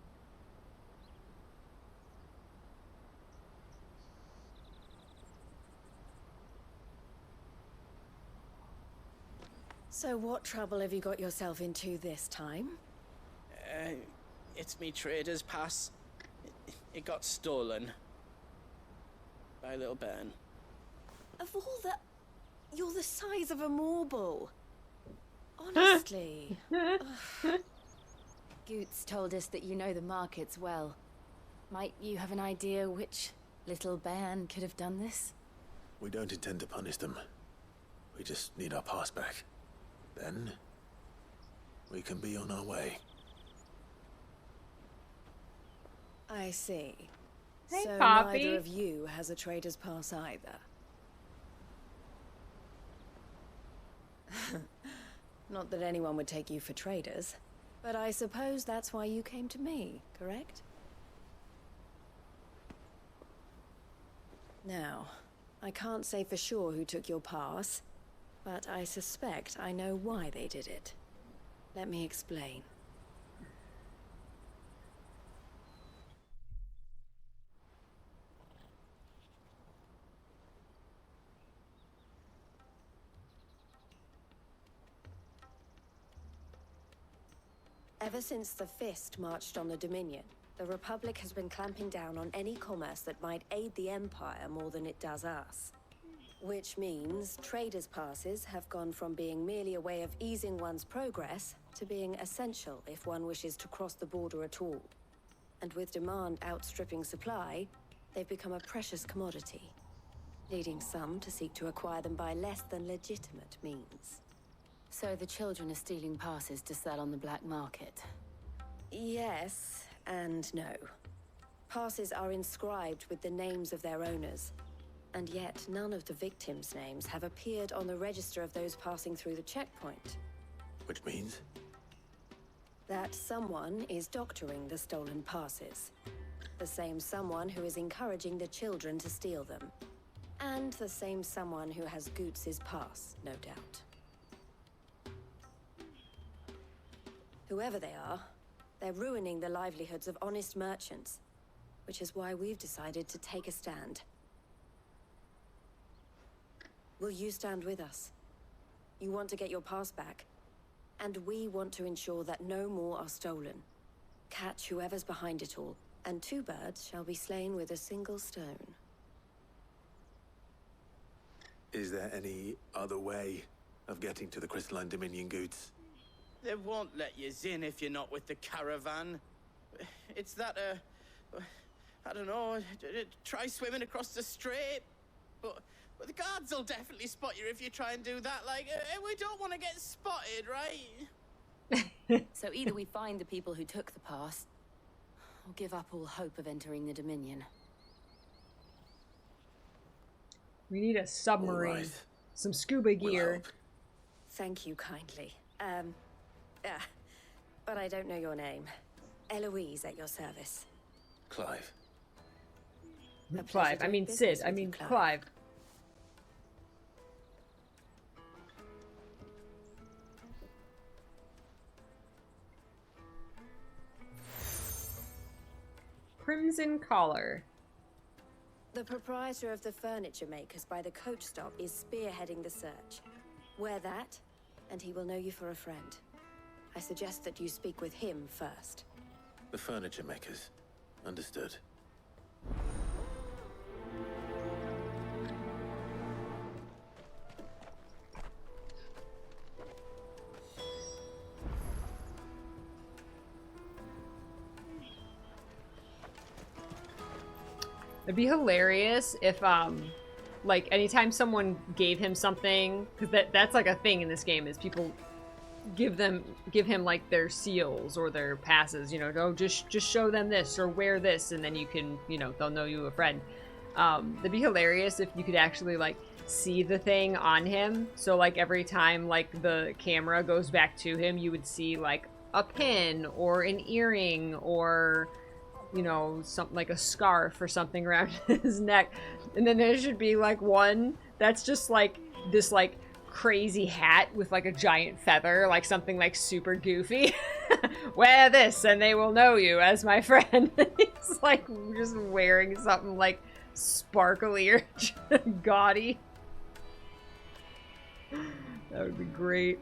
Speaker 21: So what trouble have you got yourself into this time?
Speaker 4: It's me trader's pass. It got stolen. By little Ben.
Speaker 21: Of all the... You're the size of a marble. Honestly.
Speaker 17: Goots told us that you know the markets well. Might you have an idea which little bairn could have done this?
Speaker 3: We don't intend to punish them. We just need our pass back. Then, we can be on our way.
Speaker 21: I see.
Speaker 1: Hey,
Speaker 21: so
Speaker 1: Poppy.
Speaker 21: neither of you has a trader's pass either. Not that anyone would take you for traders, but I suppose that's why you came to me, correct? Now, I can't say for sure who took your pass, but I suspect I know why they did it. Let me explain. Ever since the Fist marched on the Dominion, the Republic has been clamping down on any commerce that might aid the Empire more than it does us. Which means traders' passes have gone from being merely a way of easing one's progress to being essential if one wishes to cross the border at all. And with demand outstripping supply, they've become a precious commodity, leading some to seek to acquire them by less than legitimate means.
Speaker 17: So the children are stealing passes to sell on the black market?
Speaker 21: Yes and no. Passes are inscribed with the names of their owners, and yet none of the victims' names have appeared on the register of those passing through the checkpoint.
Speaker 3: Which means?
Speaker 21: That someone is doctoring the stolen passes. The same someone who is encouraging the children to steal them. And the same someone who has Goots' pass, no doubt. Whoever they are, they're ruining the livelihoods of honest merchants, which is why we've decided to take a stand. Will you stand with us? You want to get your pass back, and we want to ensure that no more are stolen. Catch whoever's behind it all, and 2 birds shall be slain with a single stone.
Speaker 3: Is there any other way of getting to the Crystalline Dominion, Goots?
Speaker 4: They won't let you in if you're not with the caravan. It's that, I don't know, try swimming across the strait. But the guards will definitely spot you if you try and do that. Like, we don't want to get spotted, right?
Speaker 17: So either we find the people who took the pass, or give up all hope of entering the Dominion.
Speaker 1: We need a submarine.
Speaker 3: Right.
Speaker 1: Some scuba gear.
Speaker 21: Thank you kindly. But I don't know your name. Eloise at your service.
Speaker 3: Clive.
Speaker 1: Clive. I mean Sid. I mean Clive. Crimson Collar.
Speaker 21: The proprietor of the furniture makers by the coach stop is spearheading the search. Wear that, and he will know you for a friend. I suggest that you speak with him first.
Speaker 3: The furniture makers. Understood.
Speaker 1: It'd be hilarious if, like, anytime someone gave him something, because that's like a thing in this game, is people give him like their seals or their passes, you know, go just show them this or wear this, and then you can, you know, they'll know you a friend. It'd be hilarious if you could actually like see the thing on him. So like every time like the camera goes back to him, you would see like a pin or an earring or, you know, something like a scarf or something around his neck. And then there should be like one that's just like this like crazy hat with like a giant feather, like something like super goofy. Wear this and they will know you as my friend. He's like just wearing something like sparkly or gaudy. That would be great.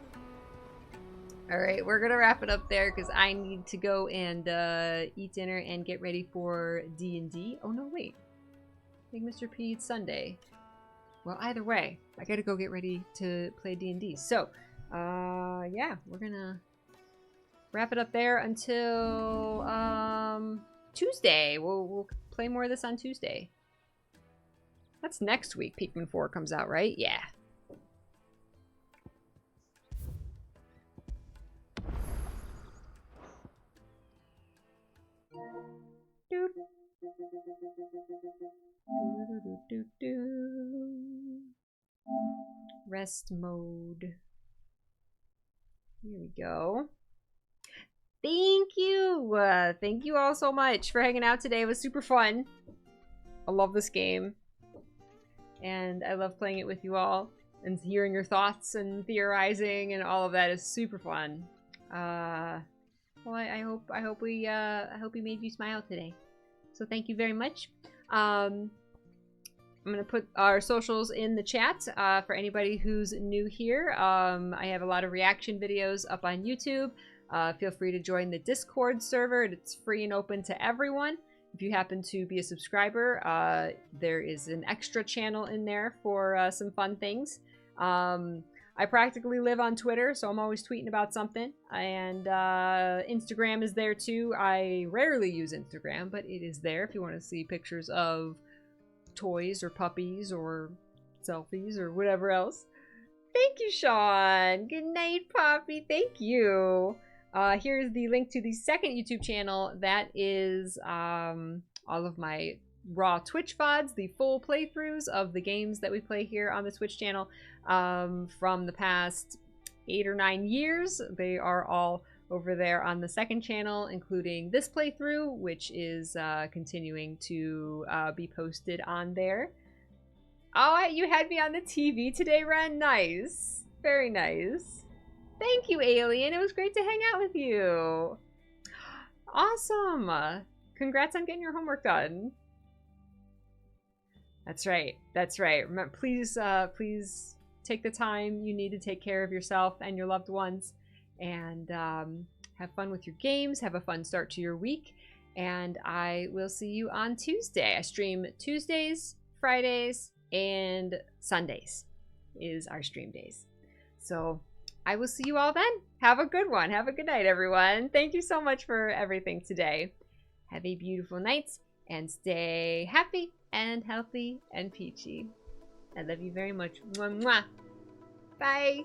Speaker 1: All right, we're gonna wrap it up there because I need to go and eat dinner and get ready for D&D. Oh no, wait. I think Mr. P eats Sunday. Well, either way, I gotta go get ready to play D&D. So, yeah, we're gonna wrap it up there until Tuesday. We'll play more of this on Tuesday. That's next week. Pikmin 4 comes out, right? Yeah. Rest mode. Here we go. Thank you! Thank you all so much for hanging out today. It was super fun. I love this game. And I love playing it with you all. And hearing your thoughts and theorizing and all of that is super fun. Well, I hope we made you smile today. So thank you very much. I'm gonna put our socials in the chat for anybody who's new here. I have a lot of reaction videos up on YouTube. Feel free to join the Discord server. It's free and open to everyone. If you happen to be a subscriber, there is an extra channel in there for some fun things. I practically live on Twitter, so I'm always tweeting about something. And Instagram is there too. I rarely use Instagram, but it is there if you want to see pictures of toys or puppies or selfies or whatever else. Thank you, Sean. Good night, Poppy. Thank you. Here's the link to the second YouTube channel. That is all of my raw Twitch VODs, the full playthroughs of the games that we play here on the Twitch channel from the past 8 or 9 years. They are all over there on the second channel, including this playthrough, which is continuing to be posted on there. Oh, you had me on the TV today, Ren. Nice. Very nice. Thank you, Alien. It was great to hang out with you. Awesome. Congrats on getting your homework done. That's right. That's right. Remember, please take the time you need to take care of yourself and your loved ones. And have fun with your games. Have a fun start to your week. And I will see you on Tuesday. I stream Tuesdays, Fridays, and Sundays is our stream days. So I will see you all then. Have a good one. Have a good night, everyone. Thank you so much for everything today. Have a beautiful night and stay happy and healthy and peachy. I love you very much. Mwah, mwah. Bye.